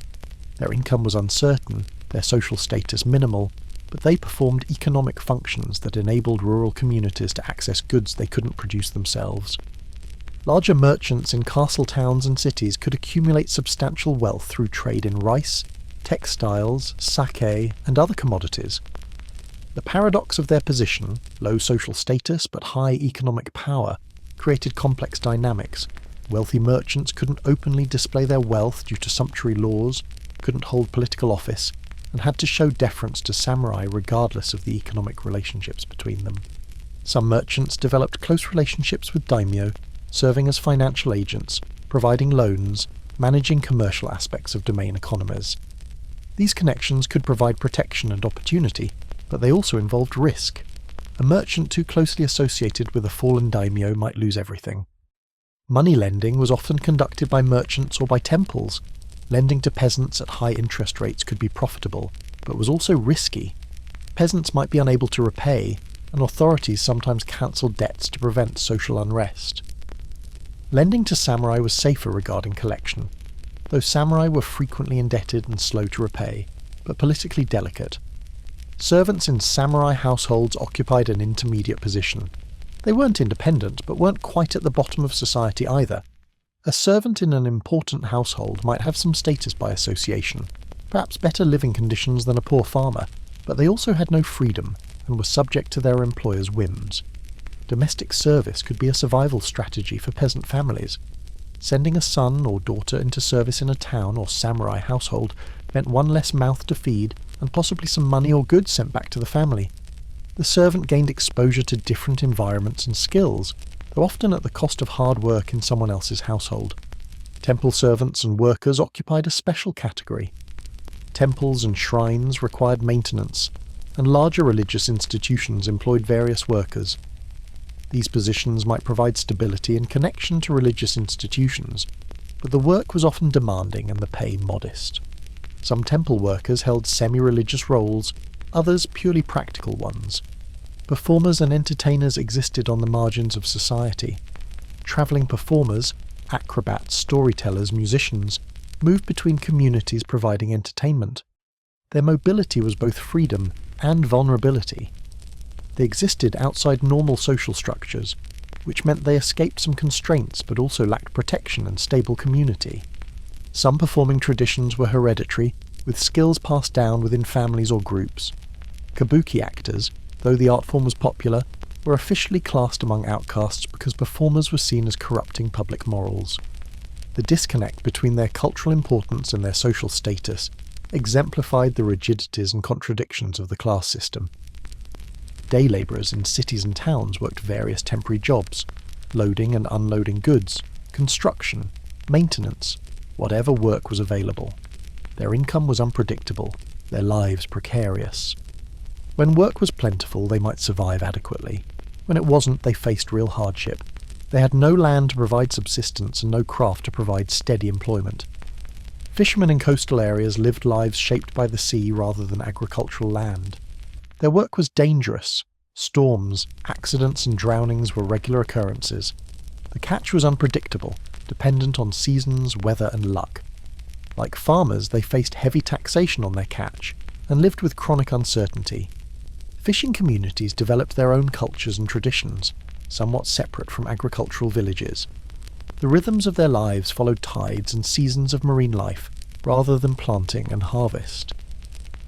Their income was uncertain, their social status minimal, but they performed economic functions that enabled rural communities to access goods they couldn't produce themselves. Larger merchants in castle towns and cities could accumulate substantial wealth through trade in rice, textiles, sake, and other commodities. The paradox of their position, low social status but high economic power, created complex dynamics. Wealthy merchants couldn't openly display their wealth due to sumptuary laws, couldn't hold political office, and had to show deference to samurai regardless of the economic relationships between them. Some merchants developed close relationships with daimyo, serving as financial agents, providing loans, managing commercial aspects of domain economies. These connections could provide protection and opportunity, but they also involved risk. A merchant too closely associated with a fallen daimyo might lose everything. Money lending was often conducted by merchants or by temples. Lending to peasants at high interest rates could be profitable, but was also risky. Peasants might be unable to repay, and authorities sometimes cancelled debts to prevent social unrest. Lending to samurai was safer regarding collection, though samurai were frequently indebted and slow to repay, but politically delicate. Servants in samurai households occupied an intermediate position. They weren't independent, but weren't quite at the bottom of society either. A servant in an important household might have some status by association, perhaps better living conditions than a poor farmer, but they also had no freedom and were subject to their employer's whims. Domestic service could be a survival strategy for peasant families. Sending a son or daughter into service in a town or samurai household meant one less mouth to feed and possibly some money or goods sent back to the family. The servant gained exposure to different environments and skills, though often at the cost of hard work in someone else's household. Temple servants and workers occupied a special category. Temples and shrines required maintenance, and larger religious institutions employed various workers. These positions might provide stability and connection to religious institutions, but the work was often demanding and the pay modest. Some temple workers held semi-religious roles, others purely practical ones. Performers and entertainers existed on the margins of society. Travelling performers, acrobats, storytellers, musicians, moved between communities providing entertainment. Their mobility was both freedom and vulnerability. They existed outside normal social structures, which meant they escaped some constraints but also lacked protection and stable community. Some performing traditions were hereditary, with skills passed down within families or groups. Kabuki actors, though the art form was popular, were officially classed among outcasts because performers were seen as corrupting public morals. The disconnect between their cultural importance and their social status exemplified the rigidities and contradictions of the class system. Day labourers in cities and towns worked various temporary jobs, loading and unloading goods, construction, maintenance, whatever work was available. Their income was unpredictable, their lives precarious. When work was plentiful, they might survive adequately. When it wasn't, they faced real hardship. They had no land to provide subsistence and no craft to provide steady employment. Fishermen in coastal areas lived lives shaped by the sea rather than agricultural land. Their work was dangerous. Storms, accidents and drownings were regular occurrences. The catch was unpredictable, dependent on seasons, weather and luck. Like farmers, they faced heavy taxation on their catch and lived with chronic uncertainty. Fishing communities developed their own cultures and traditions, somewhat separate from agricultural villages. The rhythms of their lives followed tides and seasons of marine life, rather than planting and harvest.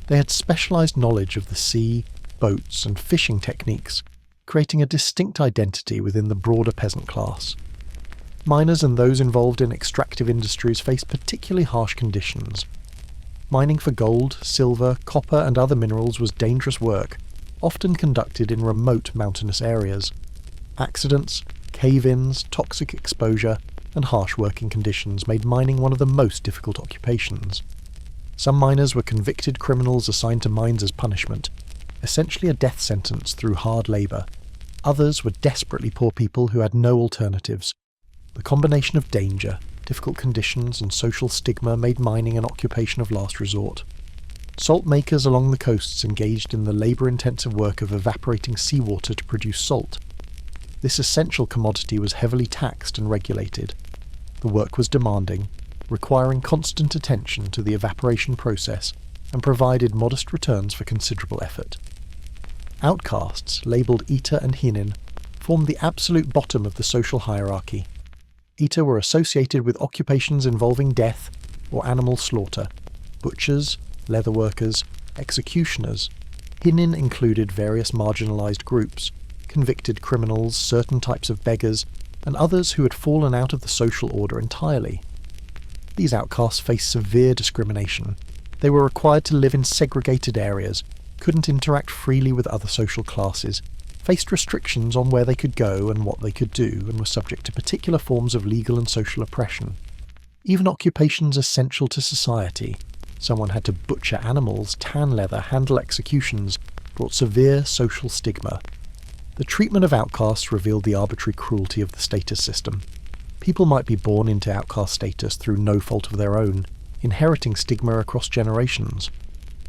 They had specialised knowledge of the sea, boats and fishing techniques, creating a distinct identity within the broader peasant class. Miners and those involved in extractive industries faced particularly harsh conditions. Mining for gold, silver, copper and other minerals was dangerous work, often conducted in remote mountainous areas. Accidents, cave-ins, toxic exposure, and harsh working conditions made mining one of the most difficult occupations. Some miners were convicted criminals assigned to mines as punishment, essentially a death sentence through hard labour. Others were desperately poor people who had no alternatives. The combination of danger, difficult conditions, and social stigma made mining an occupation of last resort. Salt makers along the coasts engaged in the labour-intensive work of evaporating seawater to produce salt. This essential commodity was heavily taxed and regulated. The work was demanding, requiring constant attention to the evaporation process, and provided modest returns for considerable effort. Outcasts, labelled Ita and Hinin, formed the absolute bottom of the social hierarchy. Ita were associated with occupations involving death or animal slaughter, butchers, leather workers, executioners. Hinin included various marginalised groups, convicted criminals, certain types of beggars, and others who had fallen out of the social order entirely. These outcasts faced severe discrimination. They were required to live in segregated areas, couldn't interact freely with other social classes, faced restrictions on where they could go and what they could do, and were subject to particular forms of legal and social oppression. Even occupations essential to society, someone had to butcher animals, tan leather, handle executions, brought severe social stigma. The treatment of outcasts revealed the arbitrary cruelty of the status system. People might be born into outcast status through no fault of their own, inheriting stigma across generations.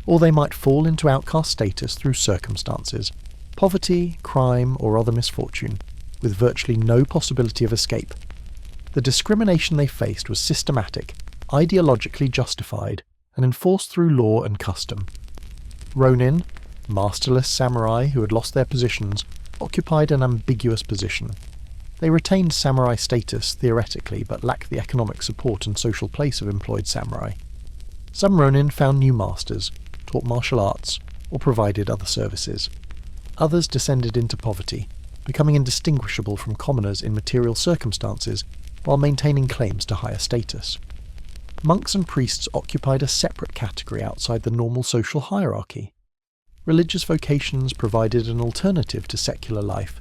Or they might fall into outcast status through circumstances, poverty, crime, or other misfortune, with virtually no possibility of escape. The discrimination they faced was systematic, ideologically justified, and enforced through law and custom. Ronin, Masterless samurai who had lost their positions occupied an ambiguous position. They retained samurai status theoretically, but lacked the economic support and social place of employed samurai. Some ronin found new masters, taught martial arts, or provided other services. Others descended into poverty, becoming indistinguishable from commoners in material circumstances while maintaining claims to higher status. Monks and priests occupied a separate category outside the normal social hierarchy. Religious vocations provided an alternative to secular life,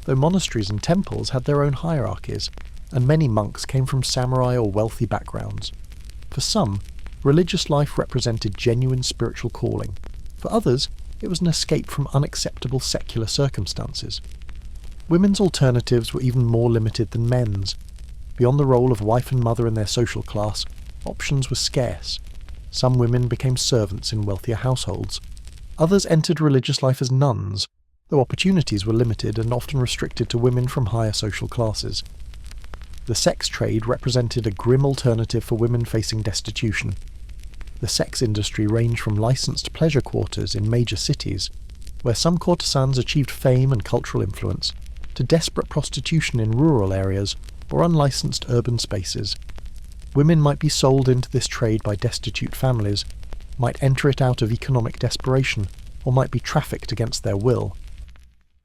though monasteries and temples had their own hierarchies, and many monks came from samurai or wealthy backgrounds. For some, religious life represented genuine spiritual calling. For others, it was an escape from unacceptable secular circumstances. Women's alternatives were even more limited than men's. Beyond the role of wife and mother in their social class, options were scarce. Some women became servants in wealthier households. Others entered religious life as nuns, though opportunities were limited and often restricted to women from higher social classes. The sex trade represented a grim alternative for women facing destitution. The sex industry ranged from licensed pleasure quarters in major cities, where some courtesans achieved fame and cultural influence, to desperate prostitution in rural areas or unlicensed urban spaces. Women might be sold into this trade by destitute families, might enter it out of economic desperation, or might be trafficked against their will.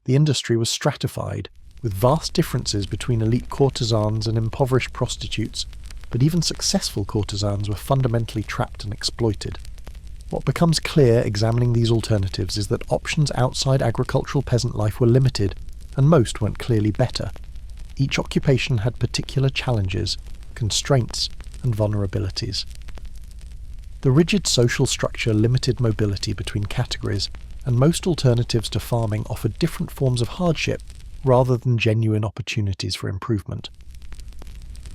The industry was stratified, with vast differences between elite courtesans and impoverished prostitutes, but even successful courtesans were fundamentally trapped and exploited. What becomes clear examining these alternatives is that options outside agricultural peasant life were limited, and most weren't clearly better. Each occupation had particular challenges, constraints, and vulnerabilities. The rigid social structure limited mobility between categories, and most alternatives to farming offered different forms of hardship rather than genuine opportunities for improvement.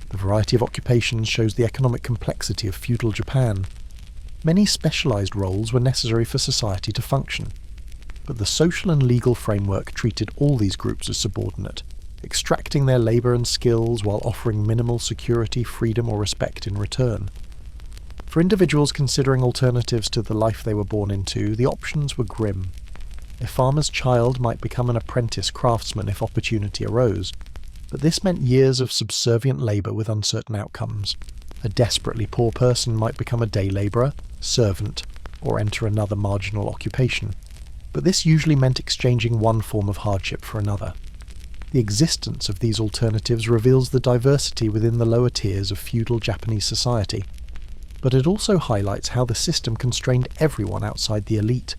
The variety of occupations shows the economic complexity of feudal Japan. Many specialized roles were necessary for society to function, but the social and legal framework treated all these groups as subordinate, extracting their labor and skills while offering minimal security, freedom, or respect in return. For individuals considering alternatives to the life they were born into, the options were grim. A farmer's child might become an apprentice craftsman if opportunity arose, but this meant years of subservient labor with uncertain outcomes. A desperately poor person might become a day laborer, servant, or enter another marginal occupation, but this usually meant exchanging one form of hardship for another. The existence of these alternatives reveals the diversity within the lower tiers of feudal Japanese society, but it also highlights how the system constrained everyone outside the elite.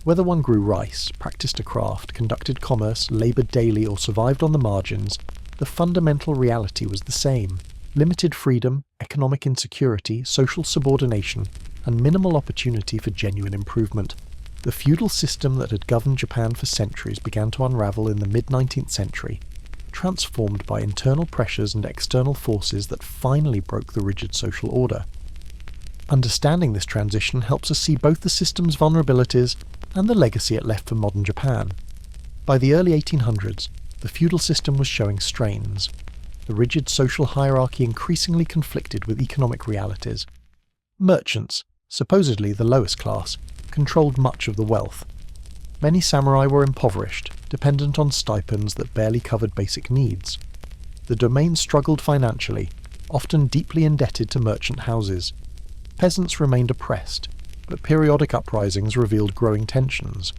Whether one grew rice, practiced a craft, conducted commerce, laboured daily, or survived on the margins, the fundamental reality was the same: limited freedom, economic insecurity, social subordination, and minimal opportunity for genuine improvement. The feudal system that had governed Japan for centuries began to unravel in the mid-19th century, transformed by internal pressures and external forces that finally broke the rigid social order. Understanding this transition helps us see both the system's vulnerabilities and the legacy it left for modern Japan. By the early 1800s, the feudal system was showing strains. The rigid social hierarchy increasingly conflicted with economic realities. Merchants, supposedly the lowest class, controlled much of the wealth. Many samurai were impoverished, dependent on stipends that barely covered basic needs. The domain struggled financially, often deeply indebted to merchant houses. Peasants remained oppressed, but periodic uprisings revealed growing tensions.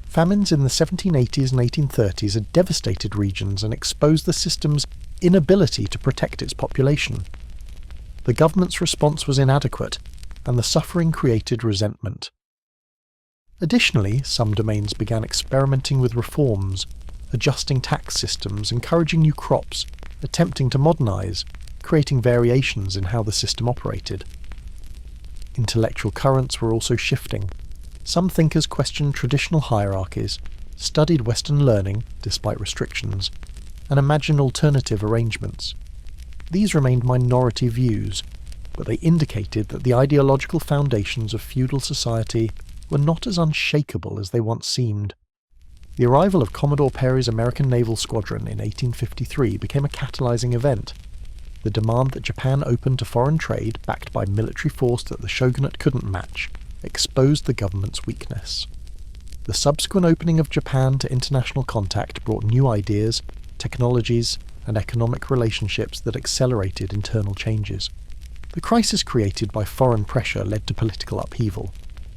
Famines in the 1780s and 1830s had devastated regions and exposed the system's inability to protect its population. The government's response was inadequate, and the suffering created resentment. Additionally, some domains began experimenting with reforms, adjusting tax systems, encouraging new crops, attempting to modernize, creating variations in how the system operated. Intellectual currents were also shifting. Some thinkers questioned traditional hierarchies, studied Western learning, despite restrictions, and imagined alternative arrangements. These remained minority views, but they indicated that the ideological foundations of feudal society were not as unshakable as they once seemed. The arrival of Commodore Perry's American Naval Squadron in 1853 became a catalyzing event. The demand that Japan open to foreign trade, backed by military force that the shogunate couldn't match, exposed the government's weakness. The subsequent opening of Japan to international contact brought new ideas, technologies, and economic relationships that accelerated internal changes. The crisis created by foreign pressure led to political upheaval.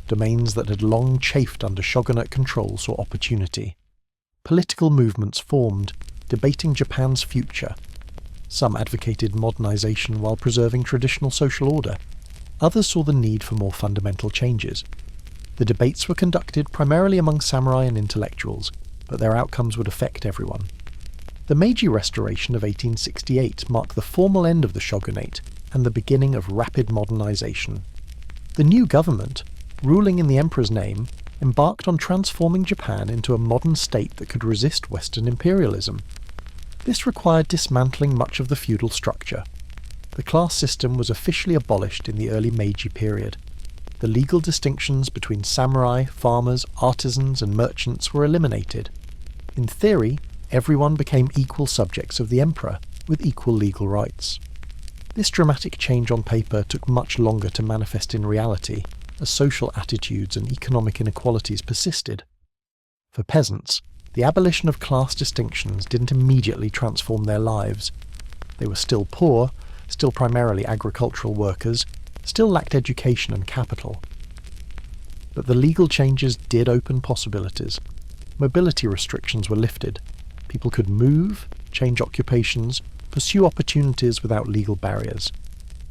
Domains that had long chafed under shogunate control saw opportunity. Political movements formed, debating Japan's future. Some advocated modernization while preserving traditional social order. Others saw the need for more fundamental changes. The debates were conducted primarily among samurai and intellectuals, but their outcomes would affect everyone. The Meiji Restoration of 1868 marked the formal end of the shogunate and the beginning of rapid modernization. The new government, ruling in the emperor's name, embarked on transforming Japan into a modern state that could resist Western imperialism. This required dismantling much of the feudal structure. The class system was officially abolished in the early Meiji period. The legal distinctions between samurai, farmers, artisans, and merchants were eliminated. In theory, everyone became equal subjects of the emperor, with equal legal rights. This dramatic change on paper took much longer to manifest in reality, as social attitudes and economic inequalities persisted. For peasants, the abolition of class distinctions didn't immediately transform their lives. They were still poor, still primarily agricultural workers, still lacked education and capital. But the legal changes did open possibilities. Mobility restrictions were lifted. People could move, change occupations, pursue opportunities without legal barriers.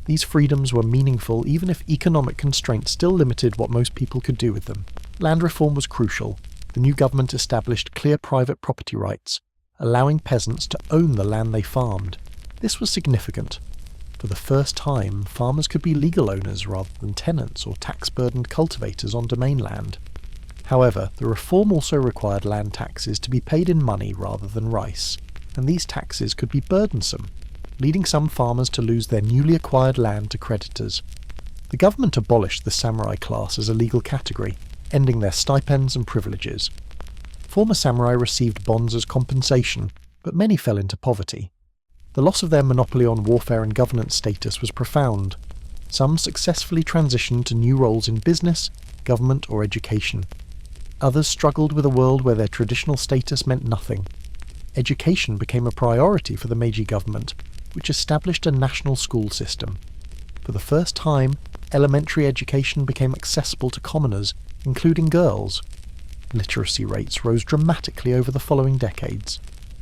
These freedoms were meaningful even if economic constraints still limited what most people could do with them. Land reform was crucial. The new government established clear private property rights, allowing peasants to own the land they farmed. This was significant. For the first time, farmers could be legal owners rather than tenants or tax-burdened cultivators on domain land. However, the reform also required land taxes to be paid in money rather than rice, and these taxes could be burdensome, leading some farmers to lose their newly acquired land to creditors. The government abolished the samurai class as a legal category, ending their stipends and privileges. Former samurai received bonds as compensation, but many fell into poverty. The loss of their monopoly on warfare and governance status was profound. Some successfully transitioned to new roles in business, government, or education. Others struggled with a world where their traditional status meant nothing. Education became a priority for the Meiji government, which established a national school system. For the first time, elementary education became accessible to commoners, including girls. Literacy rates rose dramatically over the following decades.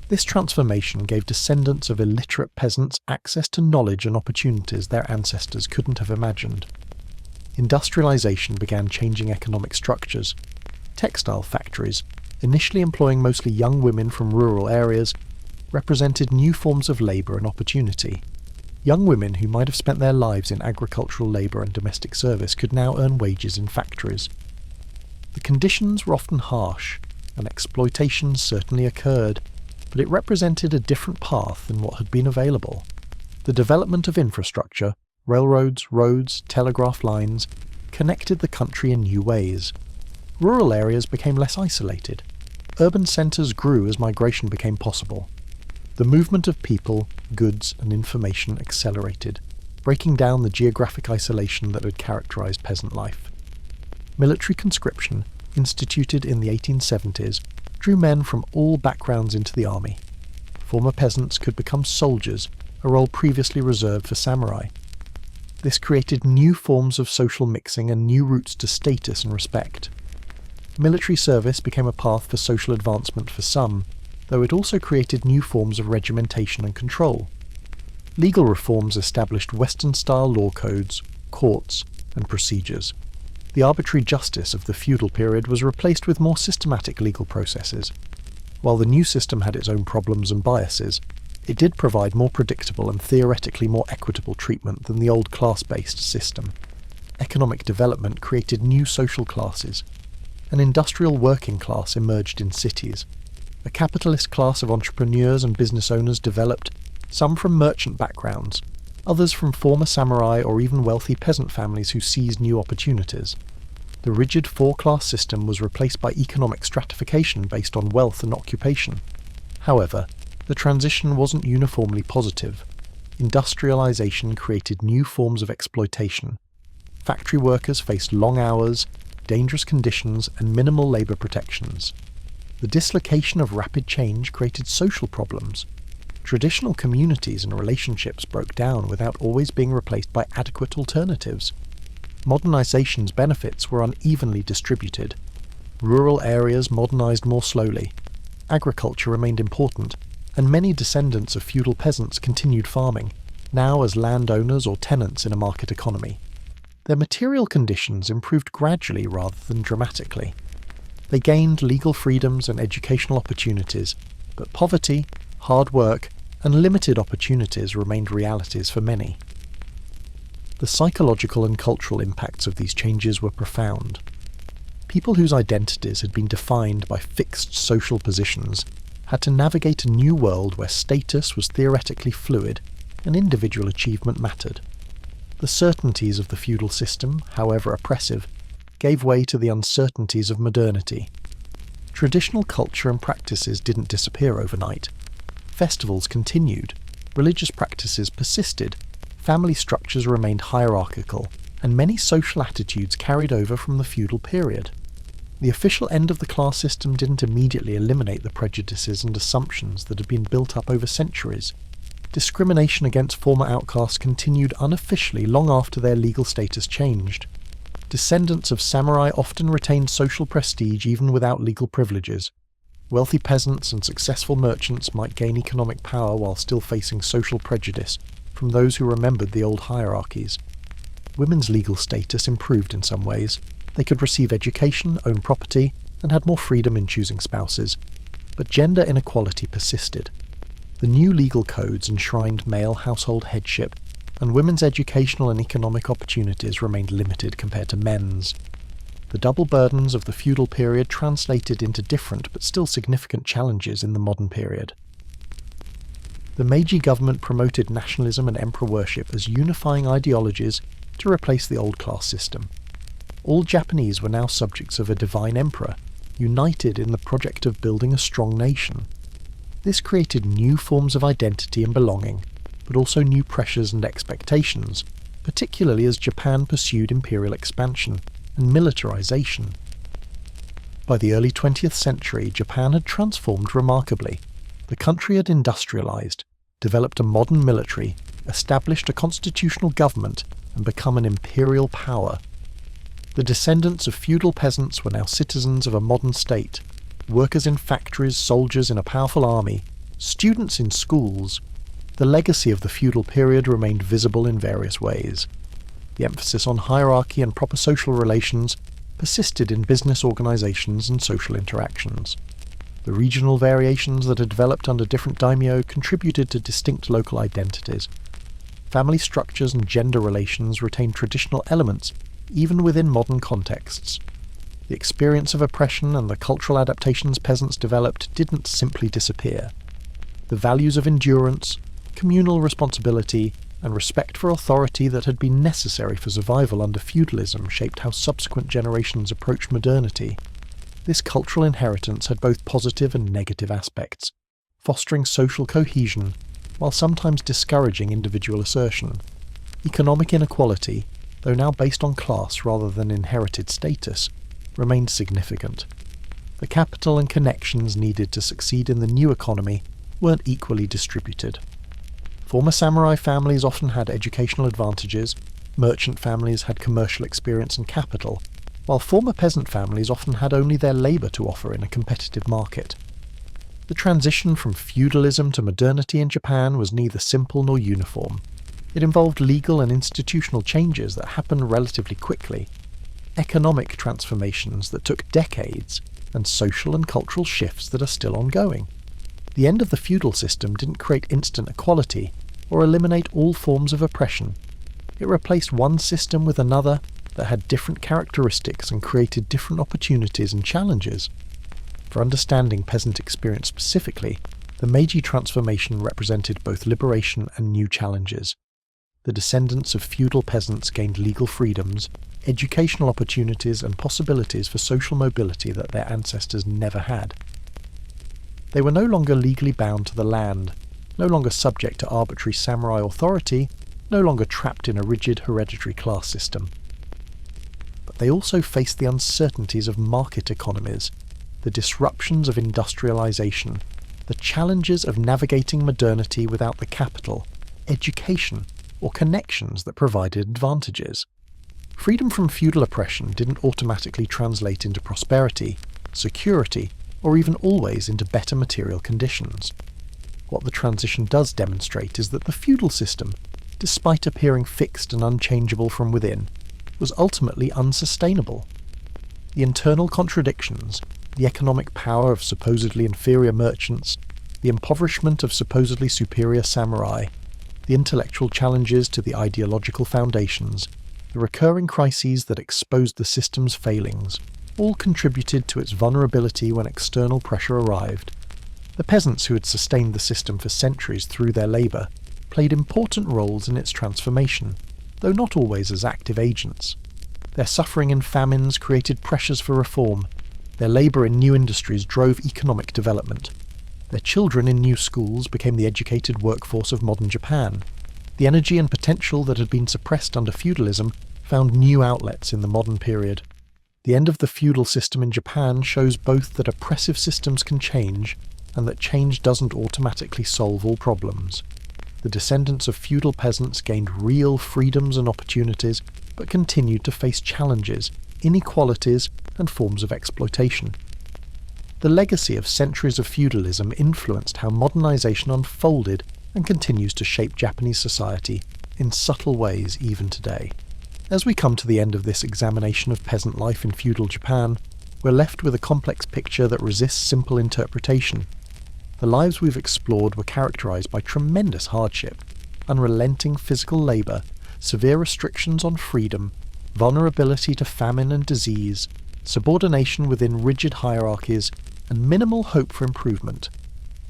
This transformation gave descendants of illiterate peasants access to knowledge and opportunities their ancestors couldn't have imagined. Industrialization began changing economic structures. Textile factories, initially employing mostly young women from rural areas, represented new forms of labour and opportunity. Young women who might have spent their lives in agricultural labour and domestic service could now earn wages in factories. The conditions were often harsh, and exploitation certainly occurred, but it represented a different path than what had been available. The development of infrastructure, railroads, roads, telegraph lines, connected the country in new ways. Rural areas became less isolated. Urban centres grew as migration became possible. The movement of people, goods, and information accelerated, breaking down the geographic isolation that had characterised peasant life. Military conscription, instituted in the 1870s, drew men from all backgrounds into the army. Former peasants could become soldiers, a role previously reserved for samurai. This created new forms of social mixing and new routes to status and respect. Military service became a path for social advancement for some, though it also created new forms of regimentation and control. Legal reforms established Western-style law codes, courts, and procedures. The arbitrary justice of the feudal period was replaced with more systematic legal processes. While the new system had its own problems and biases, it did provide more predictable and theoretically more equitable treatment than the old class-based system. Economic development created new social classes. An industrial working class emerged in cities. A capitalist class of entrepreneurs and business owners developed, some from merchant backgrounds, others from former samurai or even wealthy peasant families who seized new opportunities. The rigid four-class system was replaced by economic stratification based on wealth and occupation. However, the transition wasn't uniformly positive. Industrialization created new forms of exploitation. Factory workers faced long hours, dangerous conditions, and minimal labour protections. The dislocation of rapid change created social problems. Traditional communities and relationships broke down without always being replaced by adequate alternatives. Modernization's benefits were unevenly distributed. Rural areas modernized more slowly. Agriculture remained important, and many descendants of feudal peasants continued farming, now as landowners or tenants in a market economy. Their material conditions improved gradually rather than dramatically. They gained legal freedoms and educational opportunities, but poverty, hard work, and limited opportunities remained realities for many. The psychological and cultural impacts of these changes were profound. People whose identities had been defined by fixed social positions had to navigate a new world where status was theoretically fluid and individual achievement mattered. The certainties of the feudal system, however oppressive, gave way to the uncertainties of modernity. Traditional culture and practices didn't disappear overnight. Festivals continued, religious practices persisted, family structures remained hierarchical, and many social attitudes carried over from the feudal period. The official end of the class system didn't immediately eliminate the prejudices and assumptions that had been built up over centuries. Discrimination against former outcasts continued unofficially long after their legal status changed. Descendants of samurai often retained social prestige even without legal privileges. Wealthy peasants and successful merchants might gain economic power while still facing social prejudice from those who remembered the old hierarchies. Women's legal status improved in some ways. They could receive education, own property, and had more freedom in choosing spouses. But gender inequality persisted. The new legal codes enshrined male household headship, and women's educational and economic opportunities remained limited compared to men's. The double burdens of the feudal period translated into different but still significant challenges in the modern period. The Meiji government promoted nationalism and emperor worship as unifying ideologies to replace the old class system. All Japanese were now subjects of a divine emperor, united in the project of building a strong nation. This created new forms of identity and belonging, but also new pressures and expectations, particularly as Japan pursued imperial expansion and militarization. By the early 20th century, Japan had transformed remarkably. The country had industrialized, developed a modern military, established a constitutional government, and become an imperial power. The descendants of feudal peasants were now citizens of a modern state, workers in factories, soldiers in a powerful army, students in schools. The legacy of the feudal period remained visible in various ways. The emphasis on hierarchy and proper social relations persisted in business organizations and social interactions. The regional variations that had developed under different daimyo contributed to distinct local identities. Family structures and gender relations retained traditional elements even within modern contexts. The experience of oppression and the cultural adaptations peasants developed didn't simply disappear. The values of endurance, communal responsibility, and respect for authority that had been necessary for survival under feudalism shaped how subsequent generations approached modernity. This cultural inheritance had both positive and negative aspects, fostering social cohesion, while sometimes discouraging individual assertion. Economic inequality, though now based on class rather than inherited status, remained significant. The capital and connections needed to succeed in the new economy weren't equally distributed. Former samurai families often had educational advantages, merchant families had commercial experience and capital, while former peasant families often had only their labour to offer in a competitive market. The transition from feudalism to modernity in Japan was neither simple nor uniform. It involved legal and institutional changes that happened relatively quickly, economic transformations that took decades, and social and cultural shifts that are still ongoing. The end of the feudal system didn't create instant equality or eliminate all forms of oppression. It replaced one system with another that had different characteristics and created different opportunities and challenges. For understanding peasant experience specifically, the Meiji transformation represented both liberation and new challenges. The descendants of feudal peasants gained legal freedoms, educational opportunities, and possibilities for social mobility that their ancestors never had. They were no longer legally bound to the land, no longer subject to arbitrary samurai authority, no longer trapped in a rigid hereditary class system. but they also faced the uncertainties of market economies, the disruptions of industrialization, the challenges of navigating modernity without the capital, education, or connections that provided advantages. Freedom from feudal oppression didn't automatically translate into prosperity, security, or even always into better material conditions. What the transition does demonstrate is that the feudal system, despite appearing fixed and unchangeable from within, was ultimately unsustainable. The internal contradictions, the economic power of supposedly inferior merchants, the impoverishment of supposedly superior samurai, the intellectual challenges to the ideological foundations, the recurring crises that exposed the system's failings, all contributed to its vulnerability when external pressure arrived. The peasants who had sustained the system for centuries through their labour played important roles in its transformation, though not always as active agents. Their suffering in famines created pressures for reform. Their labour in new industries drove economic development. Their children in new schools became the educated workforce of modern Japan. The energy and potential that had been suppressed under feudalism found new outlets in the modern period. The end of the feudal system in Japan shows both that oppressive systems can change, and that change doesn't automatically solve all problems. The descendants of feudal peasants gained real freedoms and opportunities, but continued to face challenges, inequalities, and forms of exploitation. The legacy of centuries of feudalism influenced how modernization unfolded and continues to shape Japanese society in subtle ways even today. As we come to the end of this examination of peasant life in feudal Japan, we're left with a complex picture that resists simple interpretation. The lives we've explored were characterized by tremendous hardship, unrelenting physical labor, severe restrictions on freedom, vulnerability to famine and disease, subordination within rigid hierarchies, and minimal hope for improvement.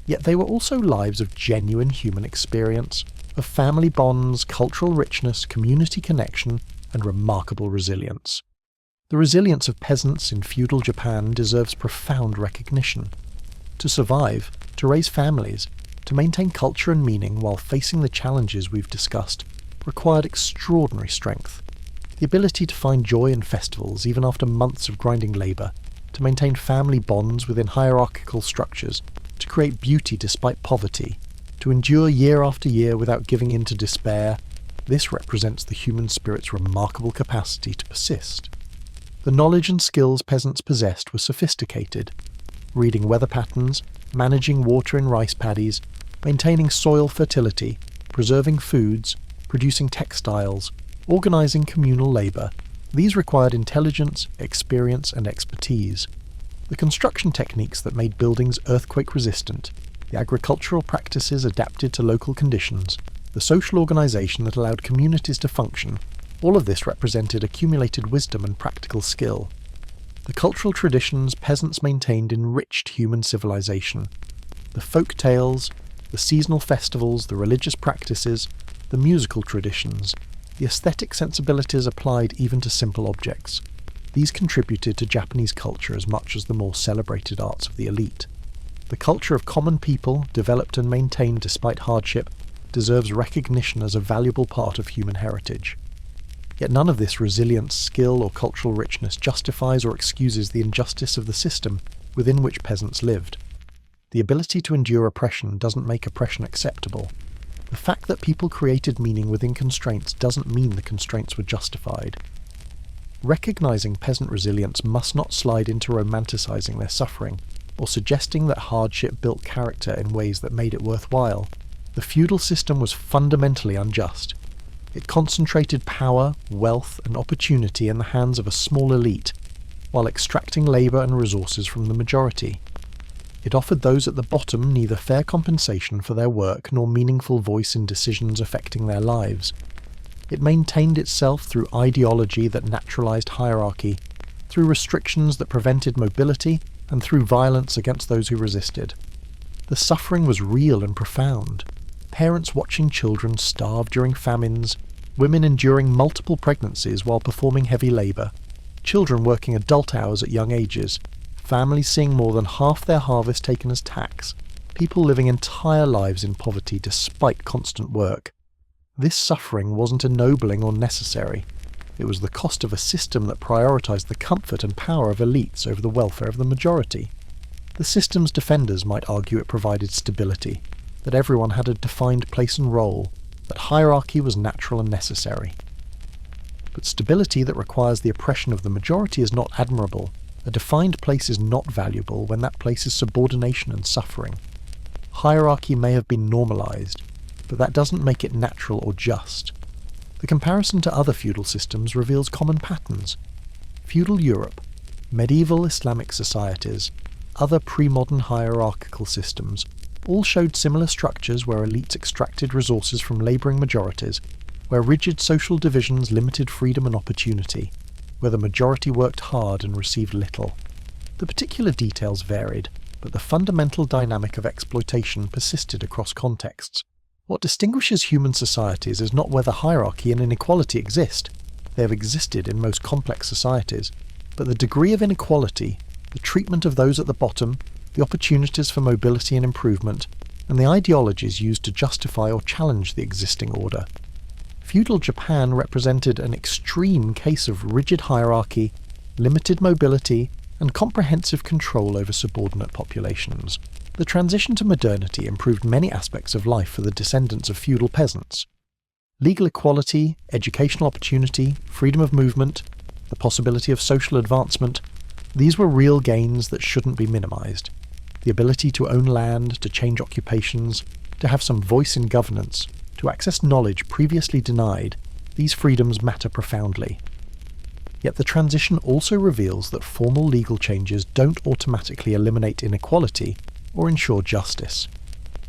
Yet they were also lives of genuine human experience, of family bonds, cultural richness, community connection, and remarkable resilience. The resilience of peasants in feudal Japan deserves profound recognition. To survive, to raise families, to maintain culture and meaning while facing the challenges we've discussed required extraordinary strength. The ability to find joy in festivals even after months of grinding labour, to maintain family bonds within hierarchical structures, to create beauty despite poverty, to endure year after year without giving in to despair, this represents the human spirit's remarkable capacity to persist. The knowledge and skills peasants possessed were sophisticated. Reading weather patterns, managing water in rice paddies, maintaining soil fertility, preserving foods, producing textiles, organising communal labour, these required intelligence, experience and expertise. The construction techniques that made buildings earthquake-resistant, the agricultural practices adapted to local conditions, the social organisation that allowed communities to function, all of this represented accumulated wisdom and practical skill. The cultural traditions peasants maintained enriched human civilization. The folk tales, the seasonal festivals, the religious practices, the musical traditions, the aesthetic sensibilities applied even to simple objects. These contributed to Japanese culture as much as the more celebrated arts of the elite. The culture of common people, developed and maintained despite hardship, deserves recognition as a valuable part of human heritage. Yet none of this resilience, skill, or cultural richness justifies or excuses the injustice of the system within which peasants lived. The ability to endure oppression doesn't make oppression acceptable. The fact that people created meaning within constraints doesn't mean the constraints were justified. Recognizing peasant resilience must not slide into romanticizing their suffering, or suggesting that hardship built character in ways that made it worthwhile. The feudal system was fundamentally unjust. It concentrated power, wealth, and opportunity in the hands of a small elite, while extracting labour and resources from the majority. It offered those at the bottom neither fair compensation for their work nor meaningful voice in decisions affecting their lives. It maintained itself through ideology that naturalized hierarchy, through restrictions that prevented mobility, and through violence against those who resisted. The suffering was real and profound. Parents watching children starve during famines, women enduring multiple pregnancies while performing heavy labour, children working adult hours at young ages, families seeing more than half their harvest taken as tax, people living entire lives in poverty despite constant work. This suffering wasn't ennobling or necessary. It was the cost of a system that prioritized the comfort and power of elites over the welfare of the majority. The system's defenders might argue it provided stability, that everyone had a defined place and role, that hierarchy was natural and necessary. But stability that requires the oppression of the majority is not admirable. A defined place is not valuable when that place is subordination and suffering. Hierarchy may have been normalized, but that doesn't make it natural or just. The comparison to other feudal systems reveals common patterns. Feudal Europe, medieval Islamic societies, other pre-modern hierarchical systems all showed similar structures where elites extracted resources from labouring majorities, where rigid social divisions limited freedom and opportunity, where the majority worked hard and received little. The particular details varied, but the fundamental dynamic of exploitation persisted across contexts. What distinguishes human societies is not whether hierarchy and inequality exist. They have existed in most complex societies, but the degree of inequality, the treatment of those at the bottom, the opportunities for mobility and improvement, and the ideologies used to justify or challenge the existing order. Feudal Japan represented an extreme case of rigid hierarchy, limited mobility, and comprehensive control over subordinate populations. The transition to modernity improved many aspects of life for the descendants of feudal peasants. Legal equality, educational opportunity, freedom of movement, the possibility of social advancement, these were real gains that shouldn't be minimized. The ability to own land, to change occupations, to have some voice in governance, to access knowledge previously denied, these freedoms matter profoundly. Yet the transition also reveals that formal legal changes don't automatically eliminate inequality or ensure justice.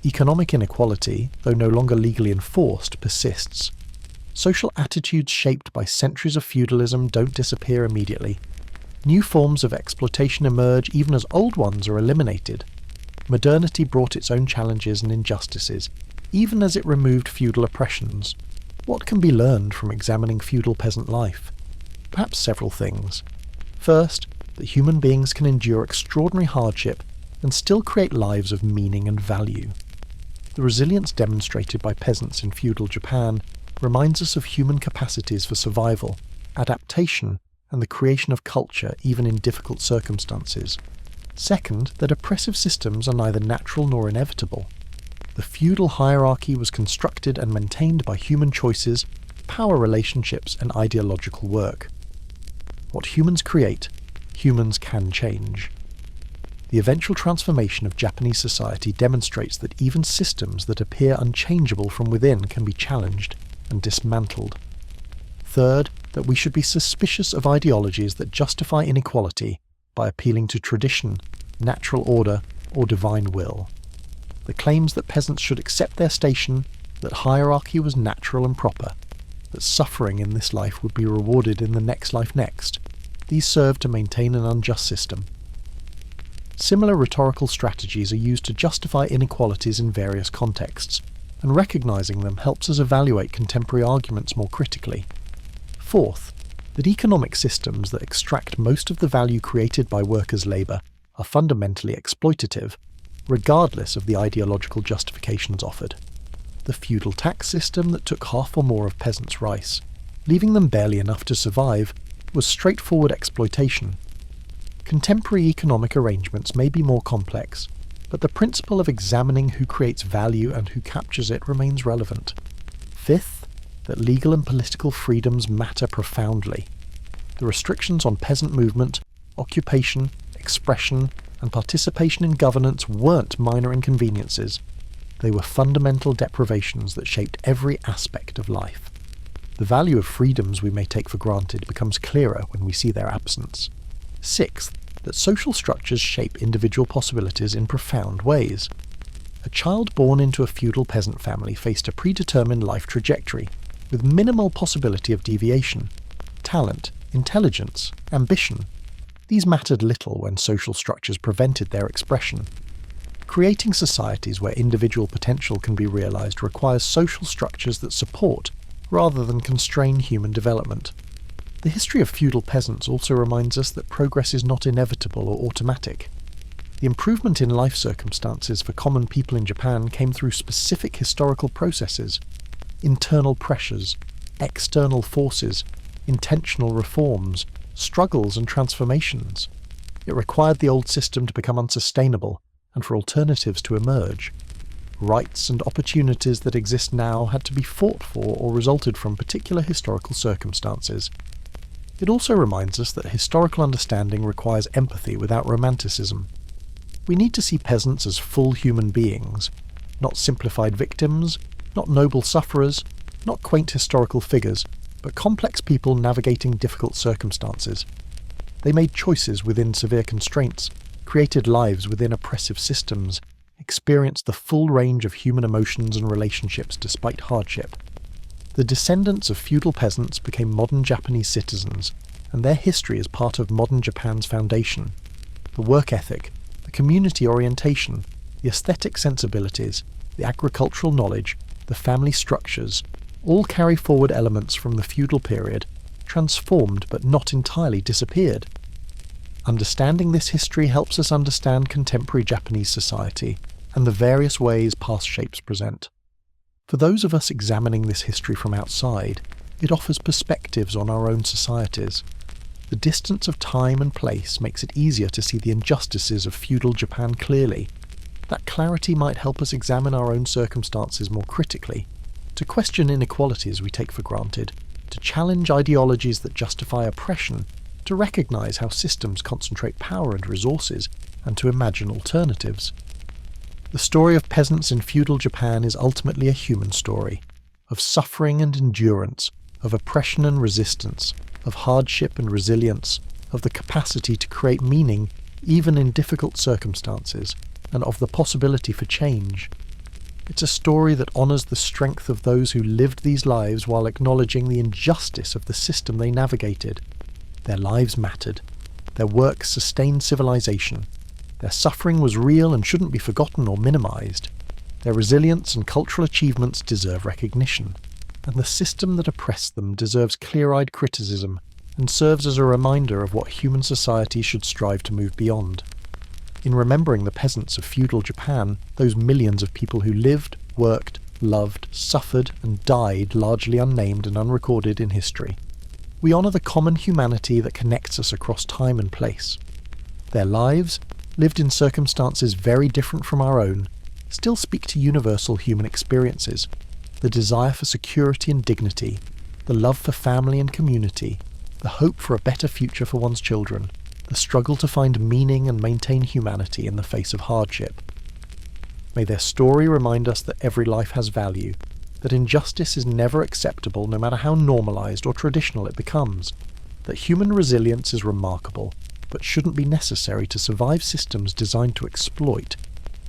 Economic inequality, though no longer legally enforced, persists. Social attitudes shaped by centuries of feudalism don't disappear immediately. New forms of exploitation emerge even as old ones are eliminated. Modernity brought its own challenges and injustices, even as it removed feudal oppressions. What can be learned from examining feudal peasant life? Perhaps several things. First, that human beings can endure extraordinary hardship and still create lives of meaning and value. The resilience demonstrated by peasants in feudal Japan reminds us of human capacities for survival, adaptation, and the creation of culture even in difficult circumstances. Second, that oppressive systems are neither natural nor inevitable. The feudal hierarchy was constructed and maintained by human choices, power relationships, and ideological work. What humans create, humans can change. The eventual transformation of Japanese society demonstrates that even systems that appear unchangeable from within can be challenged and dismantled. Third, that we should be suspicious of ideologies that justify inequality by appealing to tradition, natural order, or divine will. The claims that peasants should accept their station, that hierarchy was natural and proper, that suffering in this life would be rewarded in the next life next, these serve to maintain an unjust system. Similar rhetorical strategies are used to justify inequalities in various contexts, and recognizing them helps us evaluate contemporary arguments more critically. Fourth, that economic systems that extract most of the value created by workers' labour are fundamentally exploitative, regardless of the ideological justifications offered. The feudal tax system that took half or more of peasants' rice, leaving them barely enough to survive, was straightforward exploitation. Contemporary economic arrangements may be more complex, but the principle of examining who creates value and who captures it remains relevant. Fifth, that legal and political freedoms matter profoundly. The restrictions on peasant movement, occupation, expression, and participation in governance weren't minor inconveniences. They were fundamental deprivations that shaped every aspect of life. The value of freedoms we may take for granted becomes clearer when we see their absence. Sixth, that social structures shape individual possibilities in profound ways. A child born into a feudal peasant family faced a predetermined life trajectory, with minimal possibility of deviation. Talent, intelligence, ambition. These mattered little when social structures prevented their expression. Creating societies where individual potential can be realized requires social structures that support, rather than constrain human development. The history of feudal peasants also reminds us that progress is not inevitable or automatic. The improvement in life circumstances for common people in Japan came through specific historical processes, internal pressures, external forces, intentional reforms, struggles and transformations. It required the old system to become unsustainable and for alternatives to emerge. Rights and opportunities that exist now had to be fought for or resulted from particular historical circumstances. It also reminds us that historical understanding requires empathy without romanticism. We need to see peasants as full human beings, not simplified victims, not noble sufferers, not quaint historical figures, but complex people navigating difficult circumstances. They made choices within severe constraints, created lives within oppressive systems, experienced the full range of human emotions and relationships despite hardship. The descendants of feudal peasants became modern Japanese citizens, and their history is part of modern Japan's foundation. The work ethic, the community orientation, the aesthetic sensibilities, the agricultural knowledge, the family structures, all carry forward elements from the feudal period, transformed but not entirely disappeared. Understanding this history helps us understand contemporary Japanese society and the various ways past shapes present. For those of us examining this history from outside, it offers perspectives on our own societies. The distance of time and place makes it easier to see the injustices of feudal Japan clearly. That clarity might help us examine our own circumstances more critically, to question inequalities we take for granted, to challenge ideologies that justify oppression, to recognise how systems concentrate power and resources, and to imagine alternatives. The story of peasants in feudal Japan is ultimately a human story, of suffering and endurance, of oppression and resistance, of hardship and resilience, of the capacity to create meaning even in difficult circumstances, and of the possibility for change. It's a story that honours the strength of those who lived these lives while acknowledging the injustice of the system they navigated. Their lives mattered. Their work sustained civilization. Their suffering was real and shouldn't be forgotten or minimised. Their resilience and cultural achievements deserve recognition, and the system that oppressed them deserves clear-eyed criticism and serves as a reminder of what human society should strive to move beyond. In remembering the peasants of feudal Japan, those millions of people who lived, worked, loved, suffered and died largely unnamed and unrecorded in history, we honour the common humanity that connects us across time and place. Their lives, lived in circumstances very different from our own, still speak to universal human experiences: the desire for security and dignity, the love for family and community, the hope for a better future for one's children, the struggle to find meaning and maintain humanity in the face of hardship. May their story remind us that every life has value, that injustice is never acceptable no matter how normalised or traditional it becomes, that human resilience is remarkable, but shouldn't be necessary to survive systems designed to exploit,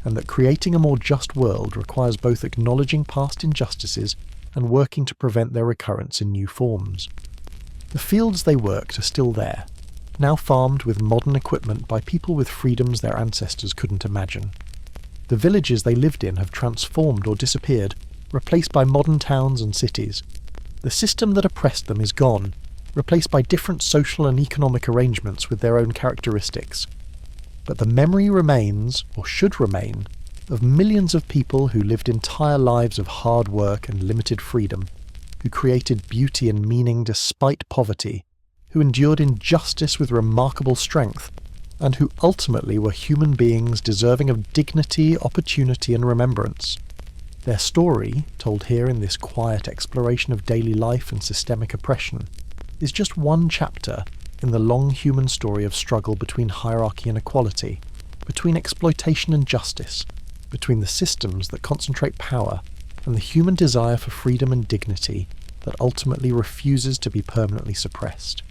and that creating a more just world requires both acknowledging past injustices and working to prevent their recurrence in new forms. The fields they worked are still there, now farmed with modern equipment by people with freedoms their ancestors couldn't imagine. The villages they lived in have transformed or disappeared, replaced by modern towns and cities. The system that oppressed them is gone, replaced by different social and economic arrangements with their own characteristics. But the memory remains, or should remain, of millions of people who lived entire lives of hard work and limited freedom, who created beauty and meaning despite poverty, who endured injustice with remarkable strength, and who ultimately were human beings deserving of dignity, opportunity and remembrance. Their story, told here in this quiet exploration of daily life and systemic oppression, is just one chapter in the long human story of struggle between hierarchy and equality, between exploitation and justice, between the systems that concentrate power and the human desire for freedom and dignity that ultimately refuses to be permanently suppressed.